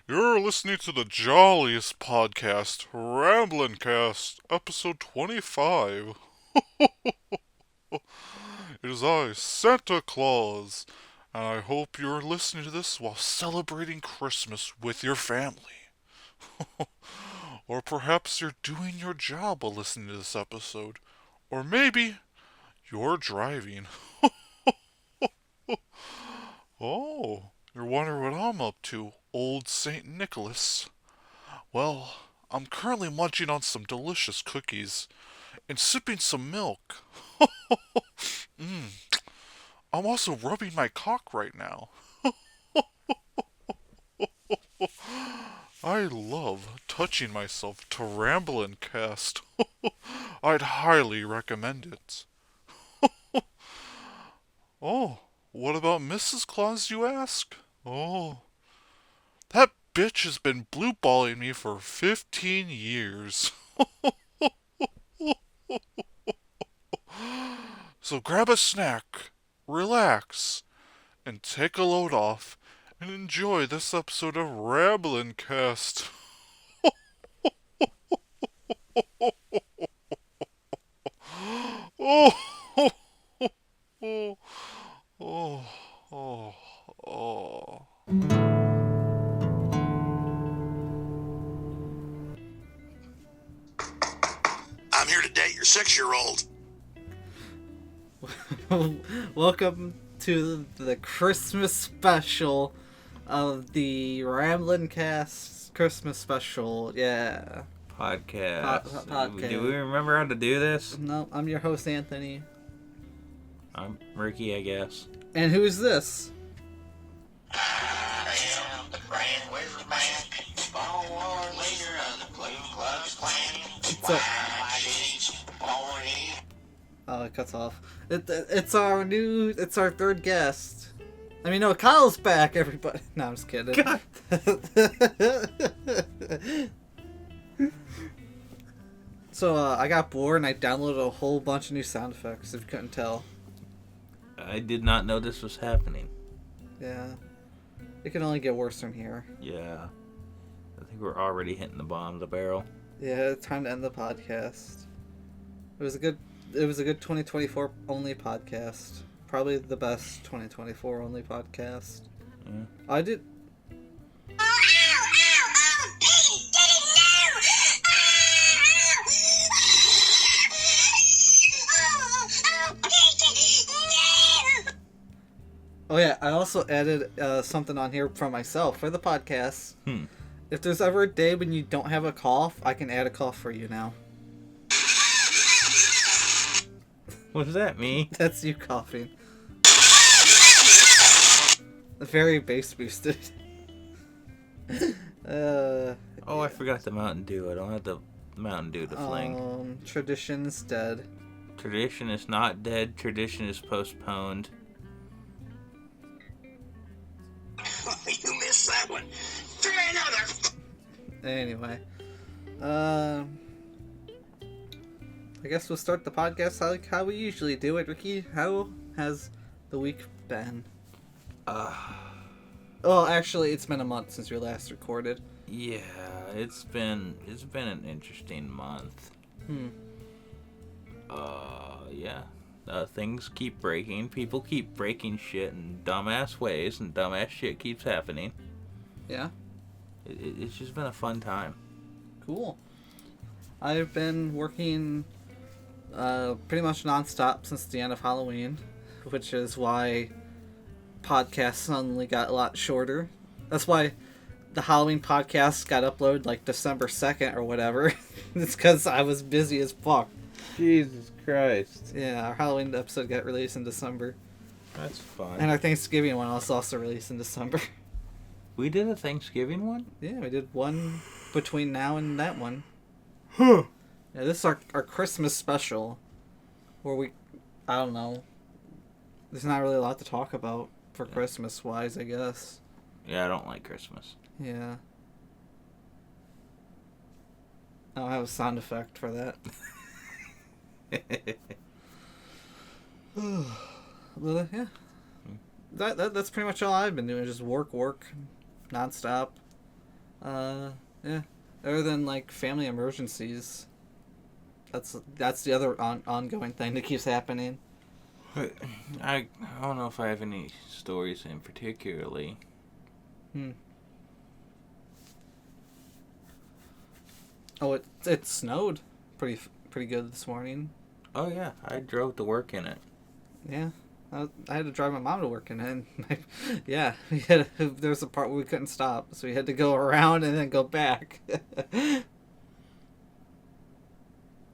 You're listening to the jolliest podcast, Ramblin' Cast, episode 25. It is I, Santa Claus, and I hope you're listening to this while celebrating Christmas with your family. Or perhaps you're doing your job while listening to this episode. Or maybe you're driving. Oh, you're wondering what I'm up to, old St. Nicholas. Well, I'm currently munching on some delicious cookies and sipping some milk. I'm also rubbing my cock right now. I love touching myself to Ramblin' Cast. I'd highly recommend it. Oh, what about Mrs. Claus, you ask? Oh, that bitch has been blue-balling me for 15 years. So grab a snack, relax, and take a load off and enjoy this episode of Ramblin' Cast. Oh, oh, oh, oh, oh, oh. I'm here to date your 6-year-old. Welcome to the Christmas special of the Ramblin' Cast Christmas special. Yeah. Podcast. Podcast. Do we remember how to do this? No, I'm your host, Anthony. I'm Ricky, I guess. And who's this? I am the Grand Wizard Man, Ball War leader of the Ku Klux Klan. Oh, it cuts off. It's our third guest. I mean, no, Kyle's back, everybody. No, I'm just kidding. God. So, I got bored and I downloaded a whole bunch of new sound effects, if you couldn't tell. I did not know this was happening. Yeah. It can only get worse from here. Yeah. I think we're already hitting the bottom of the barrel. Yeah, time to end the podcast. It was a good 2024 only podcast. Probably the best 2024 only podcast. Yeah. I did. Oh yeah, I also added something on here for myself for the podcast. If there's ever a day when you don't have a cough, I can add a cough for you now. What does that mean? That's you coughing. Very bass boosted. I forgot the Mountain Dew. I don't have the Mountain Dew to fling. Tradition's dead. Tradition is not dead. Tradition is postponed. You missed that one. Try another. Anyway. I guess we'll start the podcast like how we usually do it. Ricky, how has the week been? Well, actually, it's been a month since we last recorded. Yeah, it's been an interesting month. Yeah. Things keep breaking. People keep breaking shit in dumbass ways, and dumbass shit keeps happening. Yeah? It's just been a fun time. Cool. I've been working pretty much nonstop since the end of Halloween, which is why podcasts suddenly got a lot shorter. That's why the Halloween podcast got uploaded like December 2nd or whatever. It's because I was busy as fuck. Jesus Christ. Yeah, our Halloween episode got released in December. That's fun. And our Thanksgiving one was also released in December. We did a Thanksgiving one? Yeah, we did one between now and that one. Huh. Yeah, this is our Christmas special. Where I don't know. There's not really a lot to talk about for Christmas-wise, I guess. Yeah, I don't like Christmas. Yeah. I don't have a sound effect for that. But, yeah. that's pretty much all I've been doing. Just work, nonstop. Yeah. Other than like family emergencies, that's the other ongoing thing that keeps happening. But I don't know if I have any stories in particularly. Oh, it snowed pretty good this morning. Oh yeah, I drove to work in it. Yeah. I had to drive my mom to work, and then, yeah, there was a part where we couldn't stop, so we had to go around and then go back. I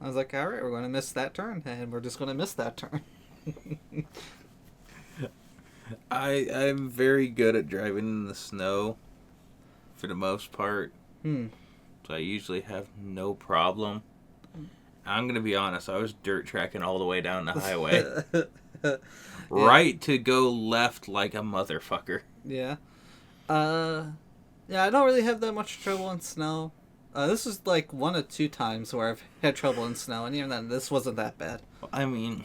was like, all right, we're going to miss that turn, and we're just going to miss that turn. I'm very good at driving in the snow, for the most part. So I usually have no problem. I'm gonna be honest, I was dirt tracking all the way down the highway. Right to go left like a motherfucker. Yeah. Yeah, I don't really have that much trouble in snow. This was like 1 or 2 times where I've had trouble in snow, and even then, this wasn't that bad. I mean,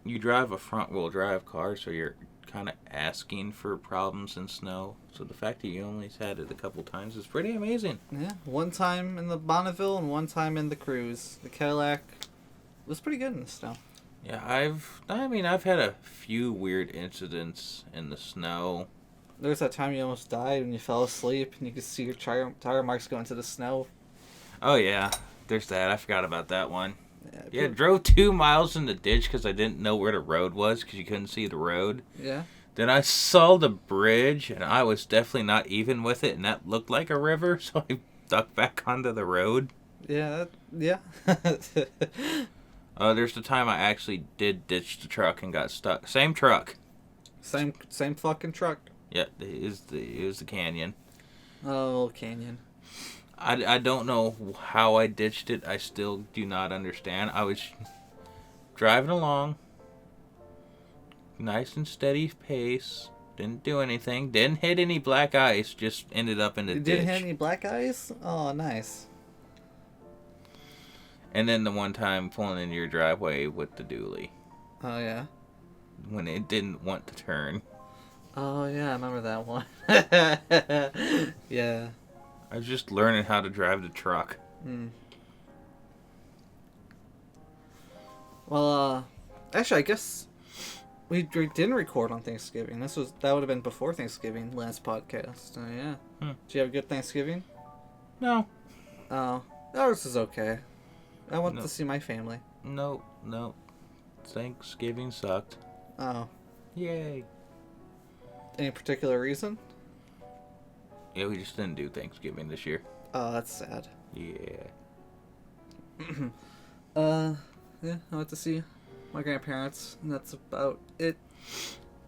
you drive a front-wheel drive car, so you're kind of asking for problems in snow. So the fact that you only had it a couple times is pretty amazing. Yeah, 1 time in the Bonneville and 1 time in the Cruise. The Cadillac was pretty good in the snow. Yeah, I've had a few weird incidents in the snow. There was that time you almost died when you fell asleep and you could see your tire marks go into the snow. Oh yeah, there's that. I forgot about that one. Yeah, Drove 2 miles in the ditch because I didn't know where the road was because you couldn't see the road. Yeah. Then I saw the bridge and I was definitely not even with it, and that looked like a river, so I ducked back onto the road. Yeah, yeah. There's the time I actually did ditch the truck and got stuck. Same truck. Same fucking truck. Yeah, it was the Canyon. Oh, Canyon. I don't know how I ditched it. I still do not understand. I was driving along, nice and steady pace. Didn't do anything. Didn't hit any black ice. Just ended up in the You ditch. didn't hit any black ice? Oh, nice. And then the one time pulling into your driveway with the dually. Oh, yeah. When it didn't want to turn. Oh, yeah, I remember that one. Yeah. I was just learning how to drive the truck. Well, actually, I guess we didn't record on Thanksgiving. That would have been before Thanksgiving, last podcast. Yeah. Did you have a good Thanksgiving? No. Oh, ours is okay. I went to see my family. No. Thanksgiving sucked. Oh. Yay. Any particular reason? Yeah, we just didn't do Thanksgiving this year. Oh, that's sad. Yeah. Yeah, I went to see my grandparents, and that's about it.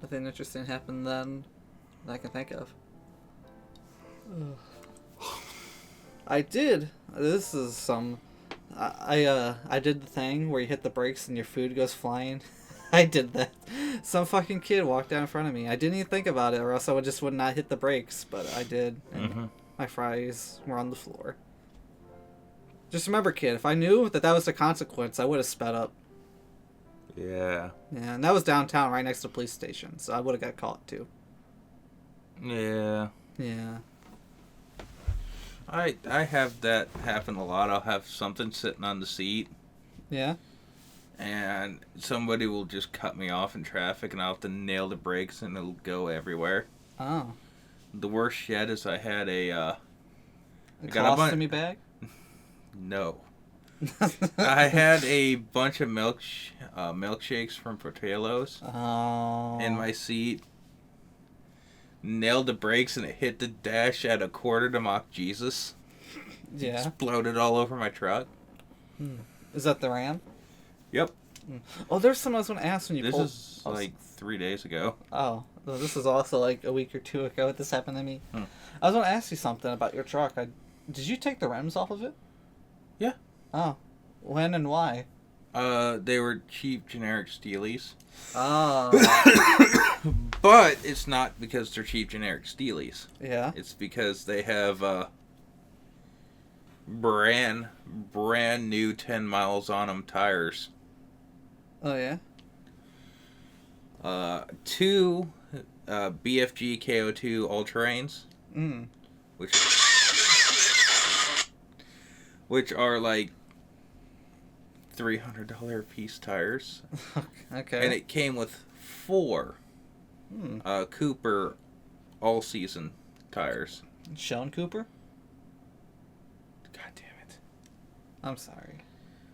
Nothing interesting happened then that I can think of. I did. This is some. I did the thing where you hit the brakes and your food goes flying. I did that. Some fucking kid walked down in front of me. I didn't even think about it, or else I would not hit the brakes, but I did. And my fries were on the floor. Just remember, kid, if I knew that was the consequence, I would have sped up. Yeah. Yeah, and that was downtown, right next to the police station, so I would have got caught too. Yeah. Yeah. I have that happen a lot. I'll have something sitting on the seat. Yeah? And somebody will just cut me off in traffic, and I'll have to nail the brakes, and it'll go everywhere. Oh. The worst yet is I had A colostomy bag? No. I had a bunch of milkshakes from Portillo's in my seat. Nailed the brakes, and it hit the dash at a quarter to mock Jesus. Yeah. Exploded all over my truck. Is that the Ram? Yep. Oh, there's something I was going to ask when you This pulled... is like 3 days ago. Oh, well, this was also like a week or 2 ago that this happened to me. I was going to ask you something about your truck. Did you take the rims off of it? Yeah. Oh. When and why? They were cheap, generic Steelies. Oh. But it's not because they're cheap, generic Steelies. Yeah? It's because they have, brand new 10 miles on them tires. Oh, yeah? 2 BFG KO2 all-terrains, which are like $300 a piece tires. Okay. And it came with 4 Cooper all-season tires. Sean Cooper? God damn it. I'm sorry.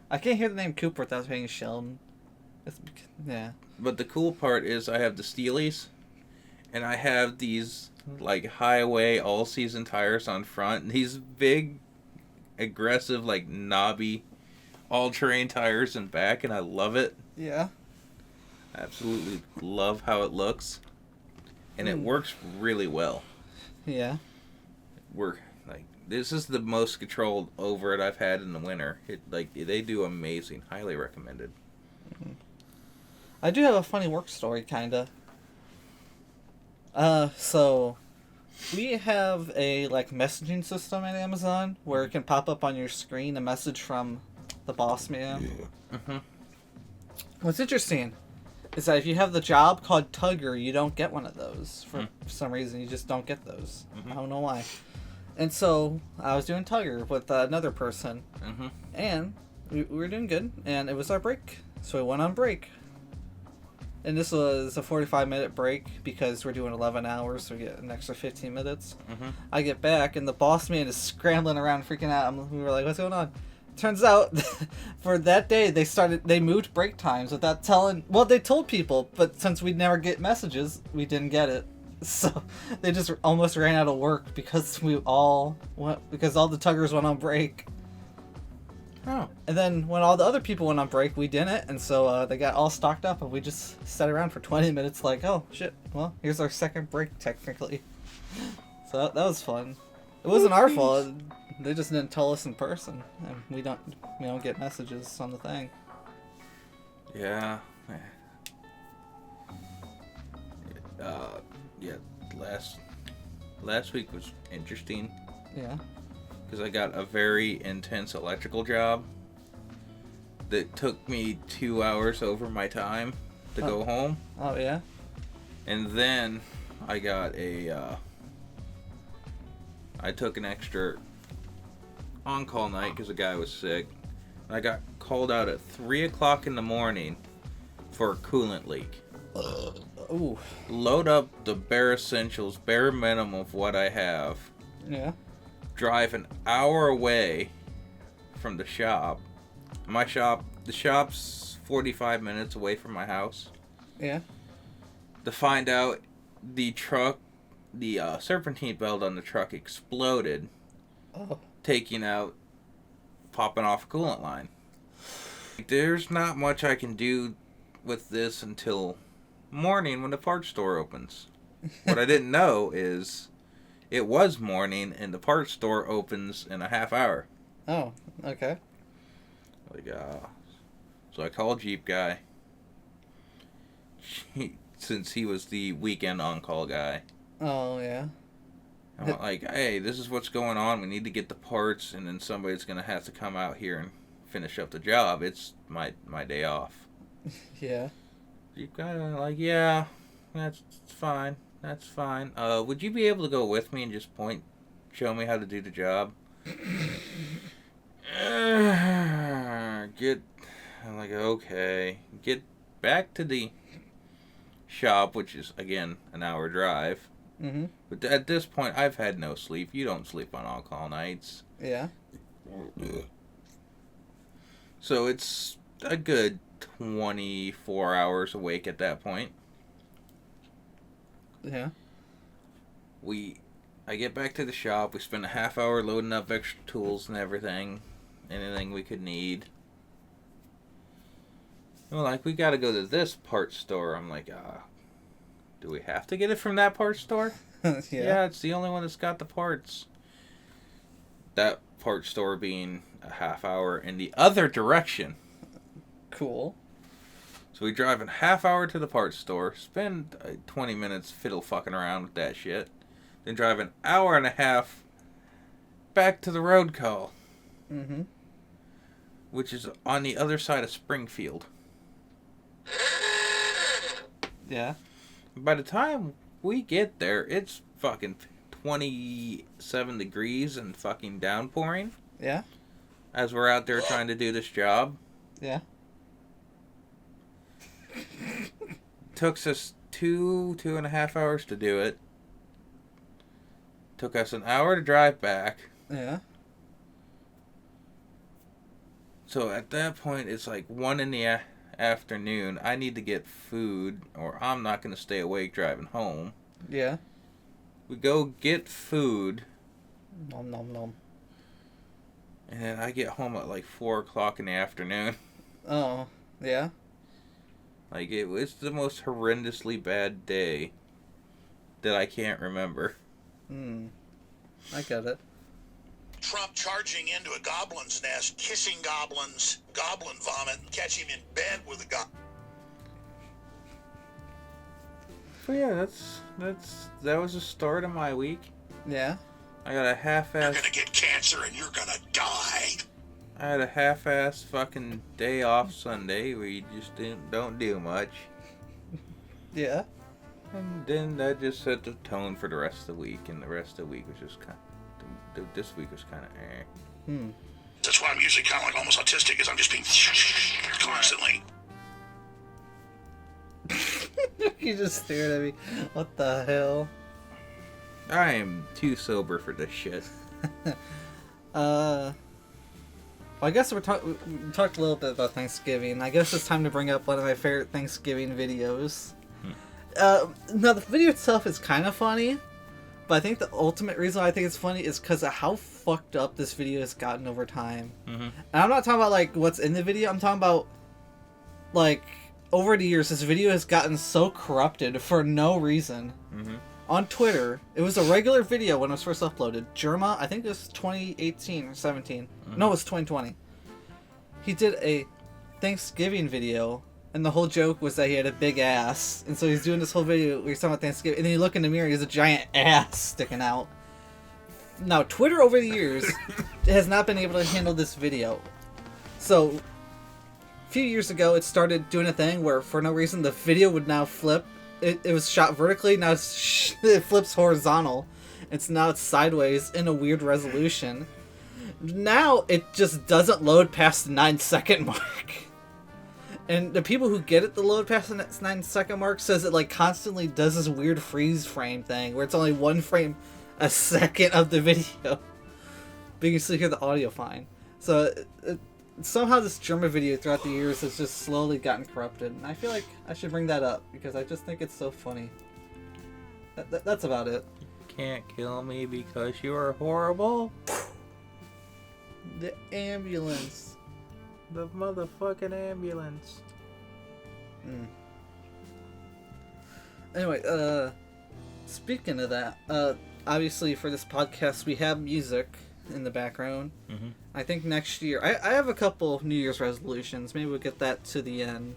I can't hear the name Cooper without saying Sheldon. Yeah. But the cool part is I have the Steelies, and I have these like highway all-season tires on front. These big, aggressive, like knobby, all-terrain tires in back, and I love it. Yeah. Absolutely love how it looks, and it works really well. Yeah. This is the most controlled over it I've had in the winter. They do amazing. Highly recommended. I do have a funny work story, kinda. So we have a messaging system at Amazon where it can pop up on your screen a message from the boss man. Mm-hmm. What's interesting is that if you have the job called Tugger, you don't get one of those for some reason. You just don't get those. I don't know why. And so I was doing Tugger with another person, and we were doing good, and it was our break. So we went on break. And this was a 45-minute break because we're doing 11 hours, so we get an extra 15 minutes. I get back, and the boss man is scrambling around, freaking out. We were like, what's going on? Turns out, for that day, they moved break times without telling... Well, they told people, but since we'd never get messages, we didn't get it. So they just almost ran out of work because all the Tuggers went on break. Oh. And then when all the other people went on break, we didn't, and so they got all stocked up, and we just sat around for 20 minutes like, oh, shit, well, here's our second break, technically. So that was fun. It wasn't our fault. They just didn't tell us in person, and we don't get messages on the thing. Yeah. Yeah. Last week was interesting. Yeah. Because I got a very intense electrical job that took me 2 hours over my time to go home. Oh, yeah? And then I got I took an extra on-call night because the guy was sick. I got called out at 3 o'clock in the morning for a coolant leak. Ooh. Load up the bare essentials, bare minimum of what I have. Yeah. Drive an hour away from the shop. The shop's 45 minutes away from my house. Yeah. To find out the serpentine belt on the truck exploded. Oh. Popping off a coolant line. There's not much I can do with this until morning when the parts store opens. What I didn't know is it was morning and the parts store opens in a half hour. Oh, okay. So I called Jeep guy. Since he was the weekend on-call guy. Oh, yeah. I'm like, hey, this is what's going on. We need to get the parts, and then somebody's going to have to come out here and finish up the job. It's my day off. Yeah. Jeep guy, like, yeah, that's fine. That's fine. Would you be able to go with me and just show me how to do the job? I'm like, okay. Get back to the shop, which is, again, an hour drive. Mm-hmm. But at this point, I've had no sleep. You don't sleep on on-call nights. Yeah. So it's a good 24 hours awake at that point. Yeah. I get back to the shop. We spend a half hour loading up extra tools and everything. Anything we could need. And we're like, we gotta go to this parts store. I'm like, do we have to get it from that parts store? Yeah, it's the only one that's got the parts. That parts store being a half hour in the other direction. Cool. So we drive a half hour to the parts store, spend 20 minutes fiddle fucking around with that shit, then drive an hour and a half back to the road call. Mm-hmm. Which is on the other side of Springfield. Yeah. By the time we get there, it's fucking 27 degrees and fucking downpouring. Yeah. As we're out there trying to do this job. Yeah. Took us 2.5 hours to do it. Took us an hour to drive back. Yeah. So at that point, it's like 1 in the afternoon. I need to get food, or I'm not going to stay awake driving home. Yeah. We go get food, Nom nom nom. and then I get home at like 4 o'clock in the afternoon. Oh. Yeah. Like, it was the most horrendously bad day that I can't remember. I get it. Trump charging into a goblin's nest, kissing goblins, goblin vomit, and catch him in bed with a goblin. But yeah, that was the start of my week. Yeah. I got a You're half-ass... gonna get cancer and you're gonna die. I had a half-ass fucking day off Sunday where you just don't do much. Yeah. And then that just set the tone for the rest of the week, and the rest of the week was just kind of... This week was kind of That's why I'm usually kind of like almost autistic, because I'm just being constantly. You just stared at me. What the hell? I am too sober for this shit. Well, I guess we talked a little bit about Thanksgiving. I guess it's time to bring up one of my favorite Thanksgiving videos. Now, the video itself is kind of funny, but I think the ultimate reason why I think it's funny is because of how fucked up this video has gotten over time. And I'm not talking about, like, what's in the video. I'm talking about, like, over the years, this video has gotten so corrupted for no reason. On Twitter, it was a regular video when it was first uploaded. Jerma, I think it was 2018 or 17. No, it was 2020. He did a Thanksgiving video, and the whole joke was that he had a big ass. And so he's doing this whole video where he's talking about Thanksgiving, and then you look in the mirror, he has a giant ass sticking out. Now, Twitter over the years has not been able to handle this video. So, a few years ago, it started doing a thing where, for no reason, the video would now flip. It was shot vertically, now it flips horizontal. Now it's sideways in a weird resolution. Now it just doesn't load past the 9-second mark. And the people who get it to load past the 9-second mark says it like constantly does this weird freeze frame thing where it's only 1 frame a second of the video. But you can still hear the audio fine. So somehow this German video throughout the years has just slowly gotten corrupted, and I feel like I should bring that up because I just think it's so funny. That's about it. Can't kill me because you are horrible. The ambulance. The motherfucking ambulance. Anyway, speaking of that, obviously for this podcast we have music in the background. I think next year I have a couple New Year's resolutions. Maybe we'll get that to the end.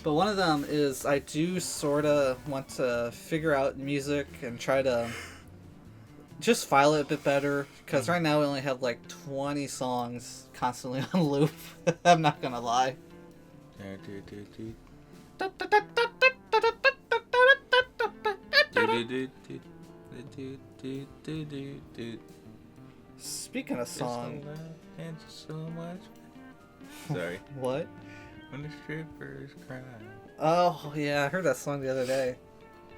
But one of them is I do sort of want to figure out music and try to just file it a bit better. Because right now we only have like 20 songs constantly on loop. I'm not gonna lie. Speaking of song, so much. Sorry. What? When the strippers cry. Oh yeah, I heard that song the other day.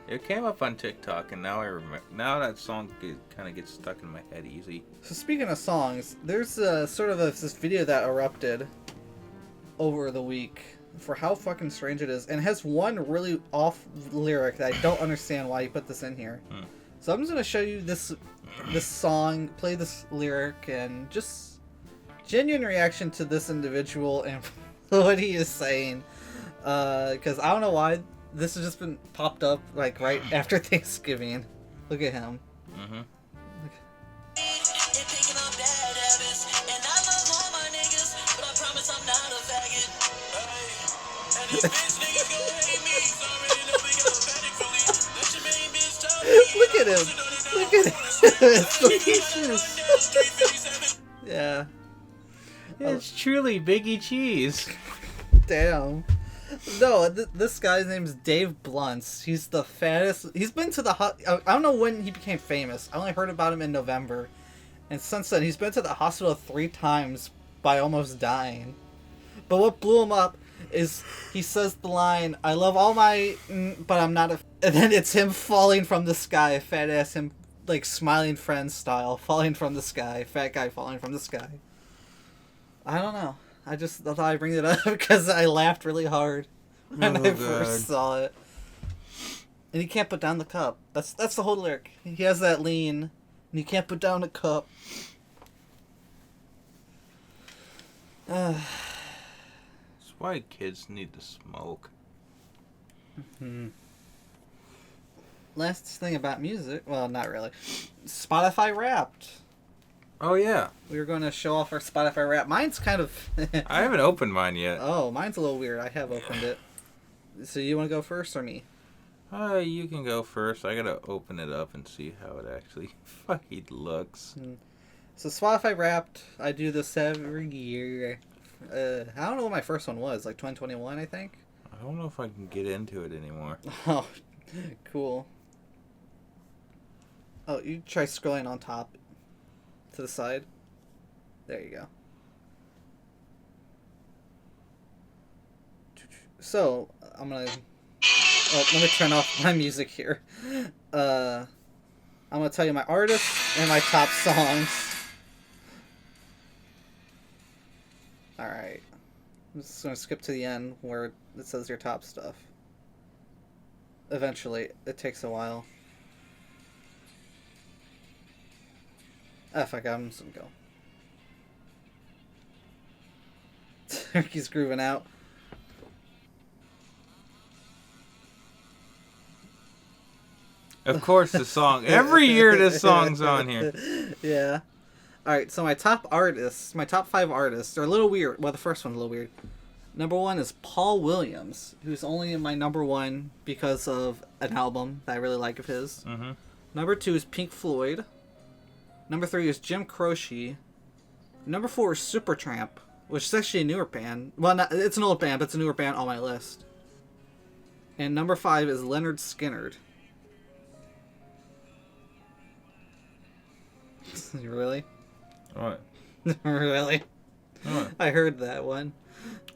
It came up on TikTok, and now I remember. Now that song kind of gets stuck in my head easy. So speaking of songs, there's this video that erupted over the week for how fucking strange it is, and it has one really off lyric that I don't understand why you put this in here. So I'm just gonna show you this song, play this lyric, and just genuine reaction to this individual and what he is saying. Because I don't know why this has just been popped up like right after Thanksgiving. Look at him. Look at him. Look at him. Yeah. It's truly Biggie Cheese. Damn. No, this guy's name's Dave Blunts. He's the fattest. He's been to the I don't know when he became famous. I only heard about him in November. And since then, he's been to the hospital 3 times by almost dying. But what blew him up is he says the line, "I love all my, but I'm not a," and then it's him falling from the sky, fat ass him, like Smiling Friends style, falling from the sky, fat guy falling from the sky. I don't know. I just thought I'd bring it up because I laughed really hard when I first saw it. And he can't put down the cup. That's the whole lyric. He has that lean, and he can't put down the cup. That's why kids need to smoke. Last thing about music, well, not really. Spotify Wrapped. Oh, yeah. We were going to show off our Spotify Wrapped. Mine's kind of... I haven't opened mine yet. Oh, mine's a little weird. I have opened it. So you want to go first or me? You can go first. I gotta open it up and see how it actually fucking looks. So Spotify Wrapped, I do this every year. I don't know what my first one was, like 2021, I think. I don't know if I can get into it anymore. Oh, cool. Oh, you try scrolling on top to the side. There you go. So, I'm gonna... Oh, let me turn off my music here. I'm gonna tell you my artists and my top songs. Alright. I'm just gonna skip to the end where it says your top stuff. Eventually. It takes a while. Ah, fuck, I'm just gonna go. Turkey's grooving out. Of course, the song. Every year this song's on here. Yeah. Alright, so my top artists, my top 5 artists, are a little weird. Well, the first one's a little weird. Number 1 is Paul Williams, who's only in my number 1 because of an album that I really like of his. Mm-hmm. Number 2 is Pink Floyd. Number 3 is Jim Croce. Number 4 is Supertramp, which is actually a newer band. Well, it's an old band, but it's a newer band on my list. And number 5 is Leonard Skinner. Really? What? Really? What? I heard that one.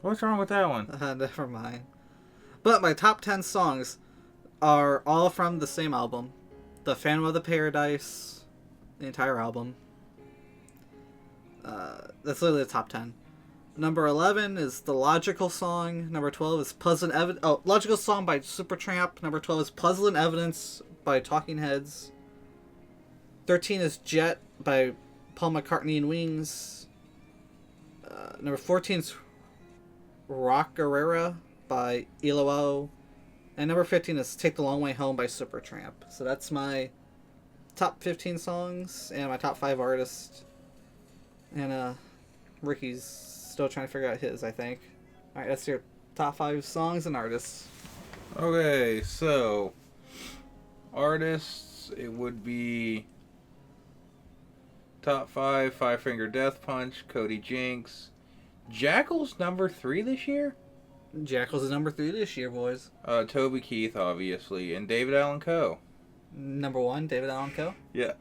What's wrong with that one? Never mind. But my top 10 songs are all from the same album. The Phantom of the Paradise, the entire album. That's literally the top 10. Number 11 is The Logical Song. Number 12 is Puzzle and Evidence. Oh, Logical Song by Supertramp. Number 12 is Puzzle and Evidence by Talking Heads. 13 is Jet by Paul McCartney and Wings. Number 14 is Rockarera by ELO. And number 15 is Take the Long Way Home by Supertramp. So that's my top 15 songs and my top 5 artists. And Ricky's still trying to figure out his, I think. Alright, that's your top 5 songs and artists. Okay, so artists, it would be top 5, Five Finger Death Punch, Cody Jinks. Jackal's number 3 this year? Jackal's is number 3 this year, boys. Toby Keith, obviously, and David Allan Coe. Number 1, David Allan Coe. Yeah.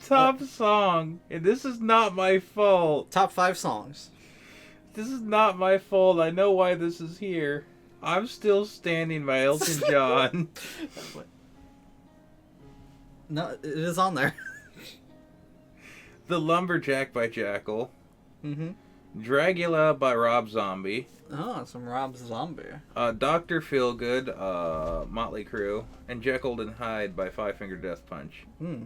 Top song. And this is not my fault. Top 5 songs. This is not my fault. I know why this is here. I'm Still Standing by Elton John. No, it is on there. The Lumberjack by Jackal. Mm-hmm. Dragula by Rob Zombie. Oh, some Rob Zombie. Dr. Feelgood, Motley Crue, and Jekyll and Hyde by Five Finger Death Punch. Hmm.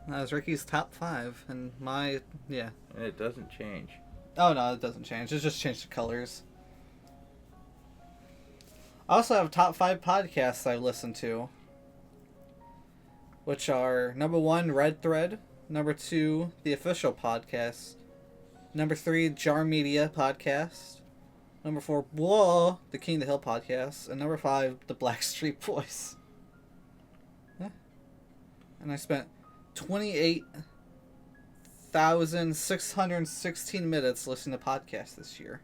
That was Ricky's top 5, and my, yeah. And it doesn't change. Oh, no, it doesn't change. It just changed the colors. I also have top 5 podcasts I've listened to, which are number 1, Red Thread, number 2, The Official Podcast, number 3, Jar Media Podcast, number 4, Whoa, The King of the Hill Podcast, and number 5, The Blackstreet Boys. Yeah. And I spent 28,616 minutes listening to podcasts this year.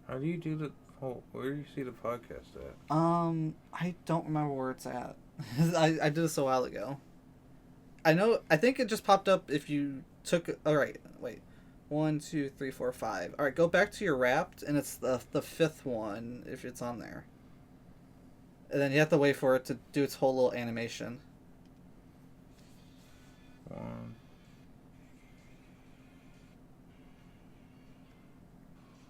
How do you do the... Oh, where do you see the podcast at? I don't remember where it's at. I did this a while ago. I think it just popped up if you took... Alright, wait. 1, 2, 3, 4, 5. Alright, go back to your Wrapped, and it's the fifth one, if it's on there. And then you have to wait for it to do its whole little animation. 1.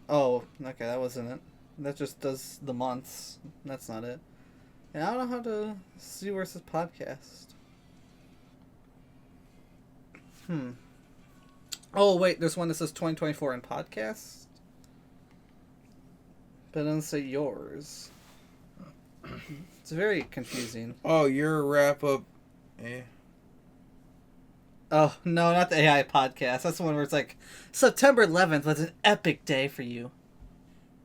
Oh, okay, that wasn't it. That just does the months. That's not it. And I don't know how to see where it says podcast. Oh, wait, there's one that says 2024 in podcast. But it doesn't say yours. It's very confusing. Oh, your wrap-up... Eh. Oh, no, not the AI podcast. That's the one where it's like, September 11th was an epic day for you.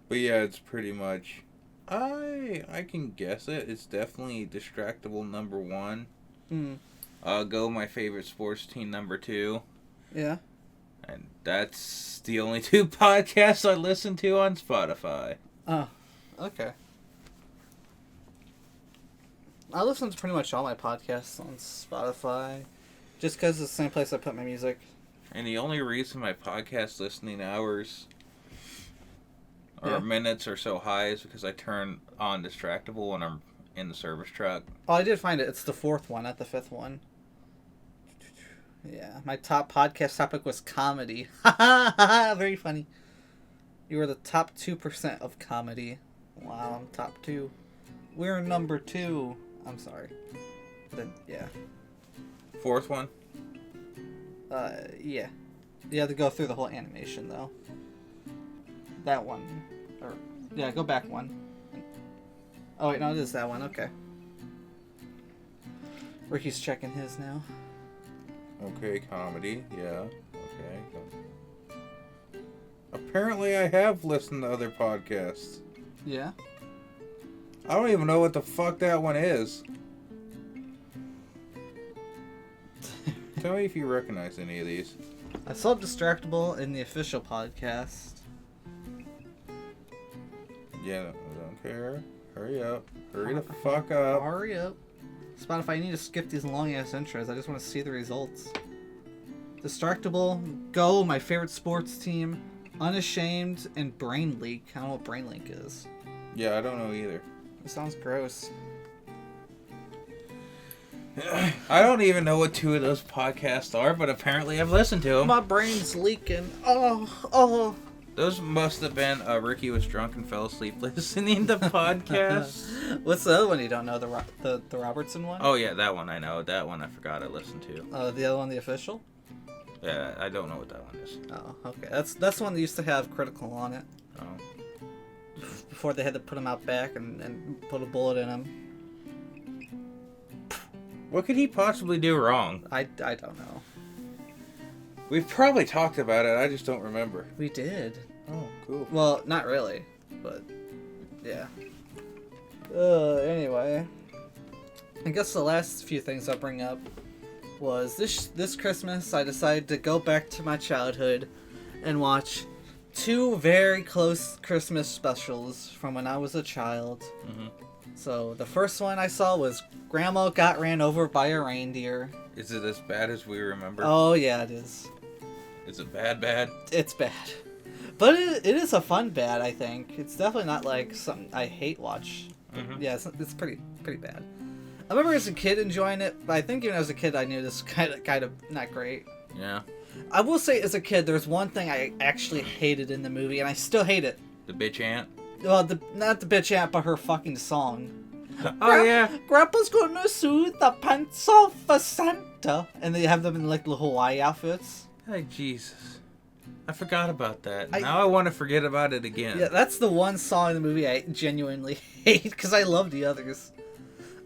But yeah, it's pretty much... I can guess it. It's definitely Distractable number 1. Go my favorite sports team number 2. Yeah. And that's the only 2 podcasts I listen to on Spotify. Oh, okay. I listen to pretty much all my podcasts on Spotify, just because it's the same place I put my music. And the only reason my podcast listening hours or minutes are so high is because I turn on Distractable when I'm in the service truck. Oh, I did find it. It's the 4th one, not the 5th one. Yeah, my top podcast topic was comedy. Ha ha ha! Very funny. You were the top 2% of comedy. Wow, I'm top 2. We're number 2. I'm sorry. Then yeah. 4th one? Yeah. You have to go through the whole animation though. That one. Or yeah, go back one. Oh wait, no, it is that one. Okay. Ricky's checking his now. Okay, comedy. Yeah. Okay. Apparently, I have listened to other podcasts. Yeah. I don't even know what the fuck that one is. Tell me if you recognize any of these. I saw Distractable in the official podcast. Yeah, I don't care. Hurry up. Hurry the fuck up. Hurry up. Spotify, you need to skip these long ass intros. I just want to see the results. Distractable, Go, my favorite sports team, Unashamed, and Brain Leak. I don't know what Brain Leak is. Yeah, I don't know either. It sounds gross. I don't even know what 2 of those podcasts are, but apparently I've listened to them. My brain's leaking. Oh. Those must have been Ricky was drunk and fell asleep listening to podcasts. What's the other one you don't know? The Robertson one? Oh yeah, that one I know. That one I forgot I listened to. The other one, the official? Yeah, I don't know what that one is. Oh, okay. That's the one that used to have Critical on it. Oh. Before they had to put him out back and put a bullet in him. What could he possibly do wrong? I don't know. We've probably talked about it, I just don't remember. We did. Oh, cool. Well, not really, but yeah. Anyway, I guess the last few things I'll bring up was this Christmas I decided to go back to my childhood and watch 2 very close Christmas specials from when I was a child. Mm-hmm. So the first one I saw was Grandma Got Ran Over by a Reindeer. Is it as bad as we remember? Oh yeah, it is. Is it bad? It's bad. But it is a fun bad, I think. It's definitely not like something I hate watch. Mm-hmm. Yeah, it's pretty bad. I remember as a kid enjoying it, but I think even as a kid I knew this kind of not great. Yeah. I will say as a kid there's one thing I actually hated in the movie, and I still hate it. The bitch ant? Well, not the bitch ant, but her fucking song. Oh yeah. Grandpa's gonna sew the pants off for Santa. And they have them in like little Hawaii outfits. Hey, Jesus. I forgot about that. Now I want to forget about it again. Yeah, that's the one song in the movie I genuinely hate, because I love the others.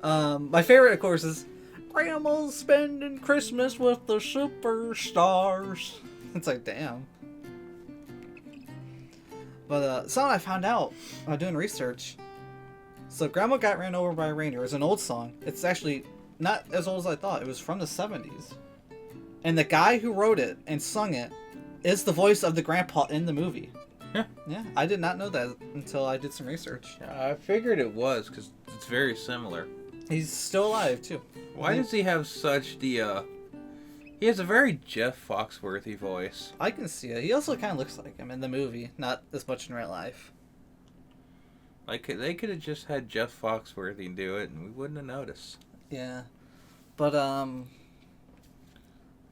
My favorite, of course, is Grandma's spending Christmas with the superstars. It's like, damn. But something I found out while doing research. So Grandma Got Ran Over by a Reindeer is an old song. It's actually not as old as I thought. It was from the 70s. And the guy who wrote it and sung it is the voice of the grandpa in the movie. Yeah, I did not know that until I did some research. I figured it was, because it's very similar. He's still alive, too. Why does he have such the, He has a very Jeff Foxworthy voice. I can see it. He also kind of looks like him in the movie, not as much in real life. Like, they could have just had Jeff Foxworthy do it, and we wouldn't have noticed. Yeah. But,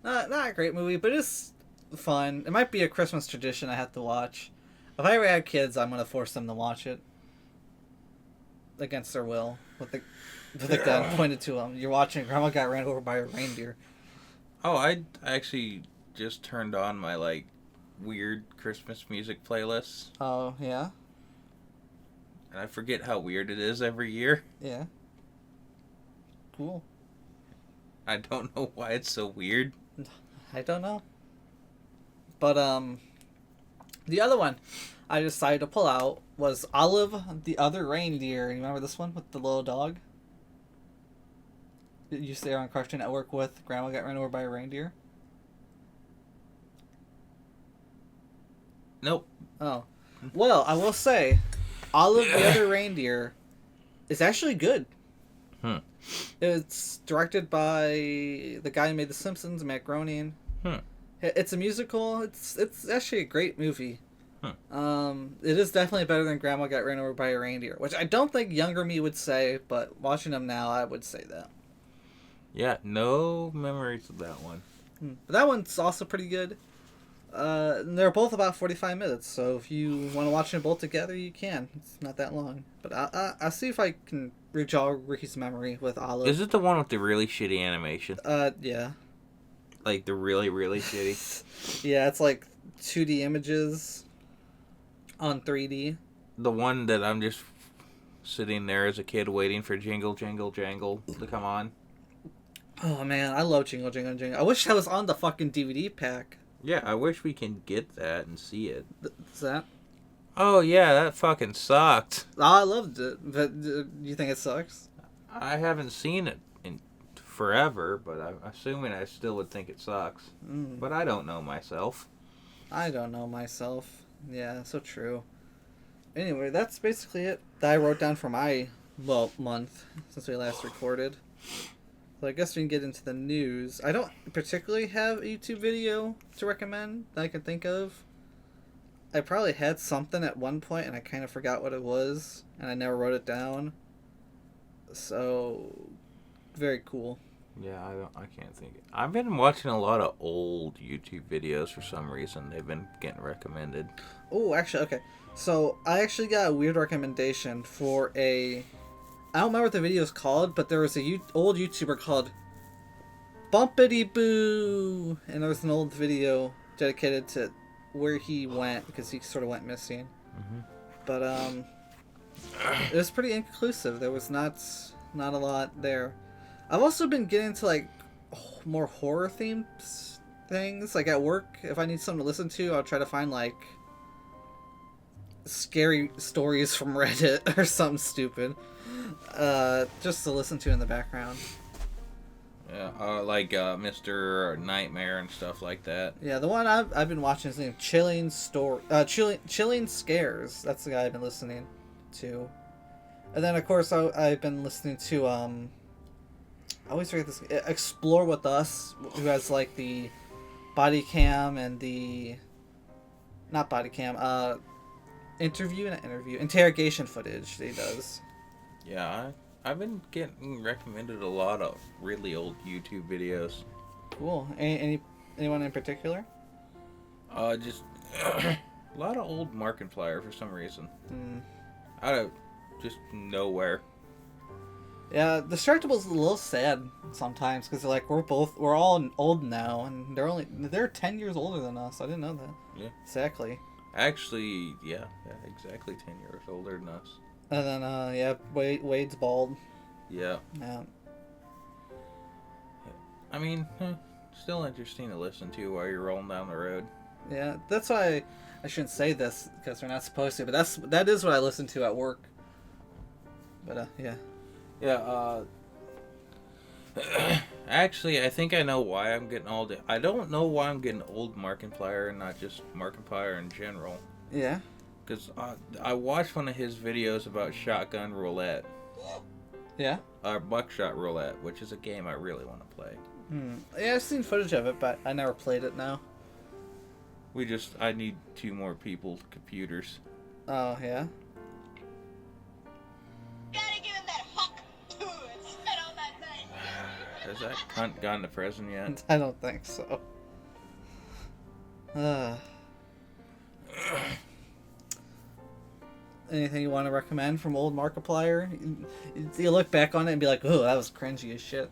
not a great movie, but it's fun. It might be a Christmas tradition I have to watch. If I ever have kids, I'm going to force them to watch it. Against their will. With the gun pointed to them. You're watching Grandma got ran over by a reindeer. Oh, I actually just turned on my, like, weird Christmas music playlist. Oh, yeah? And I forget how weird it is every year. Yeah. Cool. I don't know why it's so weird. I don't know. But, the other one I decided to pull out was Olive the Other Reindeer. You remember this one with the little dog? It used to air on Cartoon Network with Grandma got run over by a reindeer. Nope. Oh. Well, I will say, Olive the Other Reindeer is actually good. It's directed by the guy who made The Simpsons, Matt Groening. It's a musical. It's actually a great movie. It is definitely better than Grandma Got Ran Over by a Reindeer, which I don't think younger me would say, but watching them now, I would say that. Yeah, no memories of that one. But that one's also pretty good. They're both about 45 minutes, so if you want to watch them both together, you can. It's not that long. But I'll see if I can rejog Ricky's memory with Olive. Is it the one with the really shitty animation? Yeah. Like the really, really shitty? Yeah, it's like 2D images on 3D. The one that I'm just sitting there as a kid waiting for Jingle, Jingle, Jangle to come on? Oh man, I love Jingle Jingle Jingle. I wish that was on the fucking DVD pack. Yeah, I wish we can get that and see it. Is that? Oh yeah, that fucking sucked. Oh, I loved it. But you think it sucks? I haven't seen it in forever, but I'm assuming I still would think it sucks. But I don't know myself. I don't know myself. Yeah, so true. Anyway, that's basically it that I wrote down for my, month since we last recorded. So I guess we can get into the news. I don't particularly have a YouTube video to recommend that I can think of. I probably had something at one point and I kind of forgot what it was and I never wrote it down. So, very cool. Yeah, I can't think. I've been watching a lot of old YouTube videos for some reason. They've been getting recommended. Oh, actually, okay. So, I actually got a weird recommendation for a... I don't remember what the video is called, but there was a old YouTuber called Bumpity Boo, and there was an old video dedicated to where he went because he sort of went missing. But it was pretty inconclusive. There was not a lot there. I've also been getting into like more horror themed things. Like at work, if I need something to listen to, I'll try to find like scary stories from Reddit or something stupid. Just to listen to in the background. Yeah, like Mr. Nightmare and stuff like that. Yeah, the one I've been watching is named Chilling Scares. That's the guy I've been listening to. And then of course I've been listening to I always forget this, Explore With Us, who has like the body cam and the not body cam, interrogation footage that he does. Yeah, I've been getting recommended a lot of really old YouTube videos. Cool. Anyone in particular? Just a lot of old Markiplier for some reason. Out of just nowhere. Yeah, Destructible's a little sad sometimes because like we're all old now and they're 10 years older than us. I didn't know that. Yeah. Exactly. Actually, yeah, exactly 10 years older than us. And then Wade's bald. Yeah. Yeah. I mean, still interesting to listen to while you're rolling down the road. Yeah, that's why I shouldn't say this because we're not supposed to, but that is what I listen to at work. But yeah. Yeah, actually, I think I know why I'm getting old. I don't know why I'm getting old Markiplier and not just Markiplier in general. Yeah. Because I watched one of his videos about shotgun roulette. Yeah? Or buckshot roulette, which is a game I really want to play. Yeah, I've seen footage of it, but I never played it now. I need 2 more people's computers. Oh, yeah? Gotta give him that huck, too, and spit on that thing. Has that cunt gotten the present yet? I don't think so. Anything you want to recommend from old Markiplier? You look back on it and be like, oh, that was cringy as shit.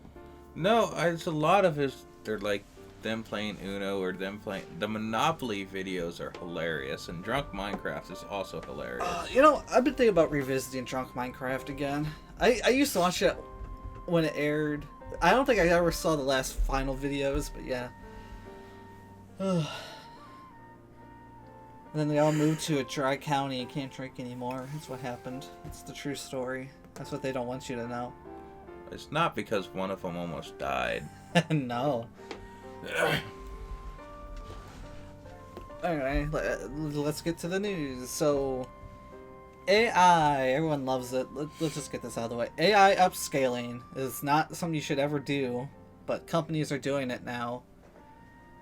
No, it's a lot of his. They're like them playing Uno or them playing. The Monopoly videos are hilarious, and Drunk Minecraft is also hilarious. I've been thinking about revisiting Drunk Minecraft again. I used to watch it when it aired. I don't think I ever saw the last final videos, but yeah. And then they all moved to a dry county and can't drink anymore. That's what happened. It's the true story. That's what they don't want you to know. It's not because one of them almost died. No. Alright, let's get to the news. So, AI, everyone loves it. Let's just get this out of the way. AI upscaling is not something you should ever do, but companies are doing it now.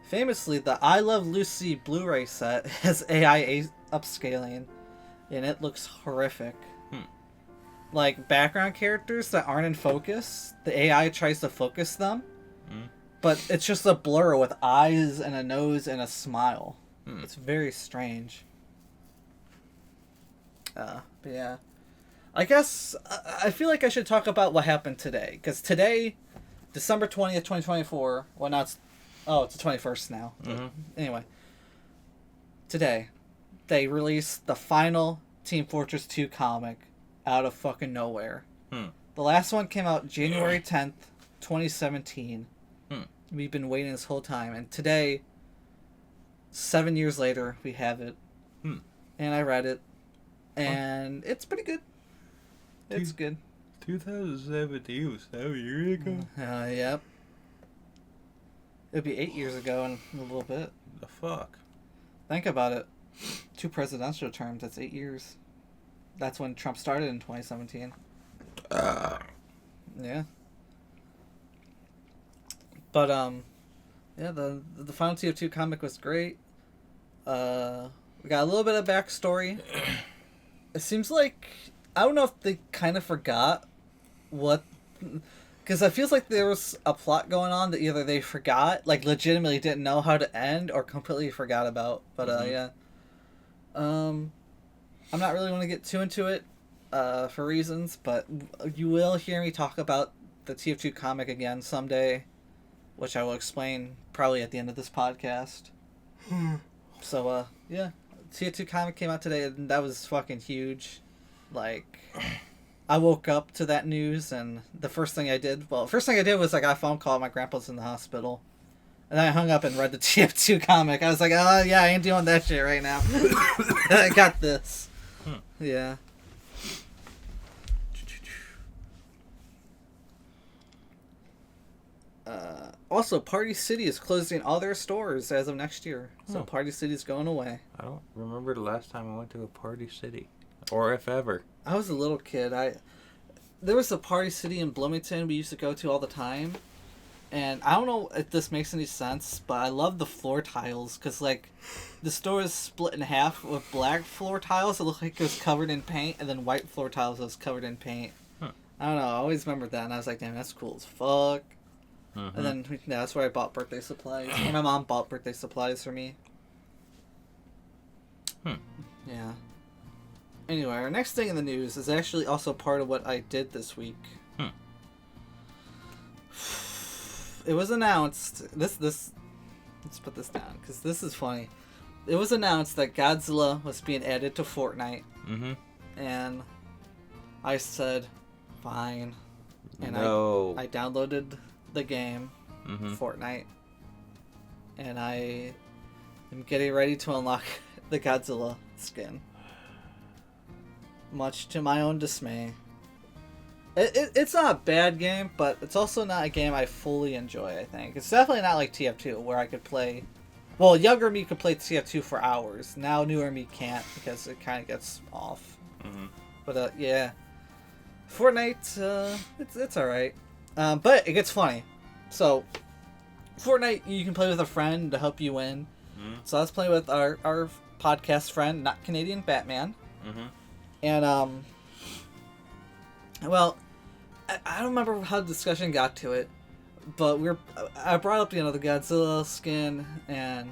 Famously, the I Love Lucy Blu-ray set has AI upscaling, and it looks horrific. Like, background characters that aren't in focus, the AI tries to focus them, but it's just a blur with eyes and a nose and a smile. It's very strange. But yeah. I guess, I feel like I should talk about what happened today, because today, December 20th, 2024, well, now it's the 21st now. Anyway. Today, they released the final Team Fortress 2 comic out of fucking nowhere. The last one came out January 10th, 2017. We've been waiting this whole time. And today, 7 years later, we have it. And I read it. And it's pretty good. It's good. 2017 was 7 years ago? Yep. It'll be 8 years ago in a little bit. The fuck? Think about it. 2 presidential terms, that's 8 years. That's when Trump started in 2017. Yeah. But, yeah, the Final TF2 comic was great. We got a little bit of backstory. It seems like, I don't know if they kind of forgot what, because it feels like there was a plot going on that either they forgot, like legitimately didn't know how to end, or completely forgot about. But, yeah. I'm not really want to get too into it, for reasons, but you will hear me talk about the TF2 comic again someday, which I will explain probably at the end of this podcast. So, yeah. TF2 comic came out today, and that was fucking huge. Like, I woke up to that news, and the first thing I did was I got a phone call. My grandpa's in the hospital. And then I hung up and read the TF2 comic. I was like, oh, yeah, I ain't doing that shit right now. I got this. Yeah. Also, Party City is closing all their stores as of next year. So Party City's going away. I don't remember the last time I went to a Party City. Or if ever. I was a little kid. There was a Party City in Bloomington we used to go to all the time. And I don't know if this makes any sense, but I love the floor tiles. Because, like, the store is split in half with black floor tiles that look like it was covered in paint. And then white floor tiles that was covered in paint. I don't know. I always remembered that. And I was like, damn, that's cool as fuck. And then, yeah, that's where I bought birthday supplies. And my mom bought birthday supplies for me. Yeah. Anyway, our next thing in the news is actually also part of what I did this week. It was announced... Let's put this down, because this is funny. It was announced that Godzilla was being added to Fortnite. And I said, fine. And no. I downloaded the game, Fortnite, and I am getting ready to unlock the Godzilla skin. Much to my own dismay. It's not a bad game, but it's also not a game I fully enjoy, I think. It's definitely not like TF2, where I could play Well, younger me could play TF2 for hours. Now newer me can't because it kind of gets off. Mm-hmm. But yeah, Fortnite, it's all right. But it gets funny. So Fortnite, you can play with a friend to help you win. Mm-hmm. So I was playing with our podcast friend, not Canadian Batman, Mm-hmm. and well, I don't remember how the discussion got to it, but I brought up the Godzilla skin, and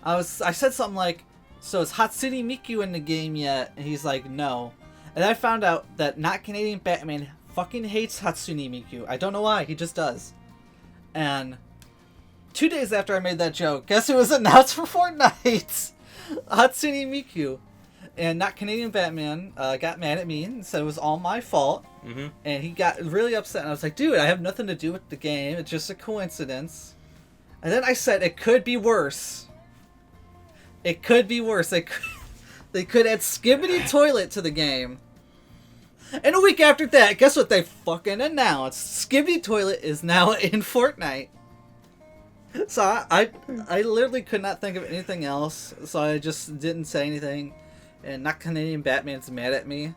I said something like, "So is Hatsune Miku in the game yet?" And he's like, "No," and I found out that not Canadian Batman fucking hates Hatsune Miku. I don't know why, he just does. And 2 days after I made that joke, guess who was announced for Fortnite? Hatsune Miku. And not Canadian Batman got mad at me and said it was all my fault. Mm-hmm. And he got really upset. And I was like, dude, I have nothing to do with the game. It's just a coincidence. And then I said, it could be worse. It could be worse. They could add Skibbity Toilet to the game. And a week after that, guess what they fucking announced? Skibbity Toilet is now in Fortnite. So I literally could not think of anything else. So I just didn't say anything. And not Canadian Batman's mad at me.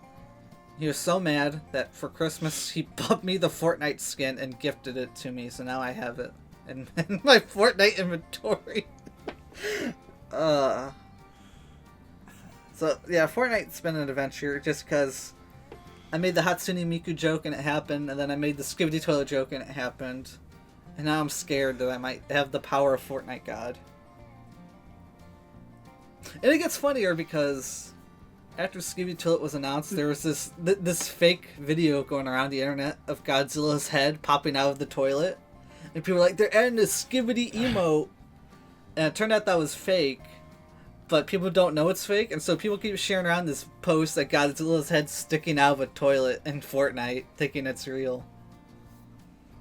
He was so mad that for Christmas he bought me the Fortnite skin and gifted it to me. So now I have it in my Fortnite inventory. So yeah, Fortnite's been an adventure just because I made the Hatsune Miku joke and it happened, and then I made the Skibbity Toilet joke and it happened. And now I'm scared that I might have the power of Fortnite God. And it gets funnier because after Skibbity Toilet was announced, there was this fake video going around the internet of Godzilla's head popping out of the toilet. And people were like, they're adding a Skibbity emote. And it turned out that was fake. But people don't know it's fake, and so people keep sharing around this post that Godzilla's head sticking out of a toilet in Fortnite, thinking it's real.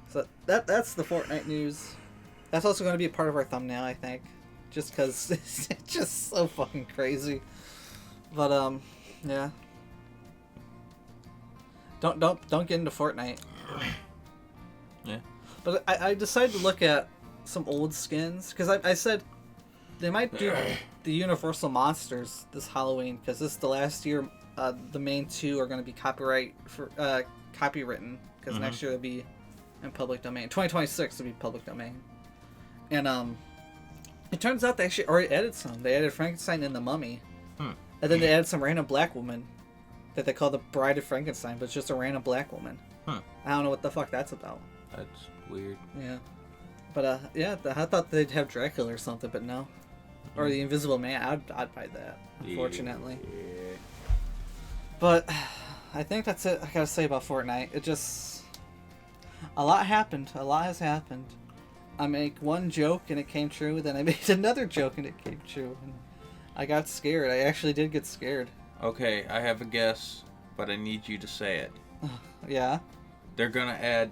So that's the Fortnite news. That's also going to be a part of our thumbnail, I think. Just because it's just so fucking crazy. But, yeah. Don't get into Fortnite. Yeah. But I decided to look at some old skins, because I said they might do the Universal Monsters this Halloween, because this is the last year the main two are going to be copywritten, because next year they'll be in public domain. 2026 will be public domain. And it turns out they actually already added some. They added Frankenstein and the Mummy. And then they added some random black woman that they call the Bride of Frankenstein, but it's just a random black woman. I don't know what the fuck that's about. That's weird. Yeah. But yeah, I thought they'd have Dracula or something, but no. Or the Invisible Man. I'd buy that, unfortunately. Yeah. But I think that's it I gotta say about Fortnite. It just... a lot happened. A lot has happened. I make one joke and it came true, then I made another joke and it came true. And I got scared. I actually did get scared. Okay, I have a guess, but I need you to say it. Yeah? They're gonna add...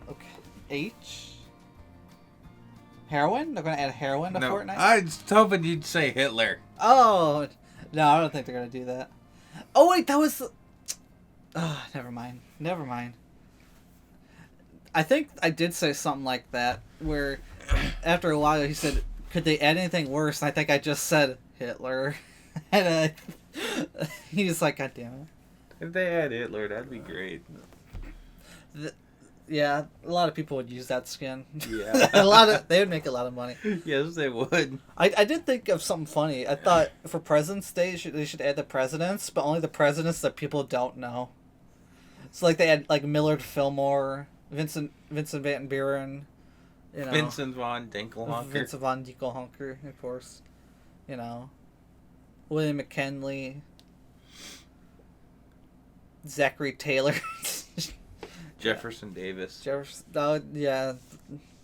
Okay. H? Heroin? They're gonna add heroin to No, Fortnite? I was hoping you'd say Hitler. Oh! No, I don't think they're gonna do that. Oh wait, that was... never mind. Never mind. I think I did say something like that, where after a while he said, could they add anything worse? And I think I just said Hitler. And he's like, God damn it. If they add Hitler, that'd be great. Yeah, a lot of people would use that skin. Yeah. They would make a lot of money. Yes, they would. I did think of something funny. I thought for President's Day they should add the presidents, but only the presidents that people don't know. So like they had like Millard Fillmore, Vincent Van Buren, you know, Vincent von Dinkelhonker. Vincent von Dinkelhonker, of course, you know, William McKinley, Zachary Taylor. Jefferson Davis. Jefferson. Oh, yeah,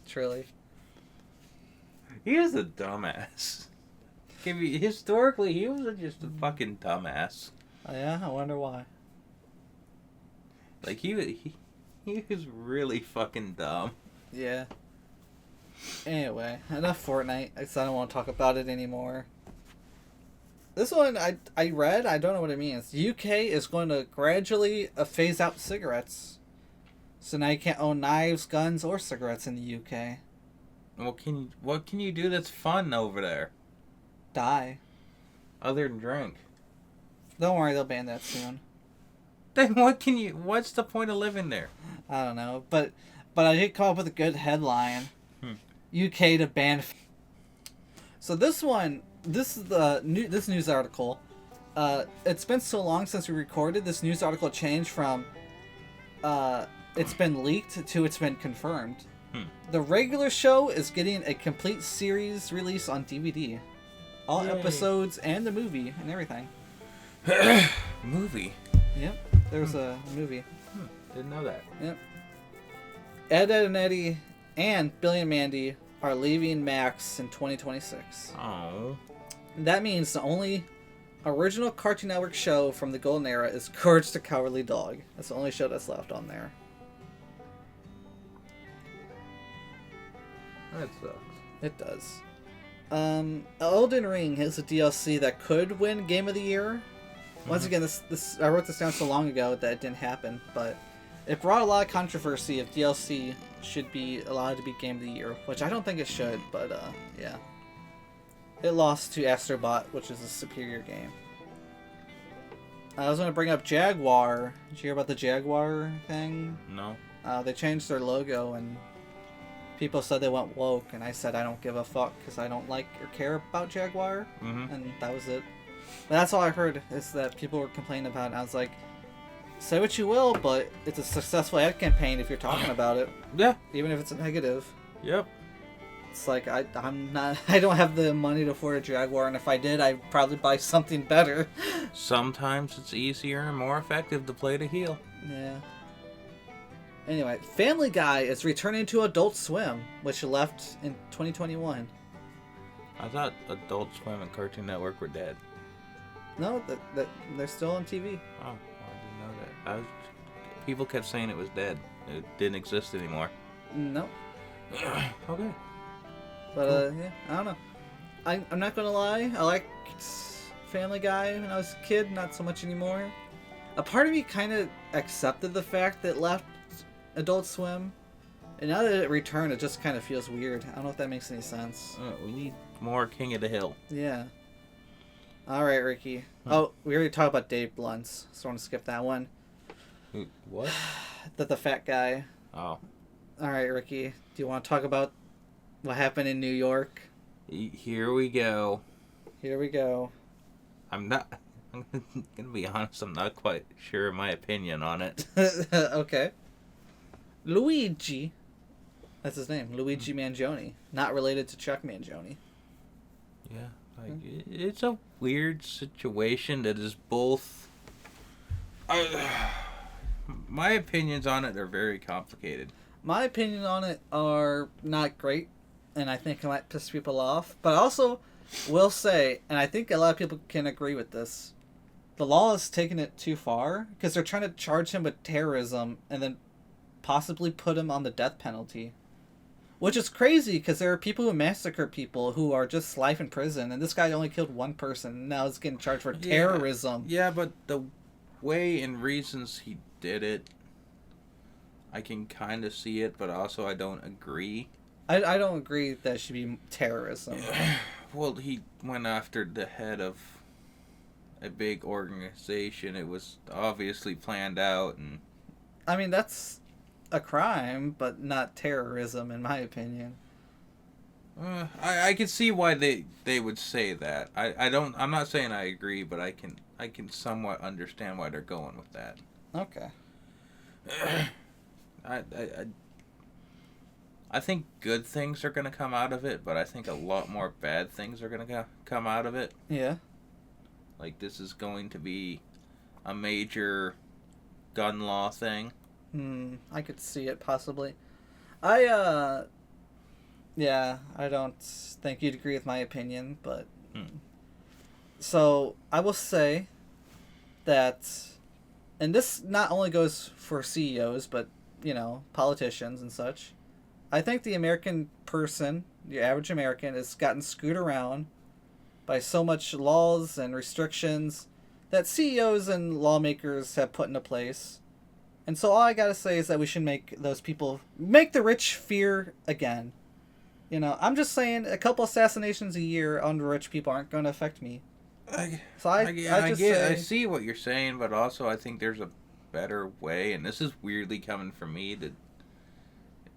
truly. He was a dumbass. Historically, he was just a fucking dumbass. Oh, yeah, I wonder why. Like he was really fucking dumb. Yeah. Anyway, enough Fortnite. I don't want to talk about it anymore. This one I read. I don't know what it means. UK is going to gradually phase out cigarettes. So now you can't own knives, guns, or cigarettes in the UK. What can you do that's fun over there Die. other than drink? Don't worry, they'll ban that soon. Then what's the point of living there? I don't know, but I did come up with a good headline. UK to ban. So this is this news article. It's been so long since we recorded. This news article changed from it's been leaked to it's been confirmed. The regular show is getting a complete series release on DVD. All Yay. episodes and the movie and everything. Movie? Yep, there's a movie. Didn't know that. Yep. Ed, Edd and Eddy and Billy and Mandy are leaving Max in 2026. Oh. That means the only original Cartoon Network show from the Golden Era is Courage the Cowardly Dog. That's the only show that's left on there. That sucks. It does. Elden Ring is a DLC that could win Game of the Year. Once again, this I wrote this down so long ago that it didn't happen, but it brought a lot of controversy if DLC should be allowed to be Game of the Year, which I don't think it should, but yeah. It lost to Astrobot, which is a superior game. I was going to bring up Jaguar. Did you hear about the Jaguar thing? No. They changed their logo and people said they went woke, and I said I don't give a fuck because I don't like or care about Jaguar, and that was it. But that's all I heard, is that people were complaining about it, and I was like, say what you will, but it's a successful ad campaign if you're talking about it, Yeah. even if it's a negative. Yep. It's like, I don't have the money to afford a Jaguar, and if I did, I'd probably buy something better. Sometimes it's easier and more effective to play to heal. Yeah. Anyway, Family Guy is returning to Adult Swim, which left in 2021. I thought Adult Swim and Cartoon Network were dead. No, that they're still on TV. Oh, well, I didn't know that. People kept saying it was dead. It didn't exist anymore. No. Okay. But, yeah, I don't know. I'm not gonna lie, I liked Family Guy when I was a kid, not so much anymore. A part of me kind of accepted the fact that it left Adult Swim, and now that it returned, it just kind of feels weird. I don't know if that makes any sense. We need more King of the Hill. Yeah. Alright, Ricky. Oh, we already talked about Dave Blunts, so I want to skip that one. What? The fat guy. Oh. Alright, Ricky. Do you want to talk about what happened in New York? Here we go. Here we go. I'm gonna be honest, I'm not quite sure of my opinion on it. Okay. Luigi. That's his name. Luigi Mangione. Not related to Chuck Mangione. Yeah. It's a weird situation that is both... my opinions on it are very complicated. My opinion on it are not great, and I think it might piss people off. But I also will say, and I think a lot of people can agree with this, the law is taking it too far, because they're trying to charge him with terrorism and then possibly put him on the death penalty. Which is crazy, because there are people who massacre people who are just life in prison, and this guy only killed one person, and now he's getting charged for terrorism. Yeah, but the way and reasons he did it, I can kind of see it, but also I don't agree. I don't agree that it should be terrorism. Well, he went after the head of a big organization. It was obviously planned out, and I mean, that's a crime, but not terrorism, in my opinion. I can see why they would say that. I'm not saying I agree, but I can somewhat understand why they're going with that. Okay. I think good things are gonna come out of it, but I think a lot more bad things are gonna come out of it. Yeah. Like, this is going to be a major gun law thing. I could see it possibly. I don't think you'd agree with my opinion, but so I will say that, and this not only goes for CEOs, but politicians and such. I think the American person, the average American, has gotten screwed around by so much laws and restrictions that CEOs and lawmakers have put into place. And so all I gotta say is that we should make the rich fear again. You know, I'm just saying a couple assassinations a year on rich people aren't going to affect me. I I see what you're saying, but also I think there's a better way, and this is weirdly coming from me that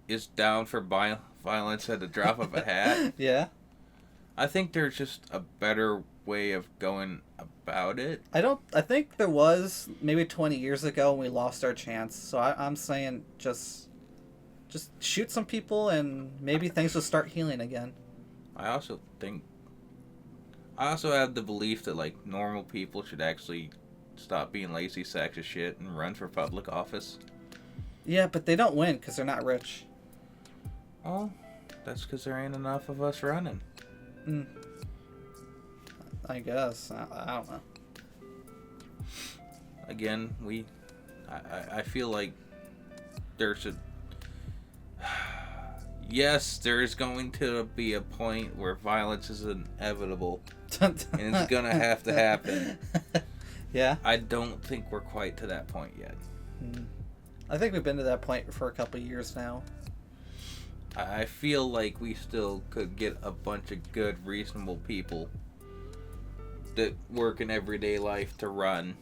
is down for violence at the drop of a hat. Yeah. I think there's just a better way of going about it. I think there was maybe 20 years ago when we lost our chance. So I'm saying just shoot some people and maybe things will start healing again. I also have the belief that like normal people should actually stop being lazy sacks of shit and run for public office. Yeah, but they don't win because they're not rich. Oh, that's because there ain't enough of us running. I guess. I don't know. Again, I feel like there's a... Yes, there is going to be a point where violence is inevitable. And it's going to have to happen. Yeah? I don't think we're quite to that point yet. I think we've been to that point for a couple of years now. I feel like we still could get a bunch of good, reasonable people that work in everyday life to run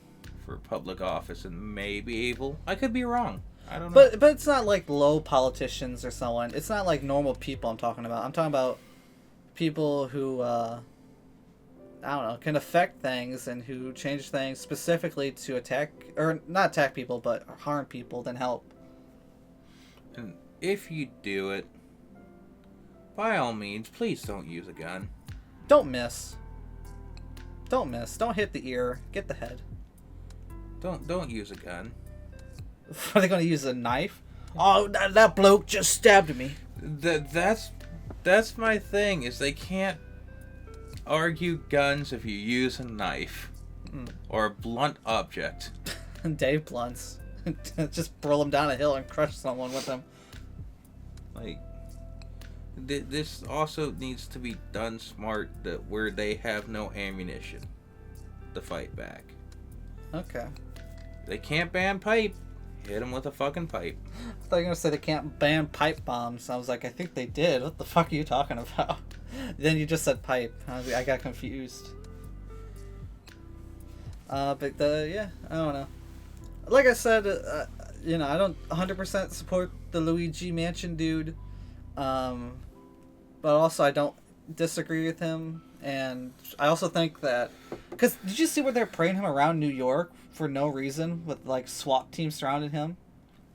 for public office and may be able. I could be wrong. I don't know. But it's not like low politicians or someone. It's not like normal people I'm talking about. I'm talking about people who, I don't know, can affect things and who change things specifically to attack, or not attack people, but harm people, then help. And if you do it, by all means, please don't use a gun. Don't miss. Don't miss. Don't hit the ear. Get the head. Don't use a gun. Are they going to use a knife? Oh, that bloke just stabbed me. That's my thing, is they can't argue guns if you use a knife or a blunt object. Dave Blunts. Just roll them down a hill and crush someone with them. Like, this also needs to be done smart, that where they have no ammunition to fight back. Okay. They can't ban pipe. Hit them with a fucking pipe. I thought you were going to say they can't ban pipe bombs. I was like, I think they did. What the fuck are you talking about? Then you just said pipe. I got confused. But yeah, I don't know. Like I said, you know, I don't 100% support the Luigi Mansion dude. But also I don't disagree with him. And I also think that... Because did you see where they're parading him around New York for no reason with, like, SWAT teams surrounding him?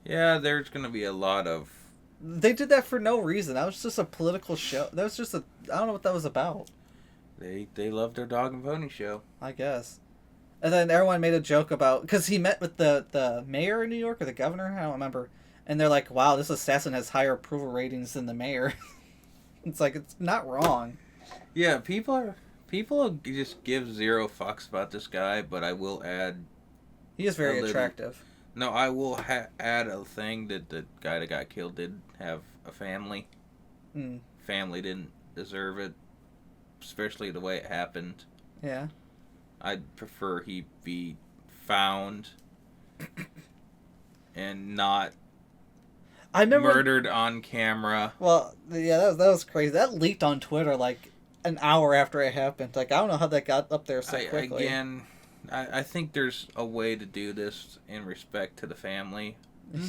Yeah, there's going to be a lot of... They did that for no reason. That was just a political show. That was just a... I don't know what that was about. They love their dog and pony show. I guess. And then everyone made a joke about... Because he met with the mayor in New York or the governor? I don't remember. And they're like, wow, this assassin has higher approval ratings than the mayor. It's like, it's not wrong. Yeah, people just give zero fucks about this guy, but I will add... He is very attractive. No, I will add a thing that the guy that got killed did have a family. Family didn't deserve it, especially the way it happened. Yeah. I'd prefer he be found and not murdered on camera. Well, yeah, that was crazy. That leaked on Twitter like an hour after it happened. Like, I don't know how that got up there so quickly. Again, I think there's a way to do this in respect to the family.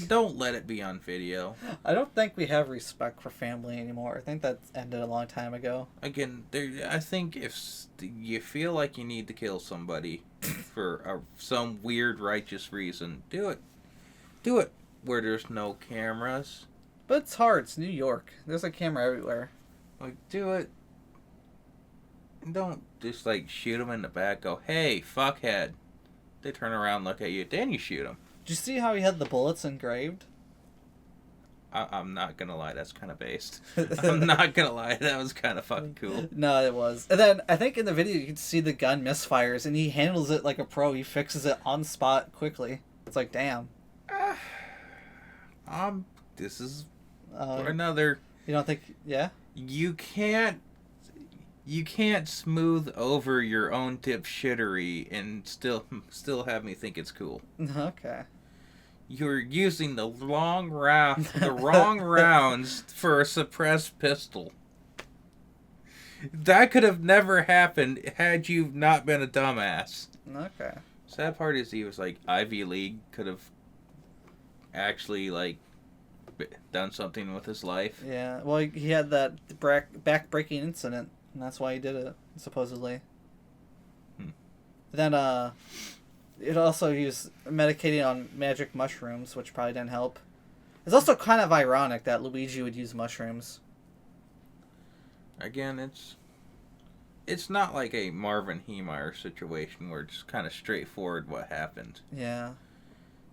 Don't let it be on video. I don't think we have respect for family anymore. I think that ended a long time ago. Again, I think if you feel like you need to kill somebody for some weird righteous reason, do it. Do it where there's no cameras. But it's hard. It's New York. There's a camera everywhere. Like, do it. And don't just, like, shoot them in the back, go, hey, fuckhead. They turn around, look at you, then you shoot them. Did you see how he had the bullets engraved? I'm not gonna lie, that's kind of based. I'm not gonna lie, that was kind of fucking cool. No, it was. And then, I think in the video you can see the gun misfires, and he handles it like a pro. He fixes it on spot quickly. It's like, damn. This is another... You don't think... Yeah? You can't smooth over your own dipshittery and still have me think it's cool. Okay. you're using the wrong rounds for a suppressed pistol. That could have never happened had you not been a dumbass. Okay. Sad part is he was like Ivy League, could have actually like done something with his life. Yeah. Well, he had that back-breaking incident, and that's why he did it, supposedly. Then, it also he was medicating on magic mushrooms, which probably didn't help. It's also kind of ironic that Luigi would use mushrooms. Again, it's not like a Marvin Heemeyer situation where it's kind of straightforward what happened. Yeah.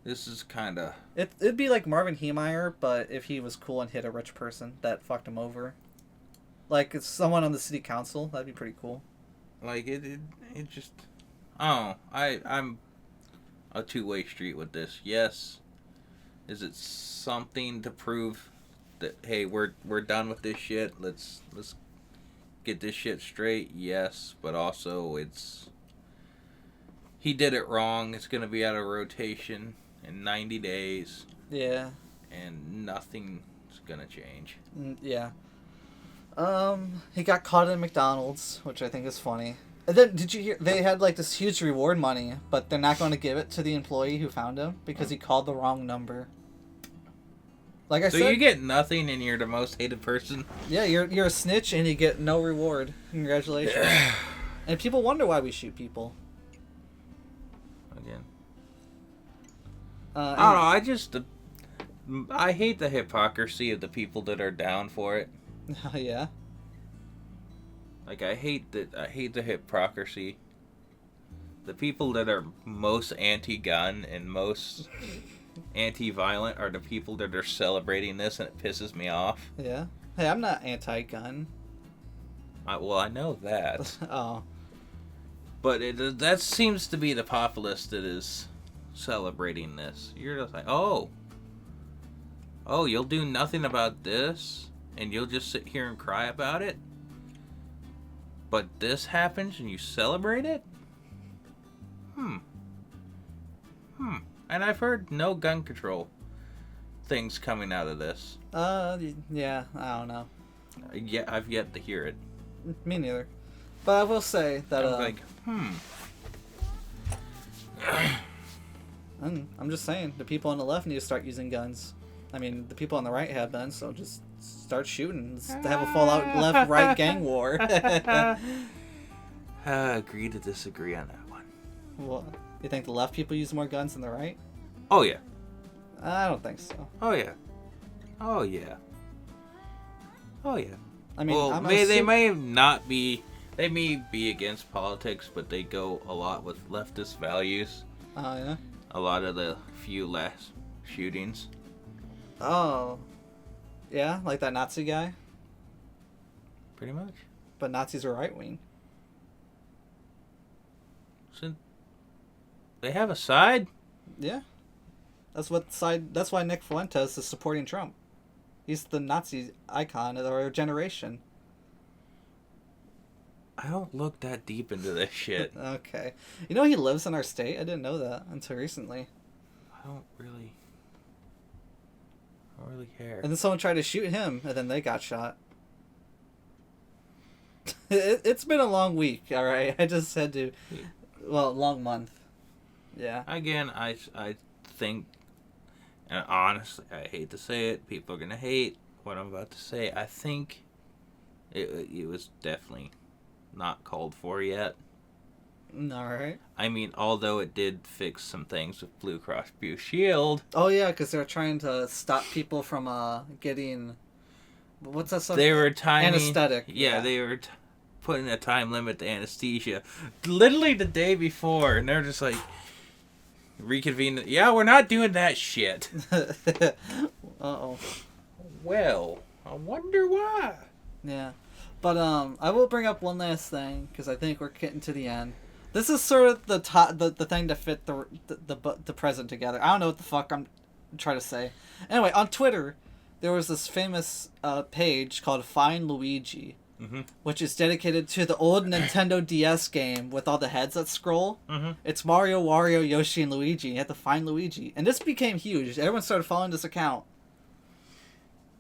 This is kind of... It'd be like Marvin Heemeyer, but if he was cool and hit a rich person that fucked him over. Like, it's someone on the city council. That'd be pretty cool. Like, it just... Oh, I'm a two-way street with this. Yes. Is it something to prove that, hey, we're done with this shit? Let's get this shit straight? Yes, but also he did it wrong. It's going to be out of rotation in 90 days. Yeah. And nothing's going to change. Yeah. He got caught at McDonald's, which I think is funny. And then, did you hear, they had like this huge reward money, but they're not going to give it to the employee who found him because he called the wrong number. Like I said... So you get nothing and you're the most hated person? Yeah, you're a snitch and you get no reward. Congratulations. And people wonder why we shoot people. Again. I don't know, I hate the hypocrisy of the people that are down for it. Yeah. Like, I hate the hypocrisy. The people that are most anti-gun and most anti-violent are the people that are celebrating this, and it pisses me off. Yeah. Hey, I'm not anti-gun. Well, I know that. Oh. But that seems to be the populace that is celebrating this. You're just like, oh, you'll do nothing about this, and you'll just sit here and cry about it? But this happens and you celebrate it? And I've heard no gun control things coming out of this. Yeah, I don't know. Yeah, I've yet to hear it. Me neither. But I will say that, I'm like, I'm just saying, the people on the left need to start using guns. I mean, the people on the right have been, so just start shooting. Let's have a full-out left-right gang war. Agree to disagree on that one. Well, you think the left people use more guns than the right? Oh, yeah. I don't think so. Oh, yeah. Oh, yeah. Oh, yeah. I mean, well, they may not be... They may be against politics, but they go a lot with leftist values. Oh, yeah? A lot of the few last shootings. Oh. Yeah, like that Nazi guy? Pretty much. But Nazis are right-wing. So they have a side? Yeah. That's why Nick Fuentes is supporting Trump. He's the Nazi icon of our generation. I don't look that deep into this shit. Okay. You know he lives in our state? I didn't know that until recently. I don't really care. And then someone tried to shoot him, and then they got shot. It's been a long week, alright? I just had to... Well, long month. Yeah. Again, I think... And honestly, I hate to say it. People are going to hate what I'm about to say. I think it was definitely not called for yet. Alright. I mean, although it did fix some things with Blue Cross Blue Shield. Oh, yeah, because they're trying to stop people from getting... What's that stuff? They were tiny... Anesthetic. Yeah, they were putting a time limit to anesthesia. Literally the day before, and they're just like... Reconvene. Yeah, we're not doing that shit. Uh-oh. Well, I wonder why. Yeah. But I will bring up one last thing, because I think we're getting to the end. This is sort of the thing to fit the present together. I don't know what the fuck I'm trying to say. Anyway, on Twitter, there was this famous page called Find Luigi, which is dedicated to the old Nintendo DS game with all the heads that scroll. It's Mario, Wario, Yoshi, and Luigi. You have to find Luigi. And this became huge. Everyone started following this account.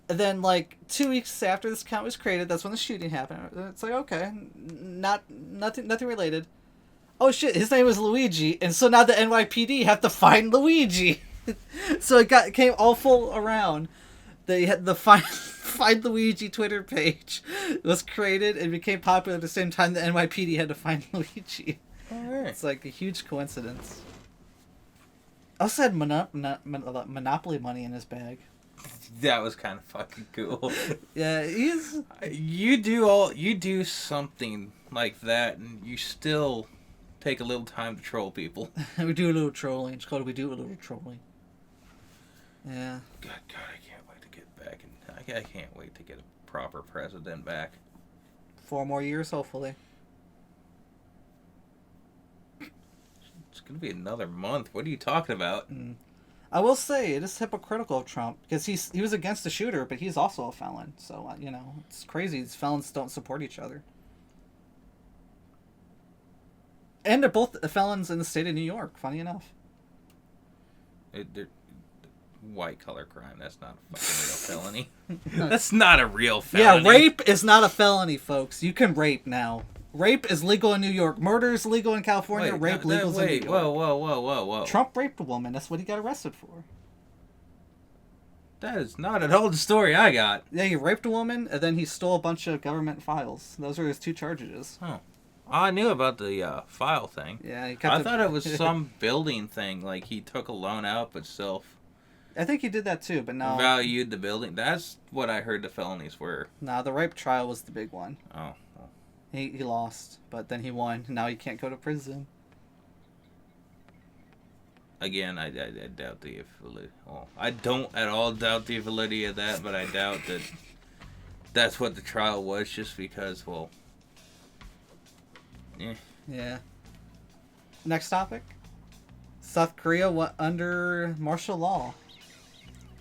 And then, like, 2 weeks after this account was created, that's when the shooting happened. It's like, okay, nothing related. Oh shit, his name was Luigi, and so now the NYPD have to find Luigi. So it came all full around. They had the find Luigi Twitter page was created and became popular at the same time the NYPD had to find Luigi. Alright. It's like a huge coincidence. Also had Monopoly money in his bag. That was kind of fucking cool. Yeah, he's... You do something like that, and you still take a little time to troll people. We do a little trolling. It's called We Do a Little Trolling. Yeah. God, I can't wait to get back, and I can't wait to get a proper president back. 4 more years, hopefully. It's gonna be another month. What are you talking about? I will say it is hypocritical of Trump because he was against the shooter, but he's also a felon. So it's crazy. These felons don't support each other, and they're both felons in the state of New York. Funny enough. They're white collar crime. That's not a fucking real felony. That's not a real felony. Yeah, rape is not a felony, folks. You can rape now. Rape is legal in New York. Murder is legal in California. Rape legal in New York. Whoa. Trump raped a woman. That's what he got arrested for. That is not at all the story I got. Yeah, he raped a woman, and then he stole a bunch of government files. Those are his 2 charges. Oh. I knew about the file thing. Yeah, I thought it was some building thing, like he took a loan out but I think he did that too, but no. valued the building. That's what I heard the felonies were. Nah, the rape trial was the big one. Oh. He lost, but then he won. Now he can't go to prison. Again, I doubt the validity. Well, I don't at all doubt the validity of that, but I doubt that that's what the trial was, just because, well... Yeah. Next topic. South Korea went under martial law.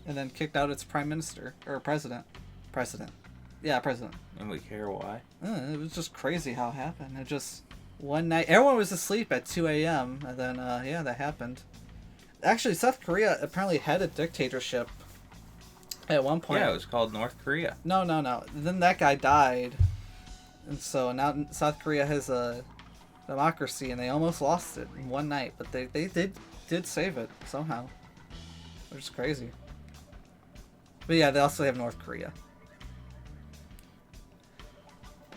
And then kicked out its prime minister. Or president. Yeah, president. And we care why? It was just crazy how it happened. It just... One night... Everyone was asleep at 2 a.m. And then, that happened. Actually, South Korea apparently had a dictatorship at one point. Yeah, it was called North Korea. No. Then that guy died. And so now South Korea has a democracy, and they almost lost it in one night. But they did save it somehow. Which is crazy. But yeah, they also have North Korea.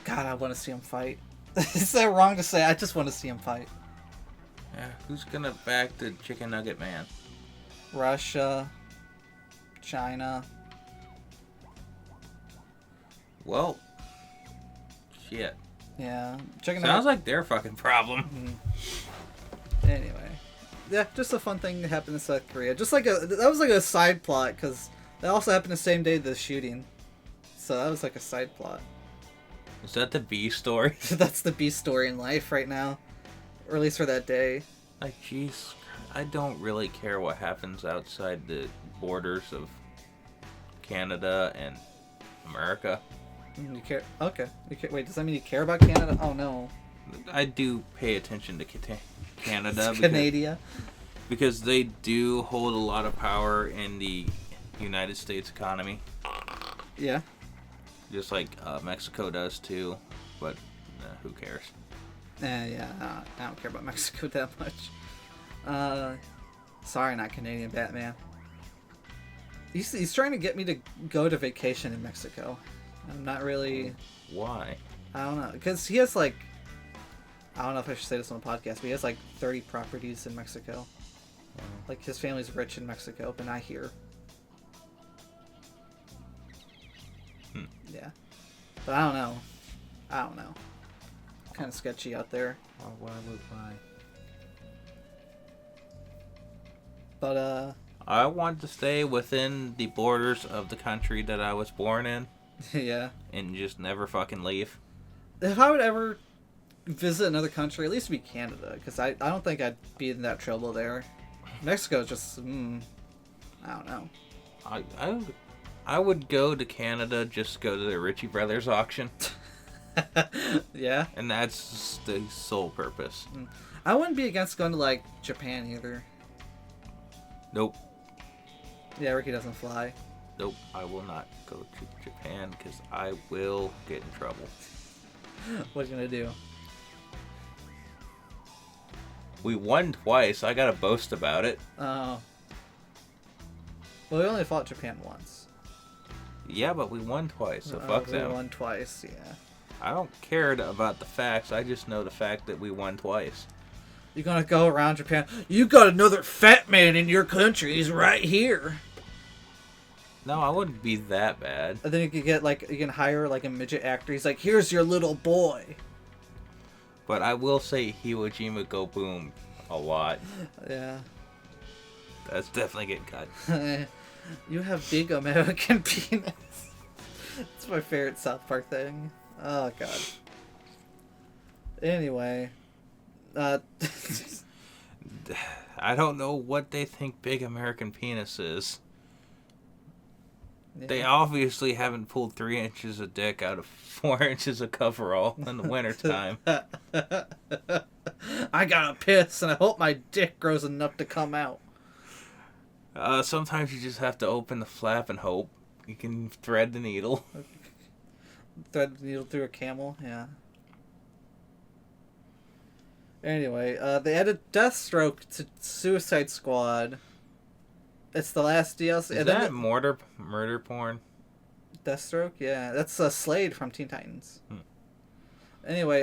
God, I want to see him fight. Is that wrong to say? I just want to see him fight. Yeah, who's gonna back the Chicken Nugget Man? Russia. China. Well, shit. Yeah. Sounds like their fucking problem. Anyway. Yeah, just a fun thing that happened in South Korea. That was like a side plot, because that also happened the same day the shooting. So that was like a side plot. Is that the B story? That's the B story in life right now. Or at least for that day. Like, jeez, I don't really care what happens outside the borders of Canada and America. You care? Okay. Wait, does that mean you care about Canada? Oh no. I do pay attention to Canada. Canada. Because they do hold a lot of power in the United States economy. Yeah. Just like Mexico does too. But who cares? Yeah, I don't care about Mexico that much. Sorry, not Canadian Batman. He's trying to get me to go to vacation in Mexico. I'm not really... Why? I don't know. Because he has like... I don't know if I should say this on the podcast, but he has like 30 properties in Mexico. Like, his family's rich in Mexico, but not here. Yeah. But I don't know. Kind of sketchy out there. Why would I? But, I want to stay within the borders of the country that I was born in. Yeah. And just never fucking leave. If I would ever visit another country, at least it'd be Canada, because I don't think I'd be in that trouble there. Mexico just, I don't know. I would go to Canada, just go to the Ritchie Brothers auction. Yeah. And that's the sole purpose. I wouldn't be against going to, like, Japan either. Nope. Yeah, Ricky doesn't fly. Nope. I will not go to Japan because I will get in trouble. What are you gonna do? We won twice. I gotta boast about it. Oh. Well, we only fought Japan once. Yeah, but we won twice, so fuck we them. won twice, yeah. I don't care about the facts. I just know the fact that we won twice. You're gonna go around Japan. You got another fat man in your country. He's right here. No, I wouldn't be that bad. And then you could get, like, you can hire, like, a midget actor. He's like, here's your little boy. But I will say Iwo Jima Go Boom a lot. Yeah. That's definitely getting cut. You have big American penis. It's my favorite South Park thing. Oh, God. Anyway. I don't know what they think big American penis is. Yeah. They obviously haven't pulled 3 inches of dick out of 4 inches of coverall in the wintertime. I gotta piss, and I hope my dick grows enough to come out. Sometimes you just have to open the flap and hope. You can thread the needle. Thread the needle through a camel, yeah. Anyway, they added Deathstroke to Suicide Squad. It's the last DLC. Is that murder porn? Deathstroke? Yeah, that's Slade from Teen Titans. Anyway,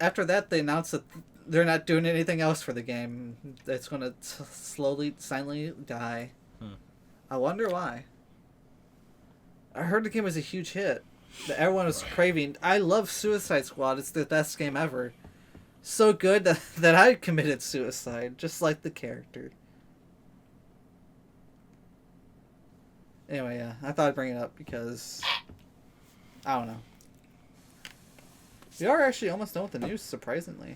after that, they announced that they're not doing anything else for the game. It's going to slowly, silently die. I wonder why. I heard the game was a huge hit. That everyone was craving. I love Suicide Squad. It's the best game ever. So good that I committed suicide, just like the character. Anyway, yeah, I thought I'd bring it up because I don't know. We are actually almost done with the news, surprisingly.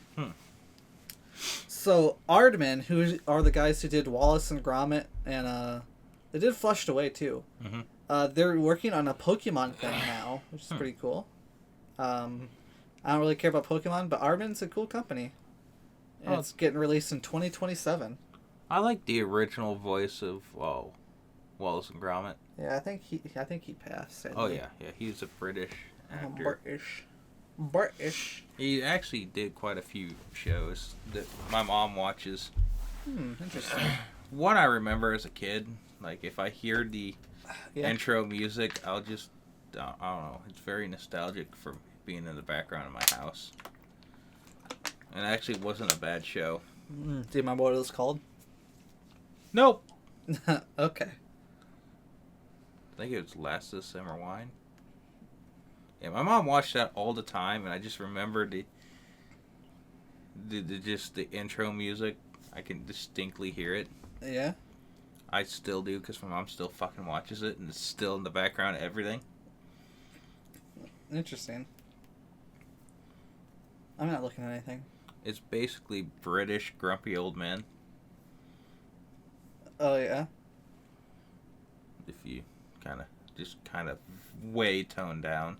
So Aardman, who are the guys who did Wallace and Gromit, and they did Flushed Away too. They're working on a Pokemon thing now, which is pretty cool. I don't really care about Pokemon, but Aardman's a cool company. And it's getting released in 2027. I like the original voice of Wallace and Gromit. Yeah, I think he passed. Sadly. Oh yeah, he's a British actor. British. He actually did quite a few shows that my mom watches. Interesting. One I remember as a kid, like if I hear the intro music, I'll just I don't know. It's very nostalgic for being in the background of my house. And it actually wasn't a bad show. Do you remember what it was called? Nope. Okay. I think it was Last of the Summer Wine. Yeah, my mom watched that all the time, and I just remember the intro music. I can distinctly hear it. Yeah. I still do because my mom still fucking watches it, and it's still in the background of everything. Interesting. I'm not looking at anything. It's basically British grumpy old men. Oh yeah. If you kind of way toned down.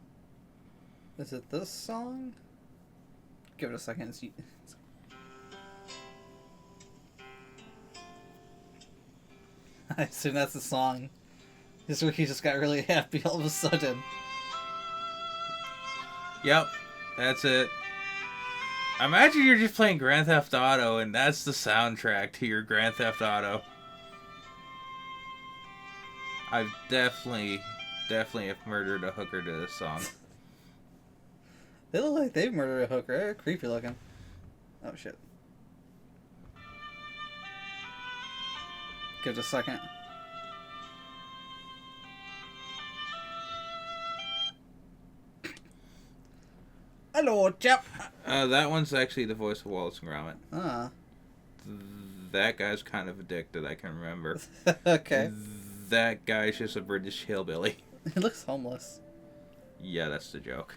Is it this song? Give it a second. I assume that's the song. This Ricky just got really happy all of a sudden. Yep, that's it. Imagine you're just playing Grand Theft Auto and that's the soundtrack to your Grand Theft Auto. I've definitely have murdered a hooker to this song. They look like they've murdered a hooker. They're creepy looking. Oh shit. Give it a second. Hello, chap. That one's actually the voice of Wallace and Gromit. Ah. That guy's kind of addicted, I can remember. Okay. That guy's just a British hillbilly. He looks homeless. Yeah, that's the joke.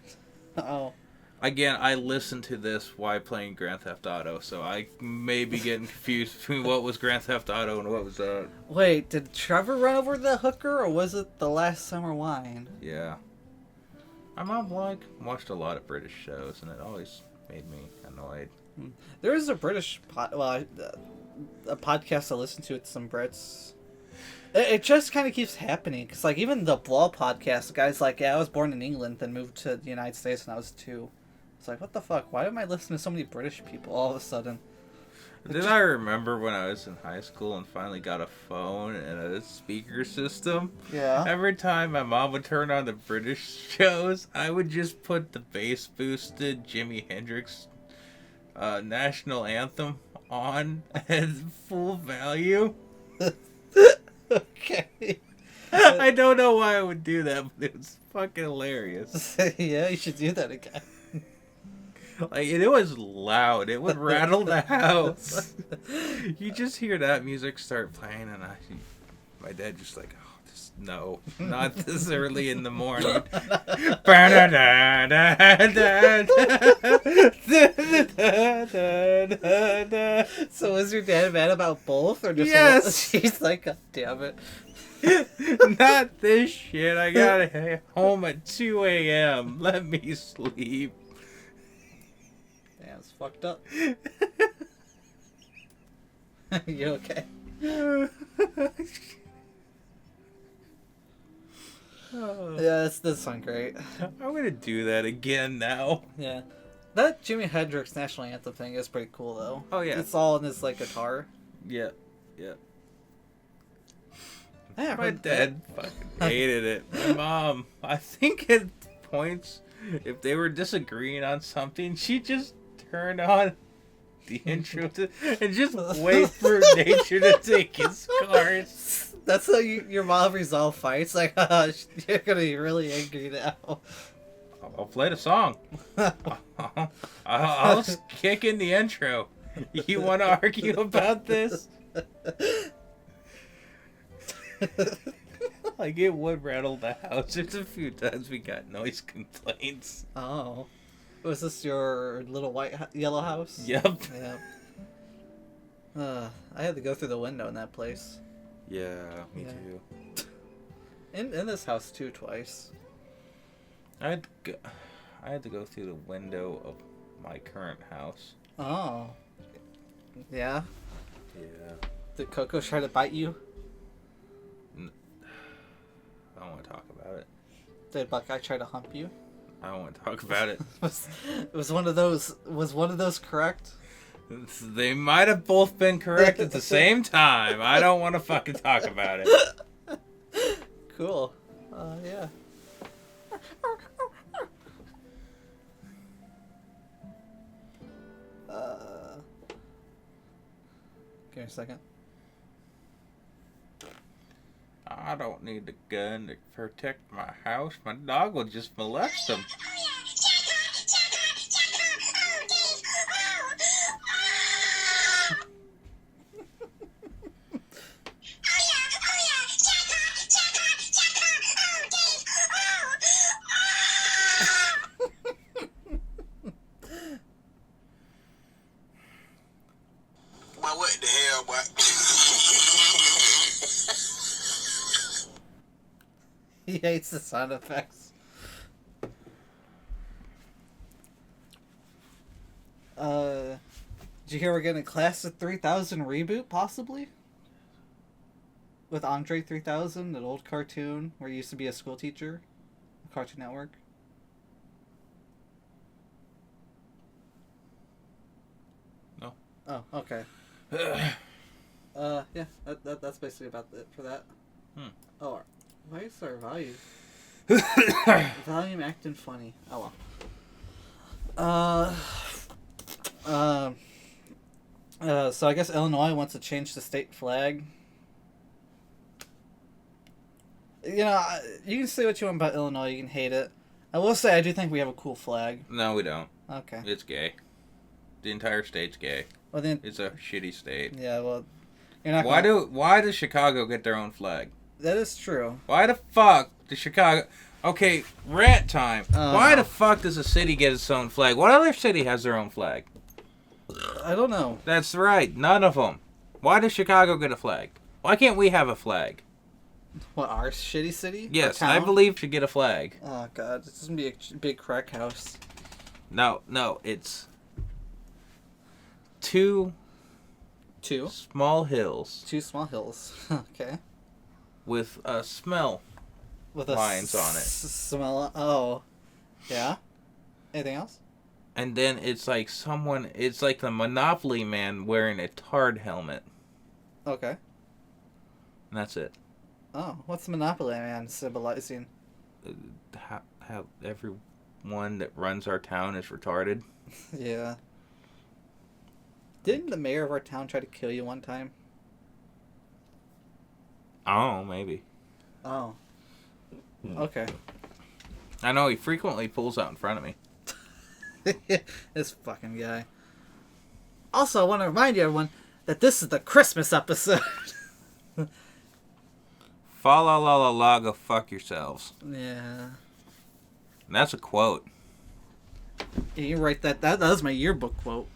Oh. Again, I listened to this while playing Grand Theft Auto, so I may be getting confused between what was Grand Theft Auto and what was Wait, did Trevor run over the hooker, or was it the Last Summer Wine? Yeah. My mom watched a lot of British shows, and it always made me annoyed. There is a British a podcast I listen to with some Brits. It just kind of keeps happening because, like, even the Blah podcast, the guy's like, "Yeah, I was born in England, then moved to the United States when I was 2." It's like, what the fuck? Why am I listening to so many British people all of a sudden? Did I remember when I was in high school and finally got a phone and a speaker system? Yeah. Every time my mom would turn on the British shows, I would just put the bass boosted Jimi Hendrix national anthem on at full value. Okay. I don't know why I would do that, but it was fucking hilarious. Yeah, you should do that again. Like, it was loud. It would rattle the house. You just hear that music start playing, and my dad just like, oh, just no, not this early in the morning. So was your dad mad about both, or just Yes. He's like, God damn it. Not this shit. I gotta head home at 2 a.m. Let me sleep. Damn, it's fucked up. You okay? Yeah, this sounds great. I'm gonna do that again now. Yeah. That Jimi Hendrix national anthem thing is pretty cool, though. Oh, yeah. It's all in his, like, guitar. Yep. Yep. Yeah, My dad fucking hated it. My mom, I think at points, if they were disagreeing on something, she just turned on the intro and just wait for nature to take its course. That's how your mom resolve fights. Like, you're gonna be really angry now. I'll play the song. I'll kick in the intro. You want to argue about this? Like, it would rattle the house. There's a few times we got noise complaints. Oh. Was this your little yellow house? Yep. Yeah. I had to go through the window in that place. Yeah, me Yeah. too. In this house, too, twice. I had to go through the window of my current house. Oh. Yeah? Yeah. Did Coco try to bite you? I don't want to talk about it. Did Buckeye try to hump you? I don't want to talk about it. Was one of those correct? They might have both been correct at the same time. I don't want to fucking talk about it. Cool. Yeah. Give me a second. I don't need a gun to protect my house. My dog will just molest them. Well, what the hell, boy? He hates the sound effects. Did you hear we're getting a Class of 3000 reboot, possibly? With Andre 3000, an old cartoon where he used to be a school teacher? Cartoon Network. No. Oh, okay. Yeah, that's basically about it for that. Oh, why is our volume? Volume acting funny. Oh well. So I guess Illinois wants to change the state flag. You know, you can say what you want about Illinois. You can hate it. I will say I do think we have a cool flag. No, we don't. Okay. It's gay. The entire state's gay. Well then. It's a shitty state. Yeah. Well, you're not. Why does Chicago get their own flag? That is true. Why the fuck does Chicago... Okay, rant time. Why the fuck does a city get its own flag? What other city has their own flag? I don't know. That's right, none of them. Why does Chicago get a flag? Why can't we have a flag? What, our shitty city? Our Yes, I town? believe should get a flag. Oh god, this is gonna be a big crack house. No, it's two Two small hills small hills. Okay. with a smell With a lines on it. Smell. Oh, yeah. Anything else? And then it's like the Monopoly man wearing a tard helmet. Okay. And that's it. Oh, what's the Monopoly Man symbolizing? How everyone that runs our town is retarded. Yeah. Didn't the mayor of our town try to kill you one time? Oh, maybe. Oh. Okay. I know he frequently pulls out in front of me. This fucking guy. Also, I want to remind you, everyone, that this is the Christmas episode. Fa la la la la, go fuck yourselves. Yeah. And that's a quote. You write that. That was my yearbook quote.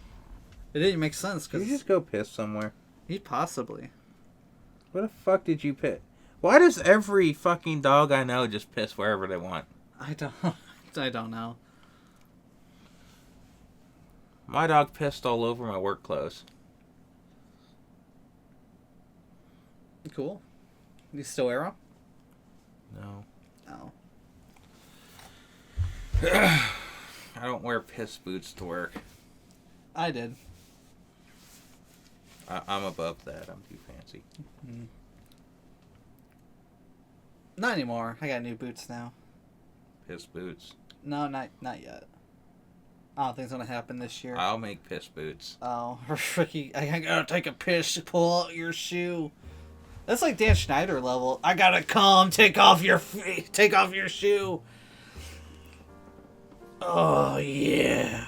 It didn't make sense Did you because just go piss somewhere? he possibly. Where the fuck did you piss? Why does every fucking dog I know just piss wherever they want? I don't know. My dog pissed all over my work clothes. Cool. You still wear them? No. No. I don't wear piss boots to work. I did. I'm above that. I'm too fancy. Not anymore. I got new boots now. Piss boots. No, not yet. I don't think it's gonna happen this year. I'll make piss boots. Oh, Ricky, I gotta take a piss to pull out your shoe. That's like Dan Schneider level. I gotta come, take off your shoe. Oh yeah.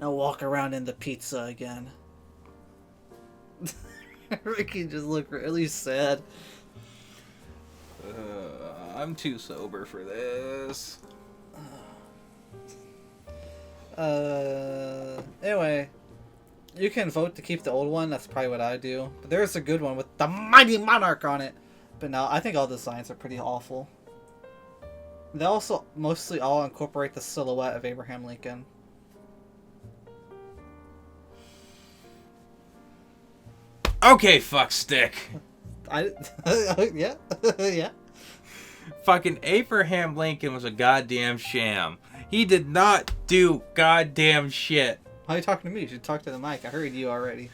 Now walk around in the pizza again. Ricky just looked really sad. I'm too sober for this. Anyway, you can vote to keep the old one. That's probably what I do. But there's a good one with the Mighty Monarch on it. But no, I think all the designs are pretty awful. They also mostly all incorporate the silhouette of Abraham Lincoln. Okay, fuck stick. Yeah, yeah. Fucking Abraham Lincoln was a goddamn sham. He did not do goddamn shit. How are you talking to me? You should talk to the mic. I heard you already.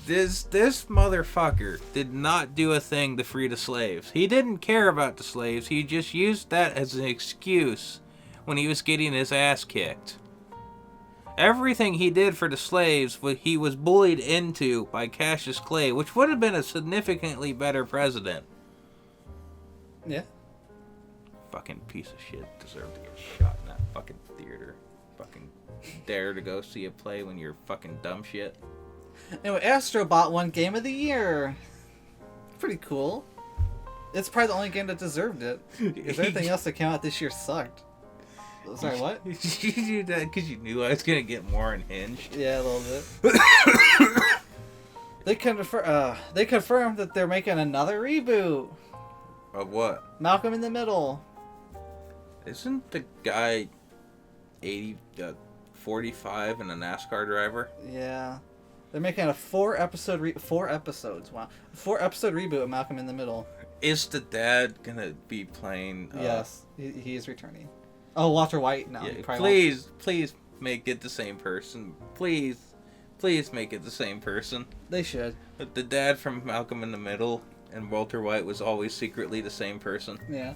This motherfucker did not do a thing to free the slaves. He didn't care about the slaves. He just used that as an excuse when he was getting his ass kicked. Everything he did for the slaves, he was bullied into by Cassius Clay, which would have been a significantly better president. Yeah. Fucking piece of shit deserved to get shot in that fucking theater. Fucking dare to go see a play when you're fucking dumb shit. Anyway, Astrobot won Game of the Year. Pretty cool. It's probably the only game that deserved it. Because everything else that came out this year sucked. Sorry, what? You do that because you knew I was gonna get more unhinged. Yeah, a little bit. They confirmed that they're making another reboot. Of what? Malcolm in the Middle. Isn't the guy 45 and a NASCAR driver? Yeah. They're making a 4 episode reboot of Malcolm in the Middle. Is the dad gonna be playing? Yes, he is returning. Oh, Walter White? No. Yeah, he probably won't. please make it the same person. Please make it the same person. They should. But the dad from Malcolm in the Middle and Walter White was always secretly the same person. Yeah.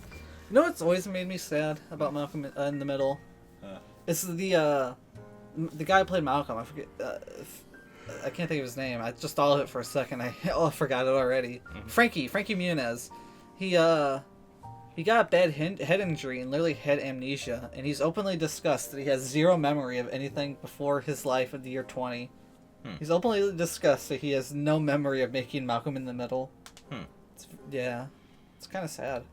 You know what's always made me sad about Malcolm in the Middle? It's the guy who played Malcolm. I forget. I can't think of his name. I just thought of it for a second. I forgot it already. Mm-hmm. Frankie Muniz. He got a bad head injury and literally head amnesia, and he's openly discussed that he has zero memory of anything before his life of the year 20. He's openly discussed that he has no memory of making Malcolm in the Middle. It's kind of sad.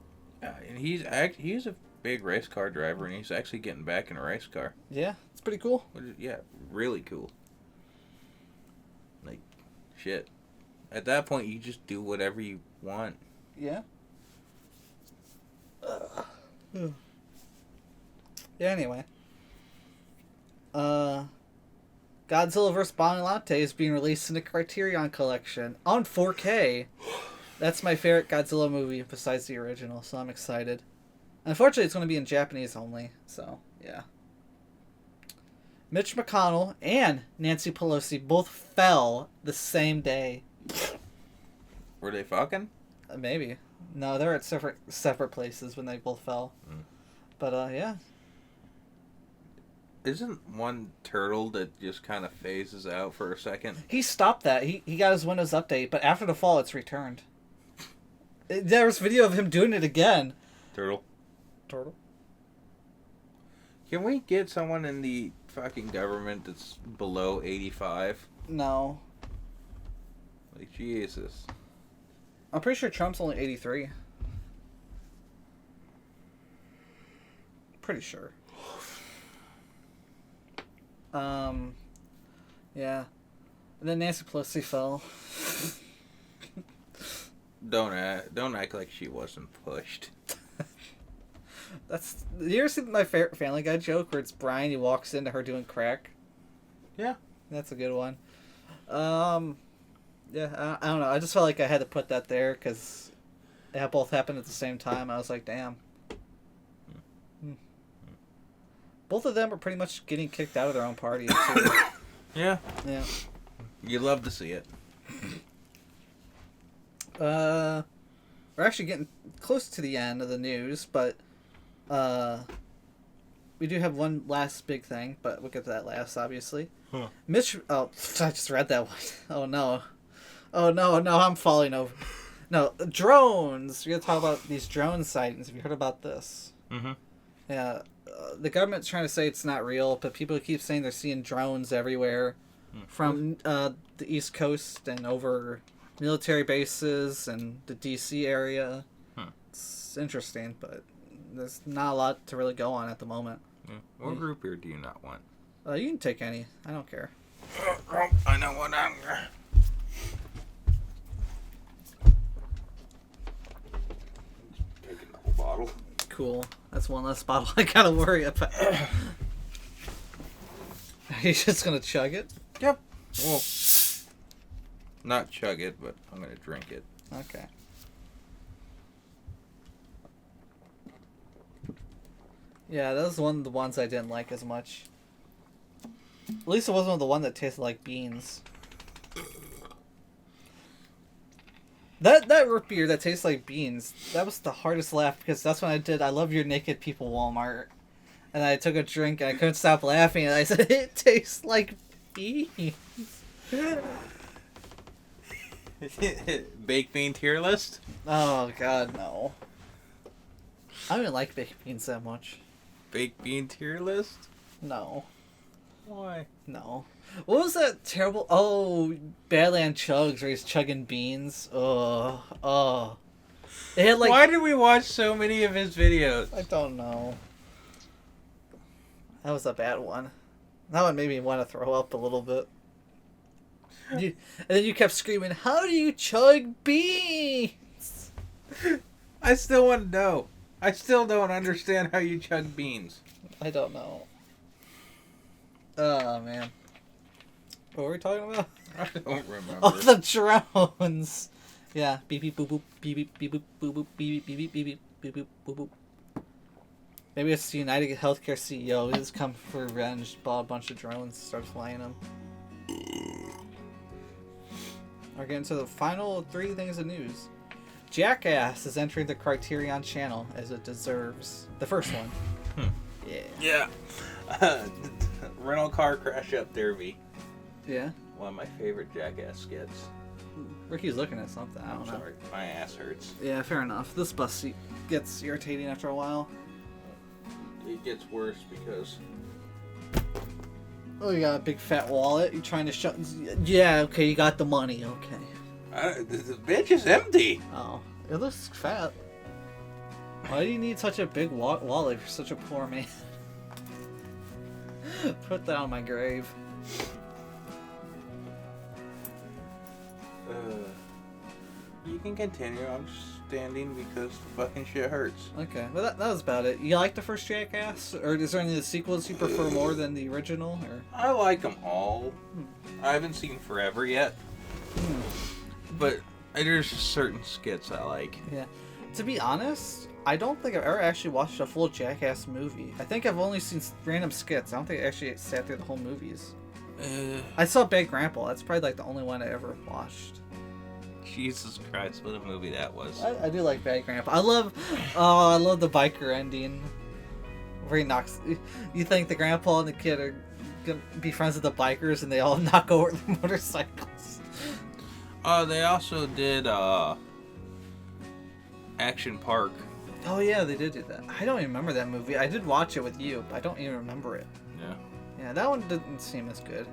And he's a big race car driver, and he's actually getting back in a race car. Yeah, it's pretty cool. Yeah, really cool. Like, shit. At that point, you just do whatever you want. Yeah. Yeah, anyway. Godzilla vs. Biollante is being released in the Criterion Collection on 4K. That's my favorite Godzilla movie besides the original, so I'm excited. Unfortunately, it's going to be in Japanese only, so yeah. Mitch McConnell and Nancy Pelosi both fell the same day. Were they fucking? Maybe. No, they're at separate places when they both fell. But yeah. Isn't one turtle that just kind of phases out for a second? He stopped that. He got his Windows update, but after the fall, it's returned. There was video of him doing it again. Turtle. Turtle. Can we get someone in the fucking government that's below 85? No. Like, Jesus. I'm pretty sure Trump's only 83. Pretty sure. Yeah. And then Nancy Pelosi fell. Don't act like she wasn't pushed. You ever seen my favorite Family Guy joke where it's Brian, he walks into her doing crack? Yeah. That's a good one. Yeah, I don't know. I just felt like I had to put that there because it both happened at the same time. I was like, damn. Both of them are pretty much getting kicked out of their own party. Too. Yeah. Yeah. You love to see it. We're actually getting close to the end of the news, but we do have one last big thing, but we'll get to that last, obviously. Huh. Oh, I just read that one. Oh no. Oh no, I'm falling over. No, drones. We're gonna talk about these drone sightings. Have you heard about this? Mm-hmm. Yeah, the government's trying to say it's not real, but people keep saying they're seeing drones everywhere from the East Coast and over military bases and the D.C. area. It's interesting, but there's not a lot to really go on at the moment. Yeah. What root beer do you not want? You can take any. I don't care. I know what I'm... Taking the whole bottle. Cool. That's one less bottle I gotta worry about. Are you just gonna chug it? Yep. Well, not chug it, but I'm gonna drink it. Okay. Yeah, that was one of the ones I didn't like as much. At least it wasn't the one that tasted like beans. That root beer that tastes like beans, that was the hardest laugh because that's when I did I Love Your Naked People Walmart. And I took a drink and I couldn't stop laughing and I said, it tastes like beans. Baked bean tier list? Oh god, no. I don't even like baked beans that much. Baked bean tier list? No. Why? No. What was that terrible... Oh, Badland Chugs where he's chugging beans. Oh. It had like... Why did we watch so many of his videos? I don't know. That was a bad one. That one made me want to throw up a little bit. And then you kept screaming, how do you chug beans? I still want to know. I still don't understand how you chug beans. I don't know. Oh, man. What were we talking about? I don't remember. Oh, the drones. Yeah. Beep beep boop boop. Beep beep beep boop boop boop. Beep beep beep beep beep beep beep boop boop. Maybe it's the United Healthcare CEO. He's come for revenge. Bought a bunch of drones. Started flying them. We're getting to the final 3 things of news. Jackass is entering the Criterion channel as it deserves. The first one. Yeah. Yeah. Rental car crash up derby. Yeah. One of my favorite Jackass skits. Ricky's looking at something. I don't know. Sorry, my ass hurts. Yeah, fair enough. This bus seat gets irritating after a while. It gets worse because... Oh, you got a big fat wallet? You trying to shut... Yeah, okay, you got the money. Okay. the bitch is empty. Oh, it looks fat. Why do you need such a big wallet if you're such a poor man? Put that on my grave. You can continue. I'm just understanding because the fucking shit hurts. Okay, well that was about it. You like the first Jackass, or is there any of the sequels you prefer more than the original? Or I like them all. I haven't seen Forever yet, but there's just certain skits I like. yeah, to be honest, I don't think I've ever actually watched a full Jackass movie. I think I've only seen random skits. I don't think I actually sat through the whole movies. I saw Bad Grandpa. That's probably like the only one I ever watched. Jesus Christ, what a movie that was. I do like Bad Grandpa. I love the biker ending. Where he knocks. You think the grandpa and the kid are gonna be friends with the bikers, and they all knock over the motorcycles. They also did Action Park. Oh yeah, they did do that. I don't even remember that movie. I did watch it with you, but I don't even remember it. Yeah. Yeah, that one didn't seem as good.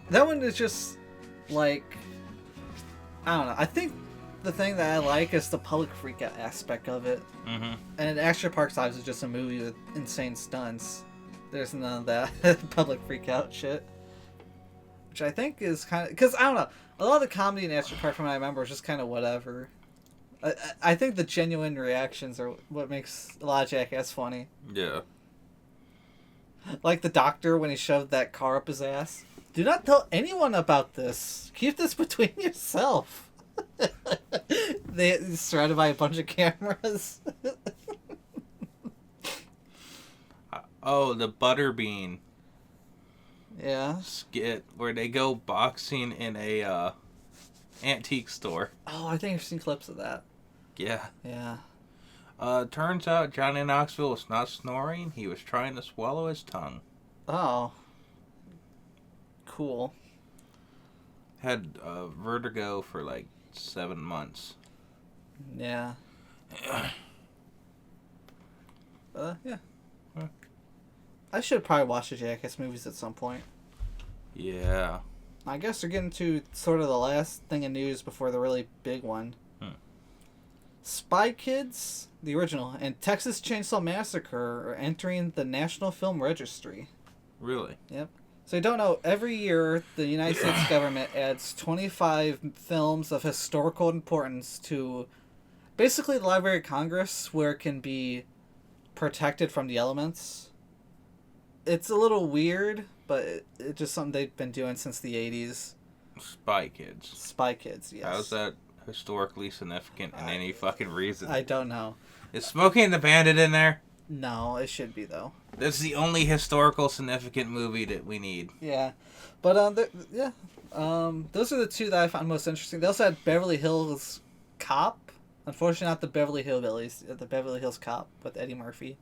That one is just like, I don't know. I think the thing that I like is the public freakout aspect of it. Mm-hmm. And Action Park's obviously just a movie with insane stunts. There's none of that public freakout shit. Which I think is kind of... Because, I don't know. A lot of the comedy in Action Park, from what I remember, is just kind of whatever. I think the genuine reactions are what makes a lot of Jackass funny. Yeah. Like the doctor when he shoved that car up his ass. Do not tell anyone about this. Keep this between yourself. They're surrounded by a bunch of cameras. Oh, the Butterbean Yeah. skit where they go boxing in a antique store. Oh, I think I've seen clips of that. Yeah. Yeah. Turns out Johnny Knoxville was not snoring. He was trying to swallow his tongue. Oh. Cool. Had vertigo for like 7 months. Yeah. Yeah. Huh. I should probably watch the Jackass movies at some point. Yeah. I guess they're getting to sort of the last thing of news before the really big one. Spy Kids, the original, and Texas Chainsaw Massacre are entering the National Film Registry. Really? Yep. So you don't know, every year the United States government adds 25 films of historical importance to basically the Library of Congress, where it can be protected from the elements. It's a little weird, but it's just something they've been doing since the 80s. Spy Kids. Spy Kids, yes. How's that historically significant in any fucking reason? I don't know. Is Smokey and the Bandit in there? No, it should be, though. That's the only historical significant movie that we need. Yeah. But, those are the two that I found most interesting. They also had Beverly Hills Cop. Unfortunately, not the Beverly Hillbillies. The Beverly Hills Cop with Eddie Murphy.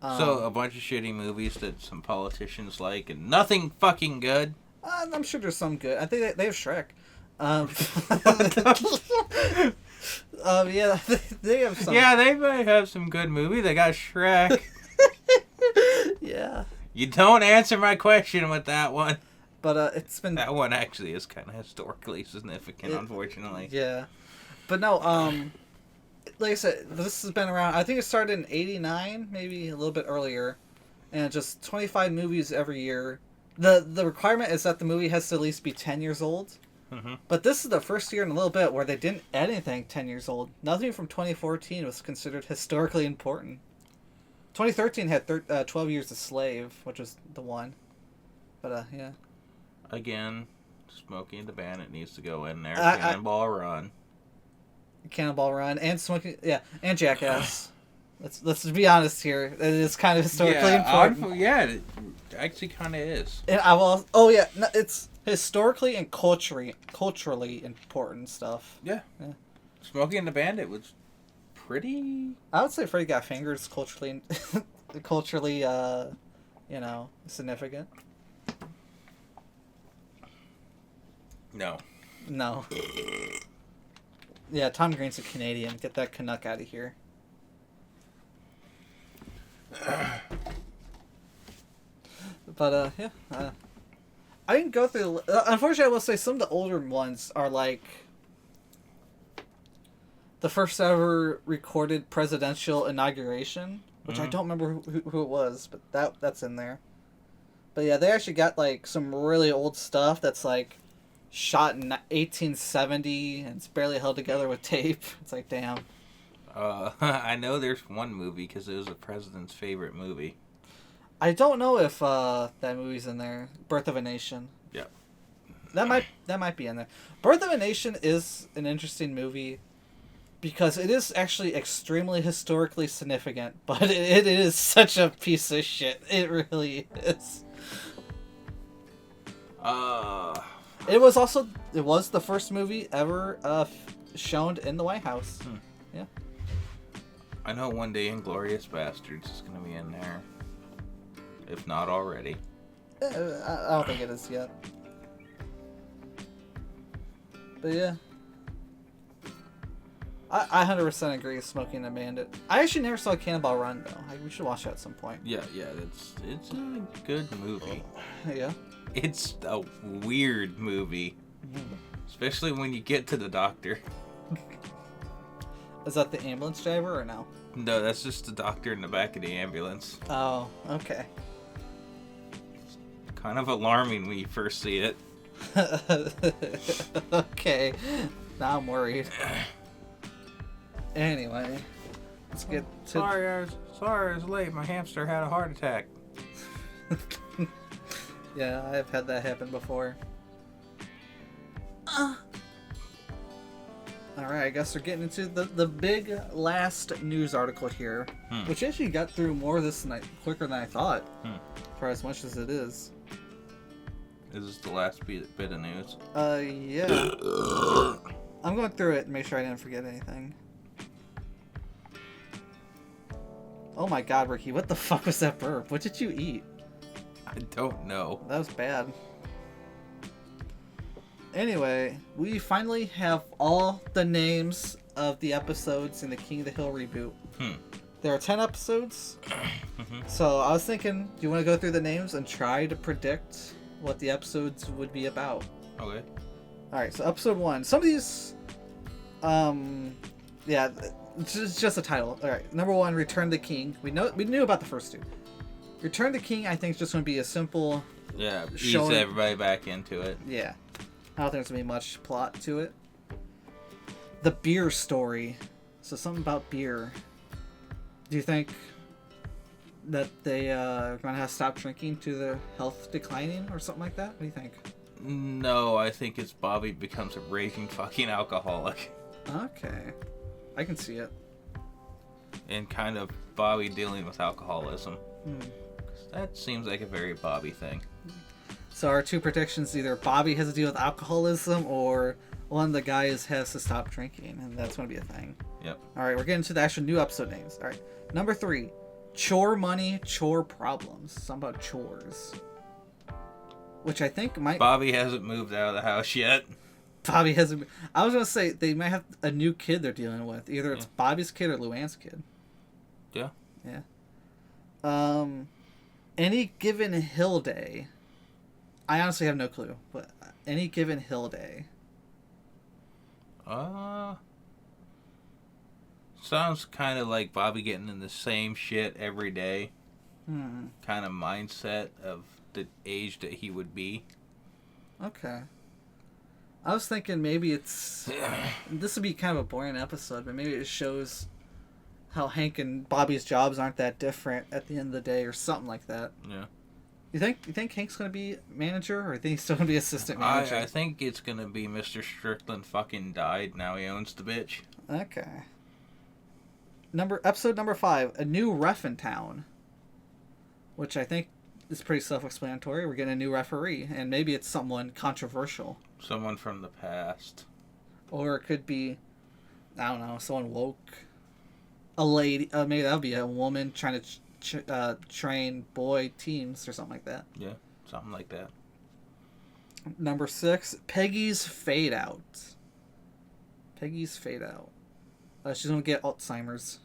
So, a bunch of shitty movies that some politicians like, and nothing fucking good. I'm sure there's some good. I think they have Shrek. Yeah, they have some. Yeah, they might have some good movie. They got Shrek. Yeah. You don't answer my question with that one. But it's been... That one actually is kind of historically significant, unfortunately. Yeah. But no, like I said, this has been around... I think it started in 89, maybe a little bit earlier. And just 25 movies every year. The requirement is that the movie has to at least be 10 years old. Mm-hmm. But this is the first year in a little bit where they didn't add anything 10 years old. Nothing from 2014 was considered historically important. 2013 had 12 Years a Slave, which was the one. But, yeah. Again, Smokey and the Bandit needs to go in there. Cannonball Run. Cannonball Run and Smoking... Yeah, and Jackass. Let's be honest here. It is kind of historically important. Yeah, it actually kind of is. And it's historically and culturally important stuff. Yeah. Smokey and the Bandit was pretty... I would say Freddy Got Fingered is culturally significant. No. Yeah, Tom Green's a Canadian. Get that Canuck out of here. But, I didn't go through... unfortunately, I will say some of the older ones are like... The first ever recorded presidential inauguration, which I don't remember who it was, but that's in there. But yeah, they actually got like some really old stuff that's like shot in 1870 and it's barely held together with tape. It's like, damn. I know there's one movie because it was the president's favorite movie. I don't know if that movie's in there. Birth of a Nation. Yeah. That might be in there. Birth of a Nation is an interesting movie because it is actually extremely historically significant, but it is such a piece of shit. It really is. It was the first movie ever shown in the White House. Yeah. I know one day Inglourious Bastards is going to be in there. If not already. I don't think it is yet. But yeah. I 100% agree Smoking a Bandit. I actually never saw Cannonball Run, though. We should watch that at some point. Yeah, it's a good movie. Yeah. It's a weird movie. Especially when you get to the doctor. Is that the ambulance driver or no? No, that's just the doctor in the back of the ambulance. Oh, okay. Kind of alarming when you first see it. Okay. Now I'm worried. Anyway, let's get to... Sorry, I was late. My hamster had a heart attack. Yeah, I've had that happen before. Alright, I guess we're getting into the big last news article here, which actually got through more this night quicker than I thought, for as much as it is. Is this the last bit of news? Yeah. I'm going through it and make sure I didn't forget anything. Oh my god, Ricky, what the fuck was that burp? What did you eat? I don't know. That was bad. Anyway, we finally have all the names of the episodes in the King of the Hill reboot. There are 10 episodes. So I was thinking, do you want to go through the names and try to predict what the episodes would be about? Okay. Alright, so episode 1. Some of these, yeah, it's just a title. Alright, number 1, Return the King. We knew about the first two. Return the King, I think, is just going to be a simple... Yeah, ease showing... everybody back into it. Yeah. I don't think there's going to be much plot to it. The beer story. So something about beer. Do you think that they are going to have to stop drinking to their health declining or something like that? What do you think? No, I think it's Bobby becomes a raging fucking alcoholic. Okay. I can see it. And kind of Bobby dealing with alcoholism. That seems like a very Bobby thing. So our two predictions, either Bobby has to deal with alcoholism or one of the guys has to stop drinking, and that's going to be a thing. Yep. Alright, we're getting to the actual new episode names. Alright, number 3, Chore Money, Chore Problems. Something about chores. Which I think might... Bobby hasn't moved out of the house yet. Bobby hasn't... I was going to say, they might have a new kid they're dealing with. Either it's Bobby's kid or Luann's kid. Yeah. Yeah. Any Given Hill Day. I honestly have no clue, but Any Given Hill Day. Sounds kind of like Bobby getting in the same shit every day. Kind of mindset of the age that he would be. Okay. I was thinking maybe it's... This would be kind of a boring episode, but maybe it shows how Hank and Bobby's jobs aren't that different at the end of the day or something like that. Yeah. You think Hank's going to be manager, or you think he's still going to be assistant manager? I think it's going to be Mr. Strickland fucking died, now he owns the bitch. Okay. Episode number 5, A New Ref in Town. Which I think is pretty self-explanatory. We're getting a new referee, and maybe it's someone controversial. Someone from the past. Or it could be, I don't know, someone woke. A lady, maybe that would be a woman trying to train boy teams or something like that. Yeah, something like that. Number 6, Peggy's Fade Out. Peggy's Fade Out. She's gonna get Alzheimer's.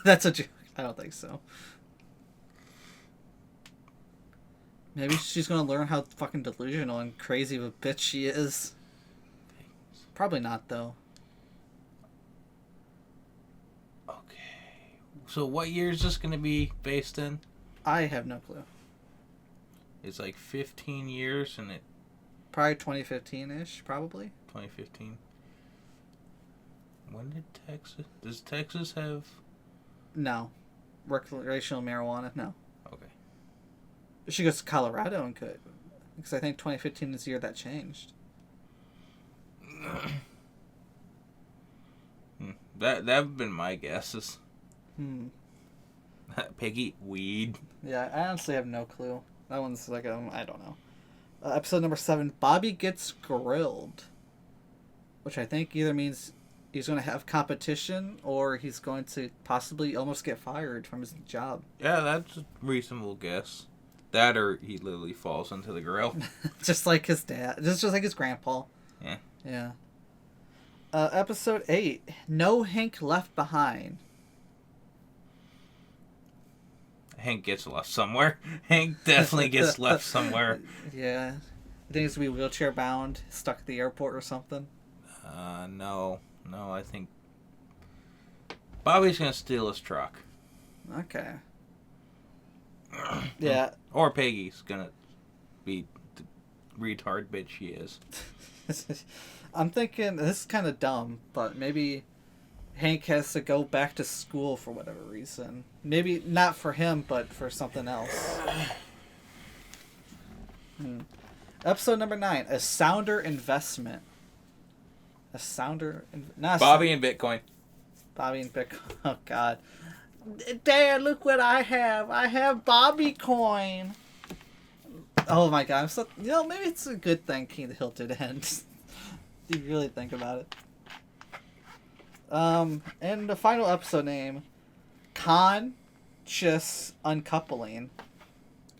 That's a joke. I don't think so. Maybe she's gonna learn how fucking delusional and crazy of a bitch she is. Probably not, though. Okay. So what year is this gonna be based in? I have no clue. It's like 15 years, and it Probably 2015-ish, probably. 2015. When did Texas... Does Texas have... No. Recreational marijuana, no. Okay. She goes to Colorado and could. Because I think 2015 is the year that changed. That have been my guesses. Piggy, weed. Yeah, I honestly have no clue. That one's like, I don't know. Episode number 7, Bobby Gets Grilled. Which I think either means he's going to have competition or he's going to possibly almost get fired from his job. Yeah, that's a reasonable guess. That or he literally falls into the grill. Just like his dad. Just like his grandpa. Yeah. Yeah. Episode 8, No Hank Left Behind. Hank gets left somewhere. Hank definitely gets left somewhere. Yeah. I think it's going to be wheelchair bound, stuck at the airport or something. No. No, I think Bobby's going to steal his truck. Okay. Yeah. Or Peggy's going to be the retard bitch she is. I'm thinking, this is kind of dumb, but maybe Hank has to go back to school for whatever reason. Maybe not for him, but for something else. Episode number 9, A Sounder Investment. A Sounder... Bobby and Bitcoin. Bobby and Bitcoin. Oh, God. Dad, look what I have. I have Bobby Coin. Oh, my God. I'm so... maybe it's a good thing King of the Hill did end. You really think about it. And the final episode name, Conscious Uncoupling,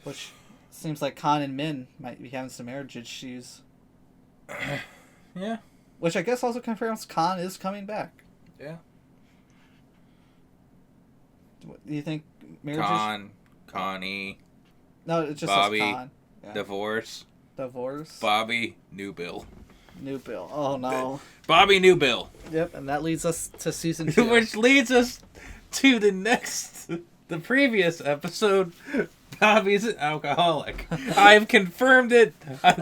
which seems like Con and Min might be having some marriage issues. Yeah. Which I guess also confirms Con is coming back. Yeah. Do you think marriage Connie, No, it just Bobby, says Con. Yeah. Divorce, Bobby, new Bill. New Bill. Oh, no. Bobby, new Bill. Yep, and that leads us to season 2. Which leads us to the previous episode. Bobby's an alcoholic. I've confirmed it.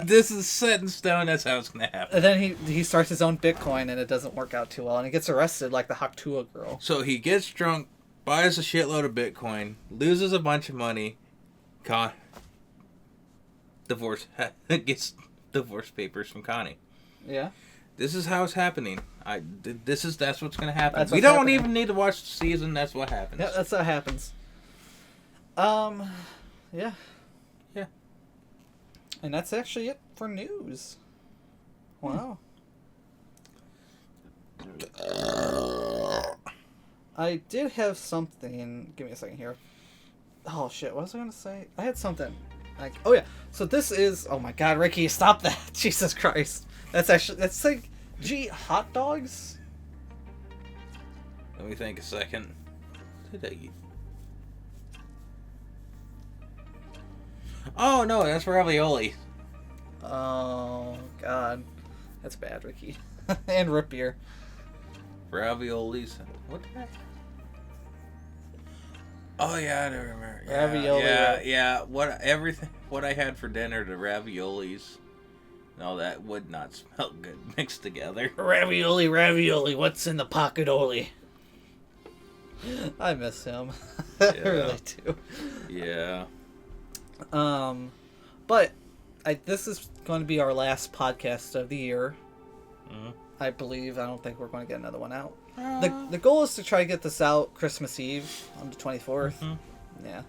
This is set in stone. That's how it's going to happen. And then he starts his own Bitcoin, and it doesn't work out too well, and he gets arrested like the Haktua girl. So he gets drunk, buys a shitload of Bitcoin, loses a bunch of money, gets divorce papers from Connie. Yeah. This is how it's happening. That's what's going to happen. That's We what's don't happening. even need to watch the season. That's what happens. Yeah, that's what happens. Yeah. Yeah. And that's actually it for news. Wow. I did have something. Give me a second here. Oh shit! What was I gonna say? I had something. Oh yeah. So this is. Oh my God, Ricky, stop that! Jesus Christ. That's like, hot dogs. Let me think a second. What did I eat? Oh no, that's ravioli. Oh God, that's bad, Ricky. And root beer. Raviolis. What did I? Oh yeah, I don't remember. Yeah, Ravioli. Yeah. What I had for dinner, the raviolis. No, that would not smell good mixed together. Ravioli, what's in the pocket-oli? I miss him. I really do. Yeah. But this is going to be our last podcast of the year. Mm-hmm. I believe. I don't think we're going to get another one out. The goal is to try to get this out Christmas Eve on the 24th. Mm-hmm. Yeah.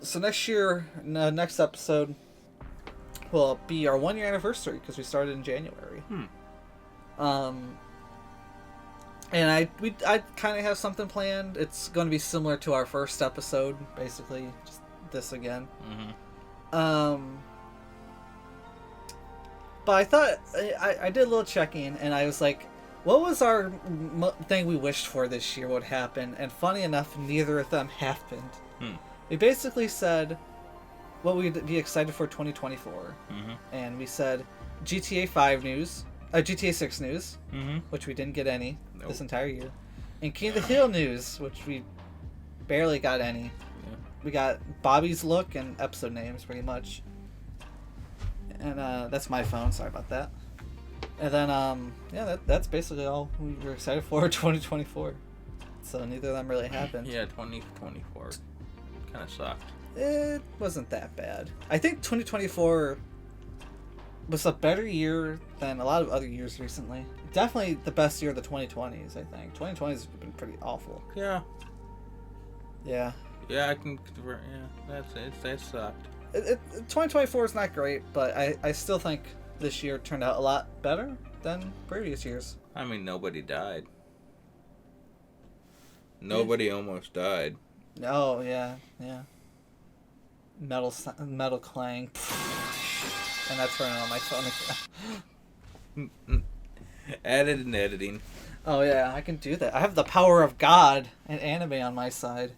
So next year, next episode will be our 1-year anniversary because we started in January. And I kind of have something planned. It's going to be similar to our first episode, basically, just this again. Mm-hmm. But I thought I did a little checking, and I was like, what was our thing we wished for this year would happen? And funny enough, neither of them happened. We basically said what we'd be excited for 2024, and we said GTA 5 news, GTA 6 news, which we didn't get any this entire year, and King of the Hill news, which we barely got any. We got Bobby's look and episode names, pretty much. And that's my phone. Sorry about that. And then yeah, that's basically all we were excited for 2024. So neither of them really happened. Yeah, 2024 kind of sucked. It wasn't that bad. I think 2024 was a better year than a lot of other years recently. Definitely the best year of the 2020s, I think. 2020s have been pretty awful. Yeah. Yeah. Yeah, I can. Yeah, that's it. That sucked. 2024 is not great, but I still think this year turned out a lot better than previous years. I mean, nobody died. Nobody almost died. Oh, yeah. Metal clang. And that's running on my phone again. Added and editing. Oh, yeah, I can do that. I have the power of God and anime on my side.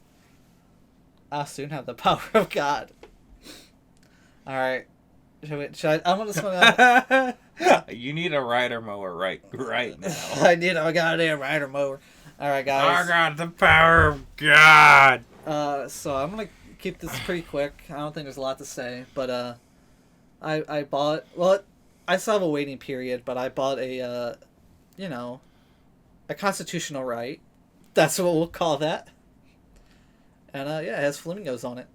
I'll soon have the power of God. Alright. Should I? I'm just gonna. You need a rider mower right now. I got a rider mower. Alright, guys. I got the power of God. So I'm gonna keep this pretty quick. I don't think there's a lot to say, but I bought. Well, I still have a waiting period, but I bought a constitutional right. That's what we'll call that. And yeah, it has flamingos on it.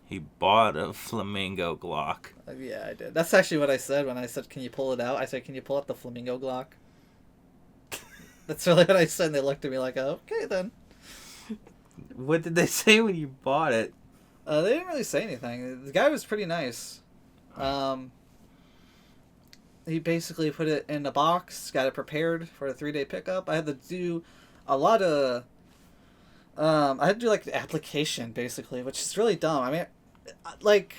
He bought a flamingo Glock. Yeah, I did. That's actually what I said when I said, "Can you pull it out?" I said, "Can you pull out the flamingo Glock?" That's really what I said. And they looked at me like, "Okay, then." What did they say when you bought it? They didn't really say anything. The guy was pretty nice. He basically put it in a box, got it prepared for a 3-day pickup. I had to do a lot of. I had to do like the application basically, which is really dumb. I mean, like,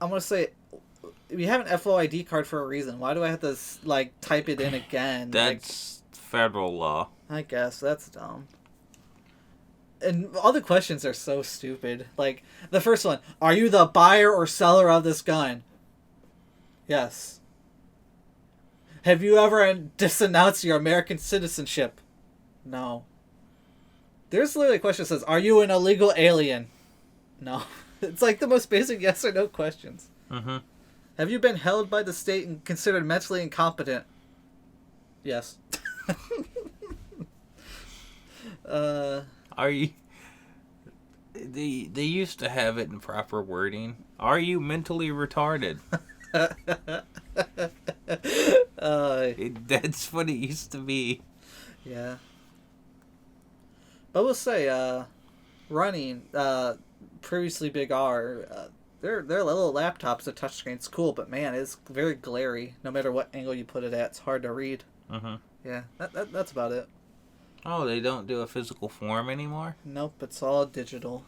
I'm gonna say, we have an FOID card for a reason. Why do I have to like type it in again? That's federal law. I guess that's dumb. And all the questions are so stupid. Like the first one: are you the buyer or seller of this gun? Yes. Have you ever disannounced your American citizenship? No. There's literally a question that says, are you an illegal alien? No. It's like the most basic yes or no questions. Mm-hmm. Have you been held by the state and considered mentally incompetent? Yes. Are you... They used to have it in proper wording. Are you mentally retarded? That's what it used to be. Yeah. But we'll say, running, previously Big R, they're little laptops, the touchscreen's cool, but man, it's very glary. No matter what angle you put it at, it's hard to read. Mm-hmm. Yeah, that's about it. Oh, they don't do a physical form anymore? Nope, it's all digital.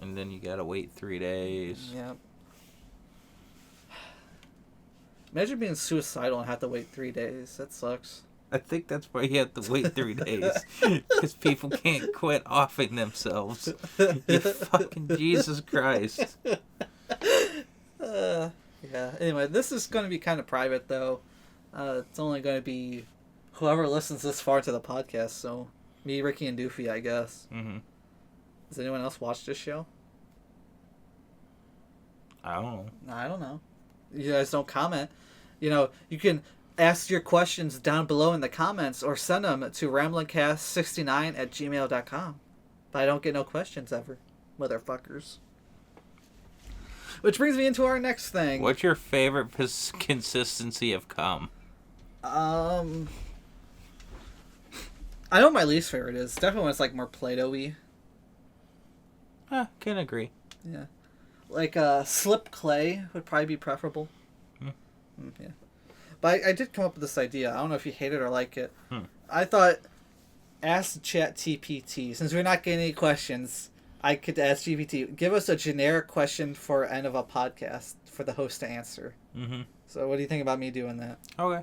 And then you gotta wait 3 days. Yep. Imagine being suicidal and have to wait 3 days. That sucks. I think that's why you have to wait 3 days. Because people can't quit offing themselves. You fucking Jesus Christ. Yeah. Anyway, this is going to be kind of private, though. It's only going to be whoever listens this far to the podcast. So, me, Ricky, and Doofy, I guess. Mm-hmm. Does anyone else watch this show? I don't know. I don't know. You guys don't comment. You know, you can ask your questions down below in the comments or send them to ramblincast69@gmail.com. But I don't get no questions ever. Motherfuckers. Which brings me into our next thing. What's your favorite consistency of cum? I know what my least favorite is. Definitely when it's like more Play-Doh-y. Can agree. Yeah. Like slip clay would probably be preferable. Yeah. But I did come up with this idea. I don't know if you hate it or like it. I thought, ask ChatGPT. Since we're not getting any questions, I could ask GPT, give us a generic question for end of a podcast for the host to answer. Mm-hmm. So what do you think about me doing that? Okay.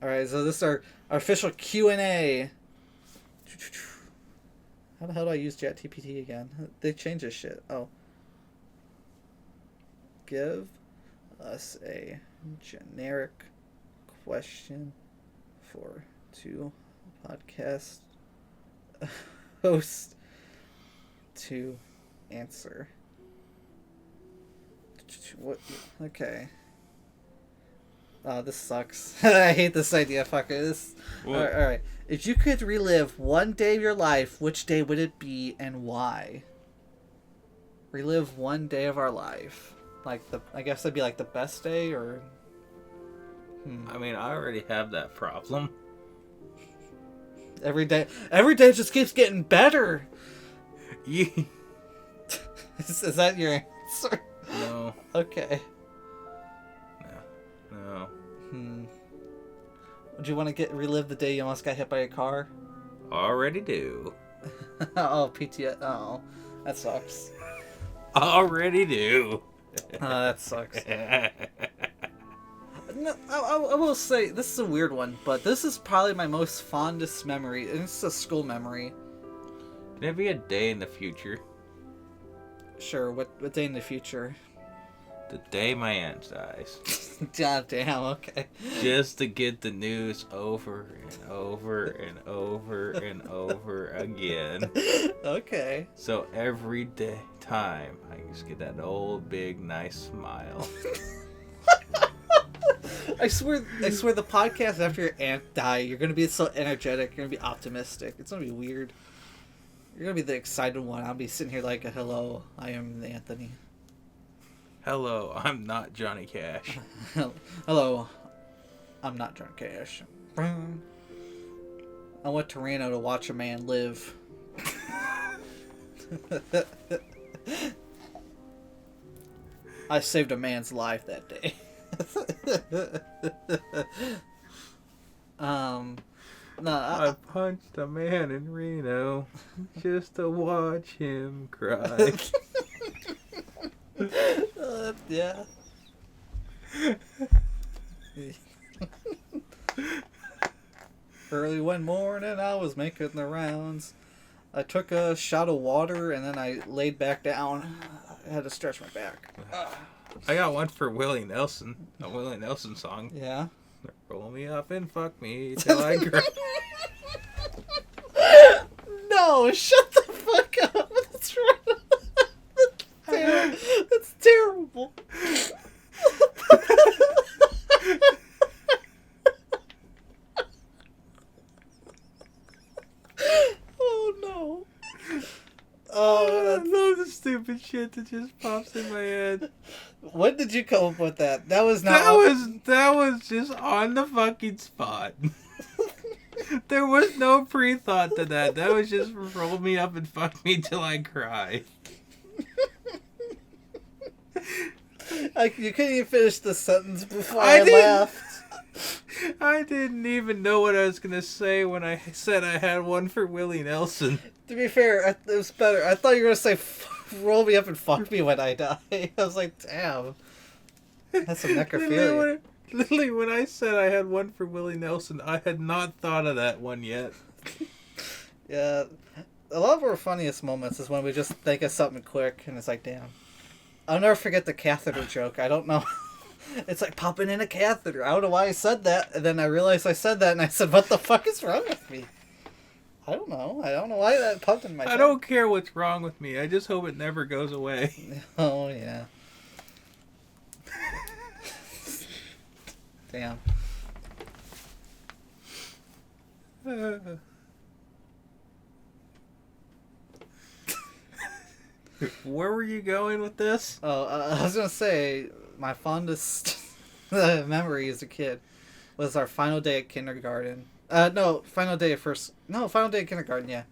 All right, so this is our official Q&A. How the hell do I use ChatGPT again? They changed this shit. Oh. Give us a generic question for two podcast hosts to answer. What? Okay. Oh, this sucks. I hate this idea. Fuck it. This. All right. If you could relive one day of your life, which day would it be and why? Relive one day of our life. I guess that'd be like the best day, or. I mean, I already have that problem. Every day just keeps getting better. Yeah. Is that your answer? No. Okay. No. Would you want to relive the day you almost got hit by a car? Already do. Oh, PTS. Oh, that sucks. Already do. That sucks. No, I will say, this is a weird one, but this is probably my most fondest memory, and it's a school memory. Can it be a day in the future? Sure, what day in the future? The day my aunt dies. God damn, okay. Just to get the news over and over and over and over again. Okay. So every time, I just get that old, big, nice smile. I swear the podcast after your aunt died, you're gonna be so energetic, you're gonna be optimistic. It's gonna be weird. You're gonna be the excited one. I'll be sitting here like, hello, I am Anthony. Hello, I'm not Johnny Cash. Hello, I'm not John Cash. I went to Reno to watch a man live. I saved a man's life that day. No, I punched a man in Reno just to watch him cry. Yeah. Early one morning, I was making the rounds. I took a shot of water and then I laid back down. I had to stretch my back. I got one for Willie Nelson, a Willie Nelson song. Yeah. Roll me up and fuck me till I cry. No, shut the fuck up. That's right. That's terrible. Oh no. Oh, I love the stupid shit that just pops in my head. when did you come up with that? That was not. That was just on the fucking spot. There was no pre-thought to that. That was just roll me up and fuck me till I cry. You couldn't even finish the sentence before I laughed. I didn't even know what I was gonna say when I said I had one for Willie Nelson. To be fair, it was better. I thought you were gonna say roll me up and fuck me when I die. I was like, damn. That's some necrophilia. Literally, when I said I had one for Willie Nelson, I had not thought of that one yet. Yeah. A lot of our funniest moments is when we just think of something quick and it's like, damn. I'll never forget the catheter joke. I don't know. It's like popping in a catheter. I don't know why I said that. And then I realized I said that and I said, what the fuck is wrong with me? I don't know. I don't know why that popped in my head. I don't care what's wrong with me. I just hope it never goes away. Oh, yeah. Damn. Where were you going with this? Oh, I was going to say, my fondest memory as a kid was our final day at kindergarten. Final day at kindergarten, yeah.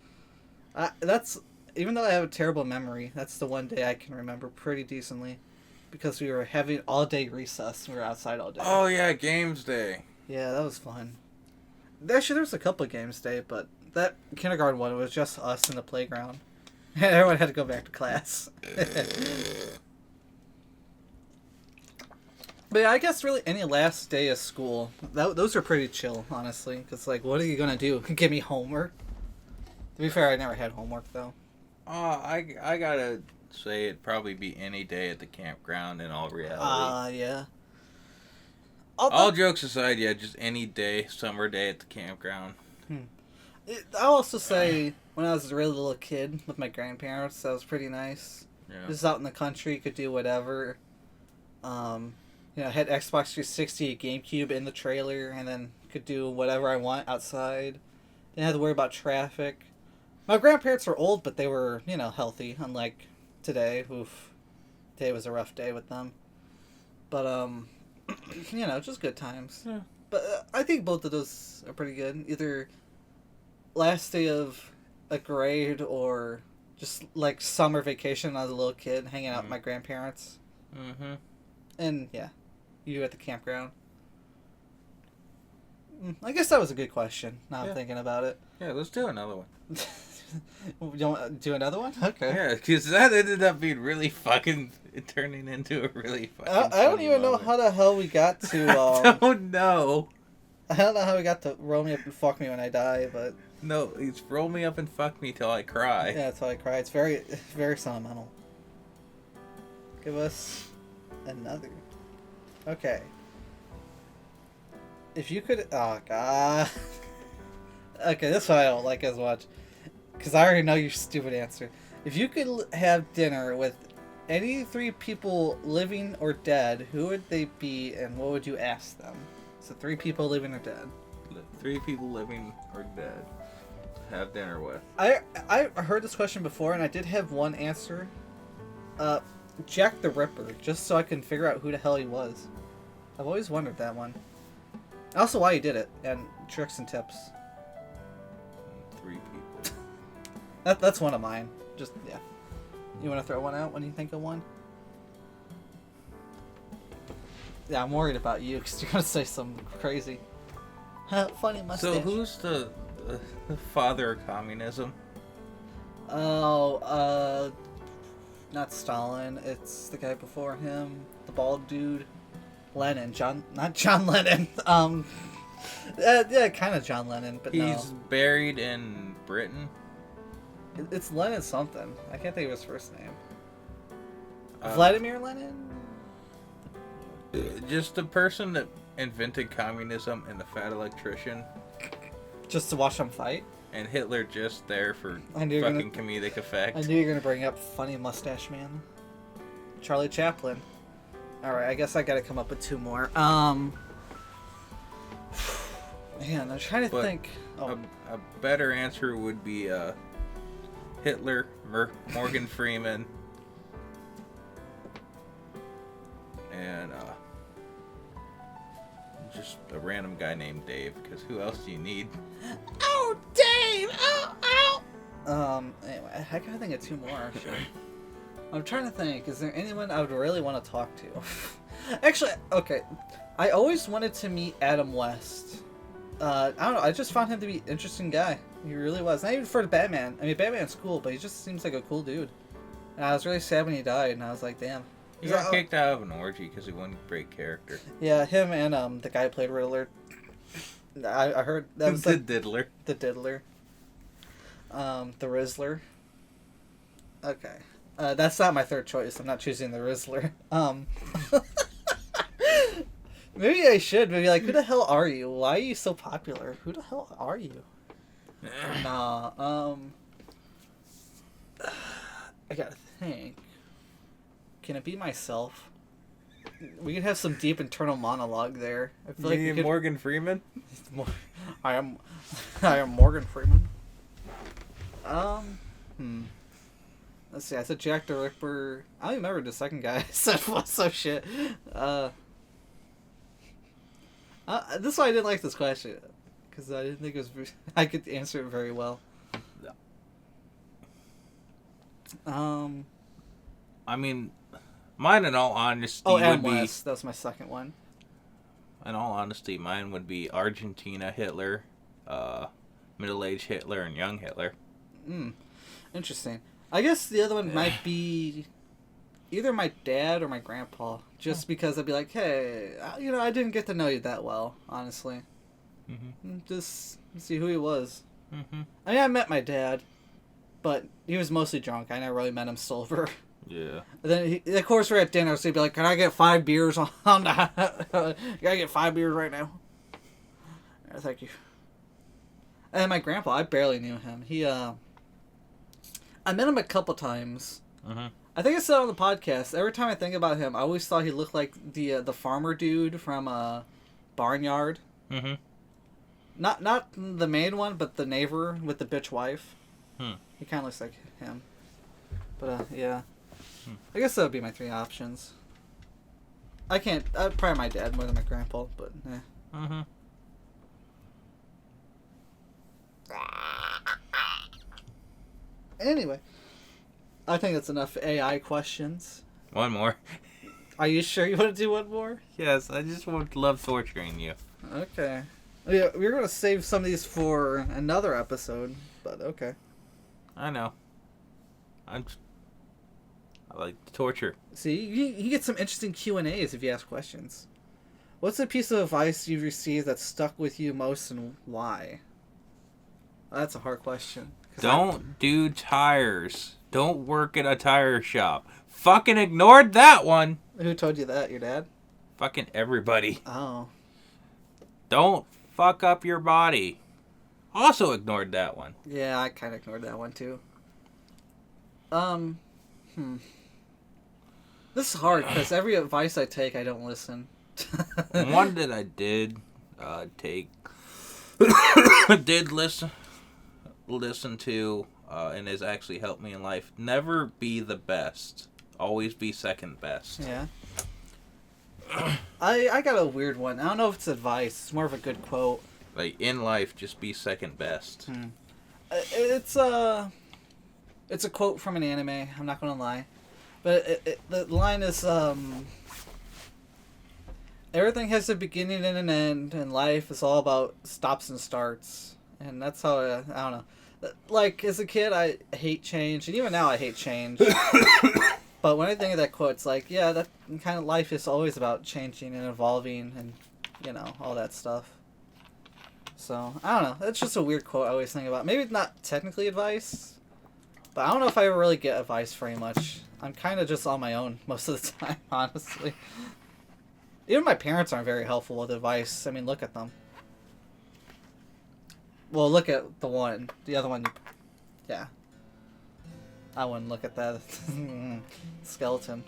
That's, even though I have a terrible memory, that's the one day I can remember pretty decently. Because we were having all-day recess. We were outside all day. Oh, yeah, Games Day. Yeah, that was fun. Actually, there was a couple of games day, but that kindergarten one was just us in the playground. Everyone had to go back to class. But yeah, I guess really any last day of school, those are pretty chill, honestly. Because, like, what are you going to do? Give me homework? To be fair, I never had homework, though. I gotta say it'd probably be any day at the campground in all reality. Yeah. All jokes aside, yeah, just any day, summer day at the campground. I'll also say, when I was a really little kid with my grandparents, that was pretty nice. Yeah. Just out in the country, you could do whatever. You know, had Xbox 360, GameCube in the trailer, and then could do whatever I want outside. Didn't have to worry about traffic. My grandparents were old, but they were, you know, healthy, unlike today. Oof. Today was a rough day with them. But, you know, just good times. Yeah. But I think both of those are pretty good. Either last day of a grade or just, like, summer vacation as a little kid, hanging out with my grandparents. Mm-hmm. And, yeah, you at the campground. I guess that was a good question, now I'm thinking about it. Yeah, let's do another one. You want to do another one? Okay. Yeah, because that ended up being really fucking... turning into a really fucking I don't even know how the hell we got to... I don't know. I don't know how we got to roll me up and fuck me when I die, but... No, it's roll me up and fuck me till I cry. Yeah, that's how I cry. It's very sentimental. Give us another. Okay. If you could... Oh, God. Okay, this one I don't like as much. Because I already know your stupid answer. If you could have dinner with any 3 people living or dead, who would they be and what would you ask them? So 3 people living or dead. 3 people living or dead to have dinner with. I heard this question before and I did have one answer. Jack the Ripper, just so I can figure out who the hell he was. I've always wondered that one. Also why he did it, and tricks and tips. 3 people. That's one of mine. Just, yeah. You want to throw one out when you think of one? Yeah, I'm worried about you because you're going to say something crazy. Funny mustache. So who's the father of communism? Oh, not Stalin. It's the guy before him. The bald dude. Lenin. Not John Lennon. Yeah, kind of John Lennon, but no. He's buried in Britain. It's Lenin something. I can't think of his first name. Vladimir Lenin? Just the person that invented communism and the fat electrician. Just to watch them fight? And Hitler just there for I knew you were fucking comedic effect. I knew you were going to bring up funny mustache man. Charlie Chaplin. Alright, I guess I gotta come up with 2 more. Man, I'm trying to think. Oh. A better answer would be Hitler, Morgan Freeman, and just a random guy named Dave, because who else do you need? Oh, Dave! Oh, ow! Anyway, I gotta think of 2 more, actually. I'm trying to think, is there anyone I would really want to talk to? Actually, okay. I always wanted to meet Adam West. I don't know, I just found him to be an interesting guy. He really was. Not even for the Batman. I mean, Batman's cool, but he just seems like a cool dude. And I was really sad when he died, and I was like, damn. He got kicked out of an orgy because he wasn't a great character. Yeah, him and the guy who played Riddler. I heard that was the Diddler. The Diddler. The Rizzler. Okay. That's not my 3rd choice. I'm not choosing the Rizzler. Maybe I should. Maybe like, who the hell are you? Why are you so popular? Who the hell are you? Nah. I gotta think. Can it be myself? We could have some deep internal monologue there. I feel like we could... Morgan Freeman. I am Morgan Freeman. Let's see. I said Jack the Ripper. I don't remember the second guy I said was so shit. This is why I didn't like this question, because I didn't think it was. I could answer it very well. I mean, mine in all honesty Adam would be... West. That was my second one. In all honesty, mine would be Argentina Hitler, middle-aged Hitler, and young Hitler. Interesting. I guess the other one might be either my dad or my grandpa, just because I'd be like, hey, I didn't get to know you that well, honestly. Just see who he was. I mean, I met my dad, but he was mostly drunk. I never really met him sober. Yeah. And then, of course, we're at dinner, so he'd be like, can I get 5 beers on that? You gotta get 5 beers right now. Thank you. And my grandpa, I barely knew him. I met him a couple times. I think I said on the podcast. Every time I think about him, I always thought he looked like the farmer dude from Barnyard. Mm-hmm. Not the main one, but the neighbor with the bitch wife. Hmm. He kind of looks like him. But yeah, I guess that would be my three options. I can't. Probably my dad more than my grandpa, but yeah. Mm-hmm. Anyway, I think that's enough AI questions. One more. Are you sure you want to do one more? Yes, I just would love torturing you. Okay. Yeah, we were gonna save some of these for another episode, but okay. I know. I like the torture. See, you get some interesting Q&As if you ask questions. What's a piece of advice you've received that stuck with you most and why? That's a hard question. Don't do tires. Don't work at a tire shop. Fucking ignored that one. Who told you that? Your dad? Fucking everybody. Oh. Don't fuck up your body. Also ignored that one. Yeah, I kind of ignored that one too. This is hard because every advice I take, I don't listen. One that I did take, did listen to, and has actually helped me in life. Never be the best. Always be second best. Yeah. I got a weird one. I don't know if it's advice. It's more of a good quote. Like, in life, just be second best. It's a quote from an anime. I'm not gonna lie, but the line is everything has a beginning and an end, and life is all about stops and starts. And that's how I don't know. Like as a kid, I hate change, and even now I hate change. But when I think of that quote, it's like, yeah, that kind of life is always about changing and evolving, and all that stuff. So I don't know. It's just a weird quote I always think about. Maybe it's not technically advice, but I don't know if I ever really get advice very much. I'm kind of just on my own most of the time, honestly. Even my parents aren't very helpful with advice. I mean, look at them. Well, look at the one. The other one, yeah. I wouldn't look at that. Skeleton.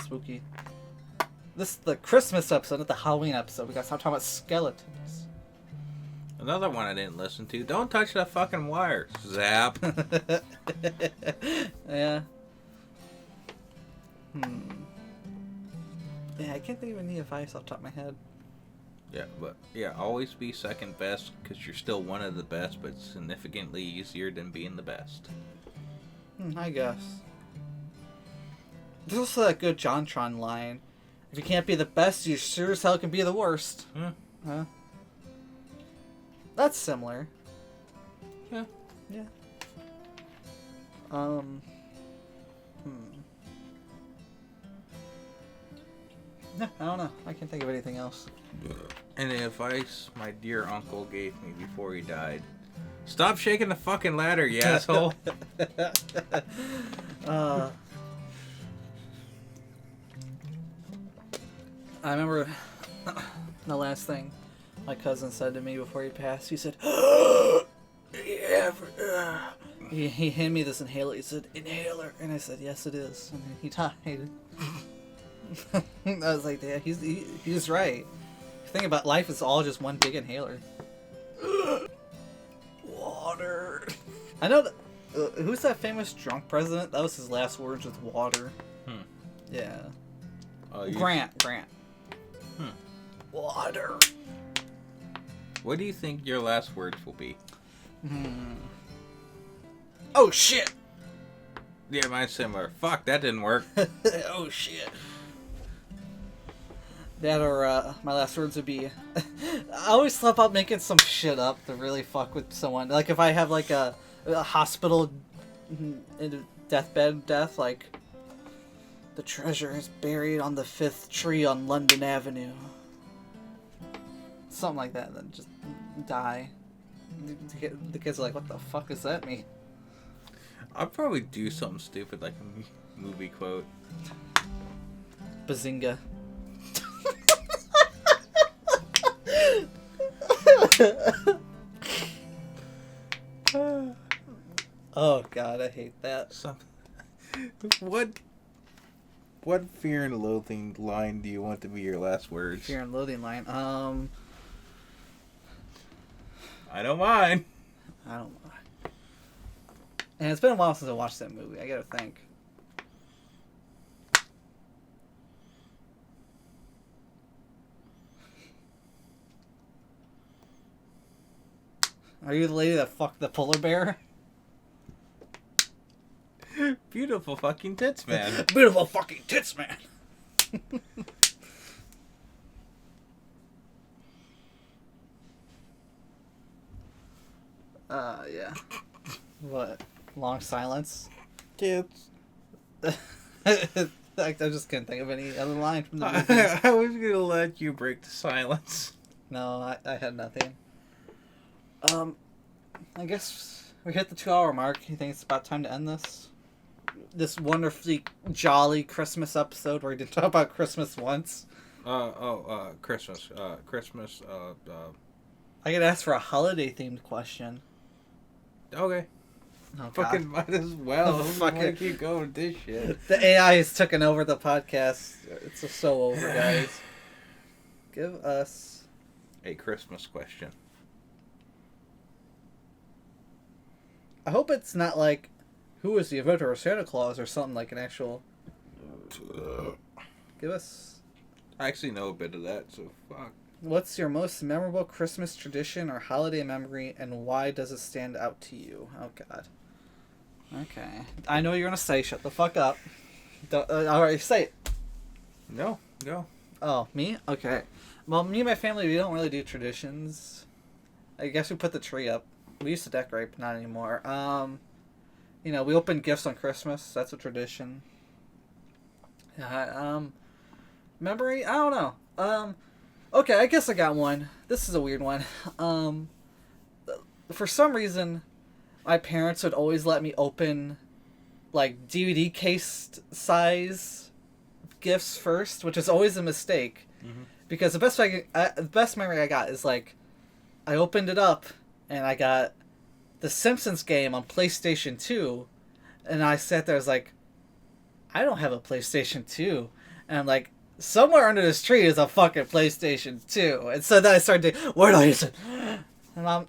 Spooky. This is the Christmas episode, not the Halloween episode. We gotta stop talking about skeletons. Another one I didn't listen to. Don't touch that fucking wire. Zap. Yeah. Yeah, I can't think of any advice off the top of my head. Yeah, but yeah, always be second best because you're still one of the best, but significantly easier than being the best. I guess. There's also that good JonTron line. If you can't be the best, you sure as hell can be the worst. Huh? That's similar. Yeah. Yeah. No, I don't know. I can't think of anything else. And the advice my dear uncle gave me before he died. Stop shaking the fucking ladder, you asshole. I remember the last thing my cousin said to me before he passed. He said, he handed me this inhaler. He said, inhaler. And I said, yes, it is. And then he died. I was like, yeah, he's right. The thing about life is all just one big inhaler. Water. I know that. Who's that famous drunk president? That was his last words with water. Yeah. Grant. Water. What do you think your last words will be? Oh shit. Yeah, mine's similar. Fuck, that didn't work. Oh shit. That or my last words would be I always thought about making some shit up to really fuck with someone. Like if I have like a hospital in a deathbed death, like the treasure is buried on the 5th tree on London Avenue. Something like that, then just die. The kids are like, what the fuck does that mean? I'll probably do something stupid like a movie quote. Bazinga. Oh god, I hate that. What What fear and loathing line do you want to be your last words? Fear and loathing line. I don't mind. I don't know. And it's been a while since I watched that movie. I gotta think. Are you the lady that fucked the polar bear? Beautiful fucking tits, man. Beautiful fucking tits, man. Yeah. What? Long silence? Tits. I just couldn't think of any other line from the movie. I was gonna let you break the silence. No, I had nothing. I guess we hit the 2-hour mark. You think it's about time to end this? This wonderfully jolly Christmas episode where we didn't talk about Christmas once. Christmas. I could ask for a holiday themed question. Okay. Oh, Fucking God. might as well. Fucking- Fucking keep going with this shit. The AI has taken over the podcast. It's just so over, guys. Give us A Christmas question. I hope it's not like who is the inventor of Santa Claus or something like an actual. Give us. I actually know a bit of that, so fuck. What's your most memorable Christmas tradition or holiday memory, and why does it stand out to you? Oh God. Okay, I know you're gonna say. Shut the fuck up. Don't, all right, say it. No, go. Oh, me? Okay. Well, me and my family, we don't really do traditions. I guess we put the tree up. We used to decorate, but not anymore. You know, we open gifts on Christmas. That's a tradition. Memory? I don't know. Okay, I guess I got one. This is a weird one. For some reason, my parents would always let me open, like, DVD case size gifts first, which is always a mistake. Mm-hmm. Because the best memory I got is, like, I opened it up, and I got the Simpsons game on PlayStation 2, and I sat there, I was like, I don't have a PlayStation 2. And I'm like, somewhere under this tree is a fucking PlayStation 2. And so then I started to, where do I use it? And my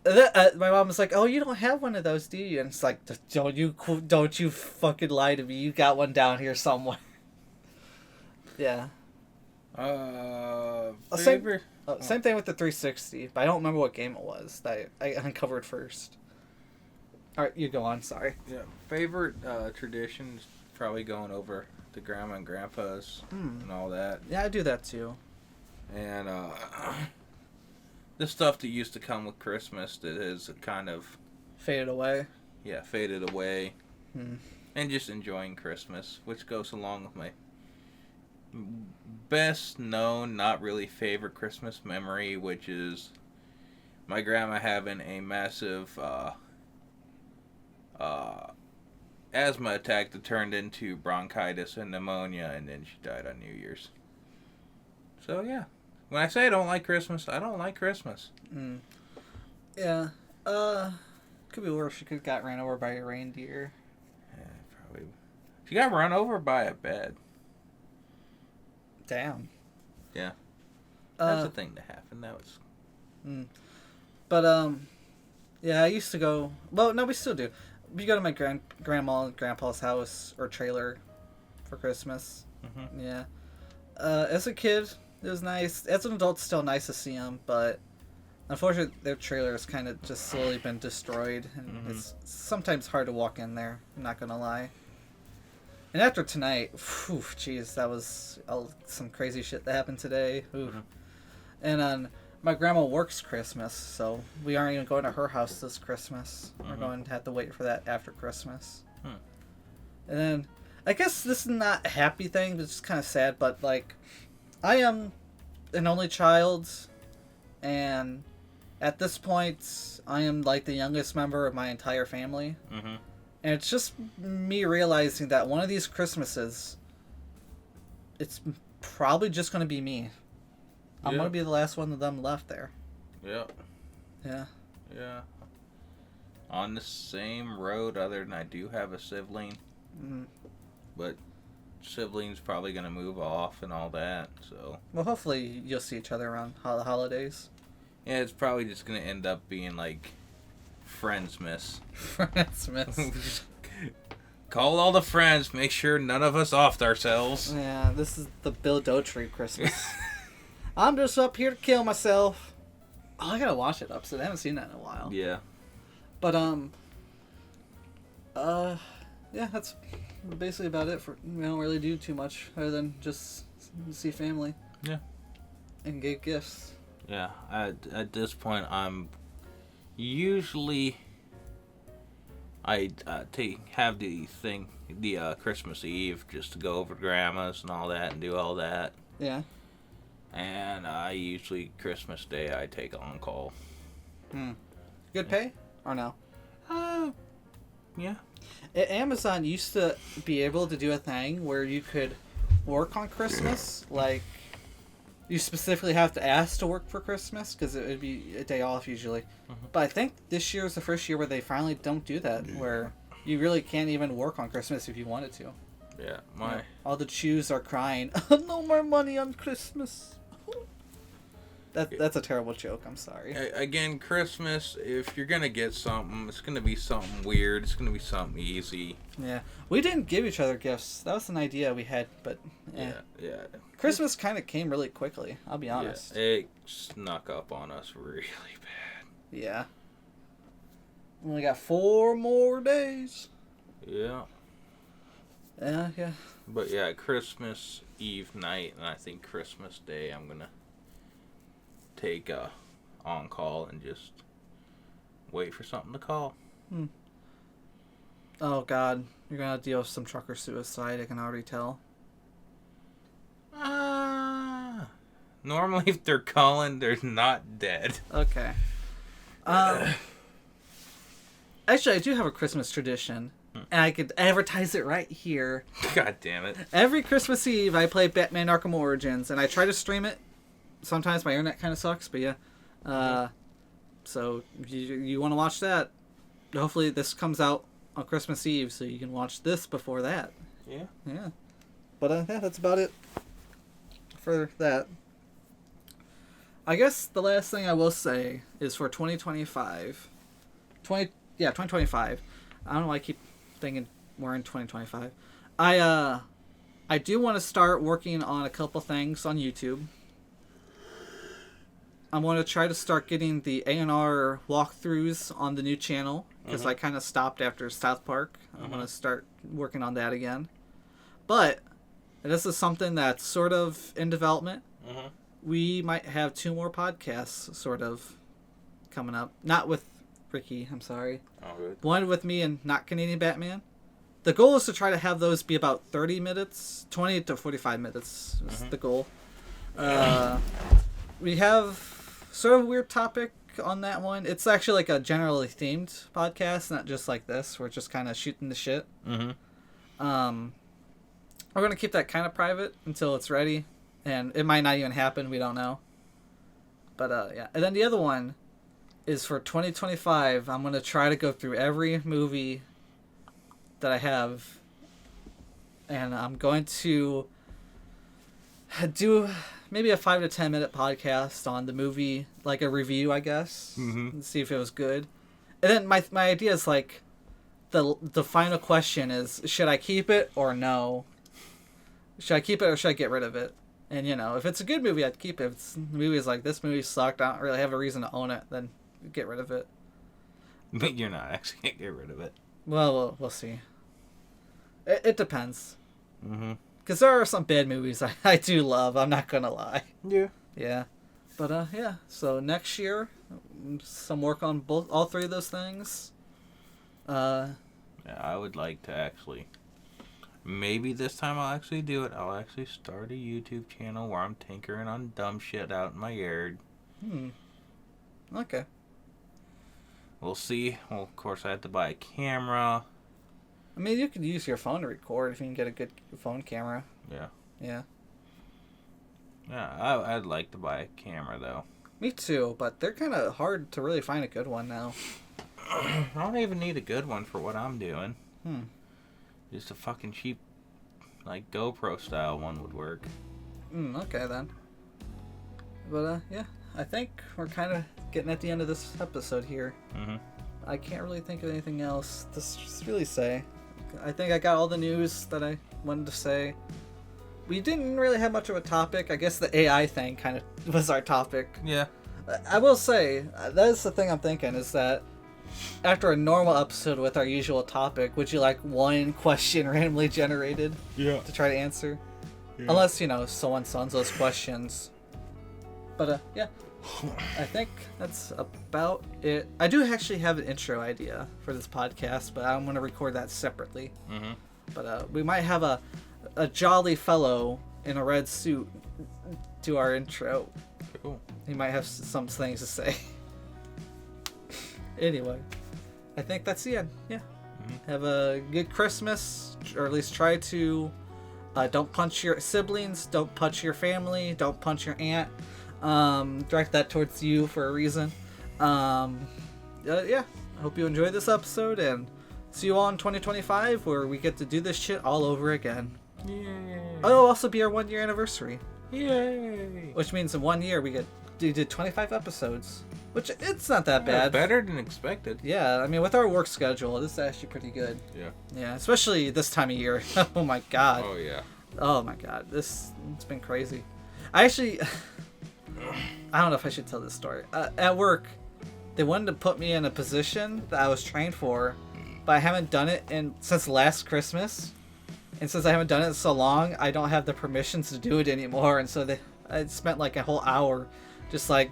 mom was like, oh, you don't have one of those, do you? And it's like, don't you fucking lie to me. You got one down here somewhere. Yeah. Favorite? Same thing with the 360, but I don't remember what game it was that I uncovered first. Alright, you go on, sorry. Yeah. Favorite traditions, probably going over to Grandma and Grandpa's and all that. Yeah, I do that too. And the stuff that used to come with Christmas that is kind of Faded away. yeah, faded away. Hmm. And just enjoying Christmas, which goes along with my best known, not really favorite Christmas memory, which is my grandma having a massive asthma attack that turned into bronchitis and pneumonia, and then she died on New Year's. So yeah, when I say I don't like Christmas, I don't like Christmas. Mm. Yeah. Could be worse. She could have got ran over by a reindeer. Yeah, probably. She got run over by a bed. Damn. Yeah. That's a thing to happen. That was. But yeah, I used to go. Well, no, we still do. We go to my grandma and grandpa's house or trailer for Christmas. Mm-hmm. Yeah. As a kid, it was nice. As an adult, it's still nice to see them, but unfortunately, their trailer has kind of just slowly been destroyed, and it's sometimes hard to walk in there. I'm not gonna lie. And after tonight, whew, jeez, that was some crazy shit that happened today. Ooh. And my grandma works Christmas, so we aren't even going to her house this Christmas. We're going to have to wait for that after Christmas. And then, I guess this is not a happy thing, but it's just kind of sad, but, like, I am an only child, and at this point, I am, like, the youngest member of my entire family. Mm-hmm. And it's just me realizing that one of these Christmases, it's probably just going to be me. I'm going to be the last one of them left there. Yeah. Yeah. Yeah. On the same road, other than I do have a sibling. But siblings probably gonna move off and all that. So Well, hopefully you'll see each other around the holidays. yeah, it's probably just gonna end up being like Friendsmas. Smiths. Call all the friends. Make sure none of us offed ourselves. Yeah, this is the Bill Dotree Christmas. I'm just up here to kill myself. Oh, I gotta watch it up, so I haven't seen that in a while. Yeah. But yeah, that's basically about it. We don't really do too much other than just see family. Yeah. And get gifts. Yeah. At this point, I'm usually I have the Christmas Eve just to go over to grandma's and all that and do all that. Yeah. And I usually Christmas Day I take on call. Good pay or no? Yeah. Amazon used to be able to do a thing where you could work on Christmas, like you specifically have to ask to work for Christmas because it would be a day off usually. But I think this year is the first year where they finally don't do that, where you really can't even work on Christmas if you wanted to. Yeah. All the Jews are crying, no more money on Christmas. That's a terrible joke. I'm sorry. Again, Christmas, if you're going to get something, it's going to be something weird. It's going to be something easy. Yeah. We didn't give each other gifts. That was an idea we had, but Yeah. Christmas kind of came really quickly, I'll be honest. Yeah, it snuck up on us really bad. Yeah. We only got 4 more days. Yeah. Yeah. But yeah, Christmas Eve night, and I think Christmas Day, I'm going to take on call and just wait for something to call. Oh, God. You're going to deal with some trucker suicide, I can already tell. Normally, if they're calling, they're not dead. Okay. Actually, I do have a Christmas tradition, and I could advertise it right here. God damn it. Every Christmas Eve, I play Batman Arkham Origins, and I try to stream it. Sometimes my internet kind of sucks, but yeah. So you want to watch that? Hopefully this comes out on Christmas Eve, so you can watch this before that. Yeah. But yeah, that's about it for that. I guess the last thing I will say is for 2025. 2025. I don't know why I keep thinking we're in 2025. I do want to start working on a couple things on YouTube. I'm going to try to start getting the A&R walkthroughs on the new channel because I kind of stopped after South Park. I'm going to start working on that again. But this is something that's sort of in development. We might have 2 more podcasts sort of coming up. Not with Ricky, I'm sorry. Oh, good. One with me and Not Canadian Batman. The goal is to try to have those be about 30 minutes. 20 to 45 minutes is the goal. We have sort of a weird topic on that one. It's actually like a generally themed podcast, not just like this. We're just kind of shooting the shit. We're going to keep that kind of private until it's ready. And it might not even happen. We don't know. But, yeah. And then the other one is for 2025. I'm going to try to go through every movie that I have. And I'm going to do maybe a 5 to 10 minute podcast on the movie, like a review, I guess, and see if it was good. And then my idea is like, the final question is, should I keep it or no? Should I keep it or should I get rid of it? And if it's a good movie, I'd keep it. If the movie is like, this movie sucked, I don't really have a reason to own it, then get rid of it. But you're not actually going to get rid of it. Well, we'll see. It depends. Because there are some bad movies I do love, I'm not going to lie. Yeah. But, yeah. So next year, some work on all 3 of those things. Yeah, I would like to actually... Maybe this time I'll actually do it. I'll actually start a YouTube channel where I'm tinkering on dumb shit out in my yard. Okay. We'll see. Well, of course, I have to buy a camera. I mean, you could use your phone to record if you can get a good phone camera. Yeah. Yeah, I'd like to buy a camera, though. Me too, but they're kind of hard to really find a good one now. I don't even need a good one for what I'm doing. Just a fucking cheap, like GoPro style one would work. Okay then. But yeah, I think we're kind of getting at the end of this episode here. Mm-hmm. I can't really think of anything else to really say. I think I got all the news that I wanted to say. We didn't really have much of a topic. I guess the AI thing kind of was our topic. Yeah. I will say, that's the thing I'm thinking, is that after a normal episode with our usual topic, would you like one question randomly generated to try to answer? Yeah. Unless, someone sends those questions. But, yeah. I think that's about it. I do actually have an intro idea for this podcast, but I'm going to record that separately. Mm-hmm. But we might have a jolly fellow in a red suit do our intro. Cool. He might have some things to say. Anyway, I think that's the end. Yeah. Mm-hmm. Have a good Christmas, or at least try to. Don't punch your siblings. Don't punch your family. Don't punch your aunt. Direct that towards you for a reason. Yeah. I hope you enjoyed this episode, and see you all in 2025, where we get to do this shit all over again. Yay. Oh, it'll also be our 1 year anniversary. Yay! Which means in 1 year we did 25 episodes. Which, it's not that bad. Better than expected. Yeah, I mean, with our work schedule, this is actually pretty good. Yeah. Yeah, especially this time of year. Oh my god. Oh yeah. Oh my god, it's been crazy. I actually, I don't know if I should tell this story. At work, they wanted to put me in a position that I was trained for, but I haven't done it since last Christmas. And since I haven't done it so long, I don't have the permissions to do it anymore. And so I spent like a whole hour just like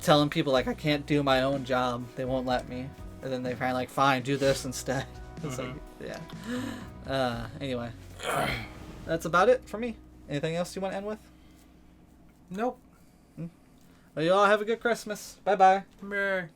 telling people like I can't do my own job. They won't let me. And then they finally like, fine, do this instead. It's like, yeah. Anyway, that's about it for me. Anything else you want to end with? Nope. Well, you all have a good Christmas. Bye-bye. Bye.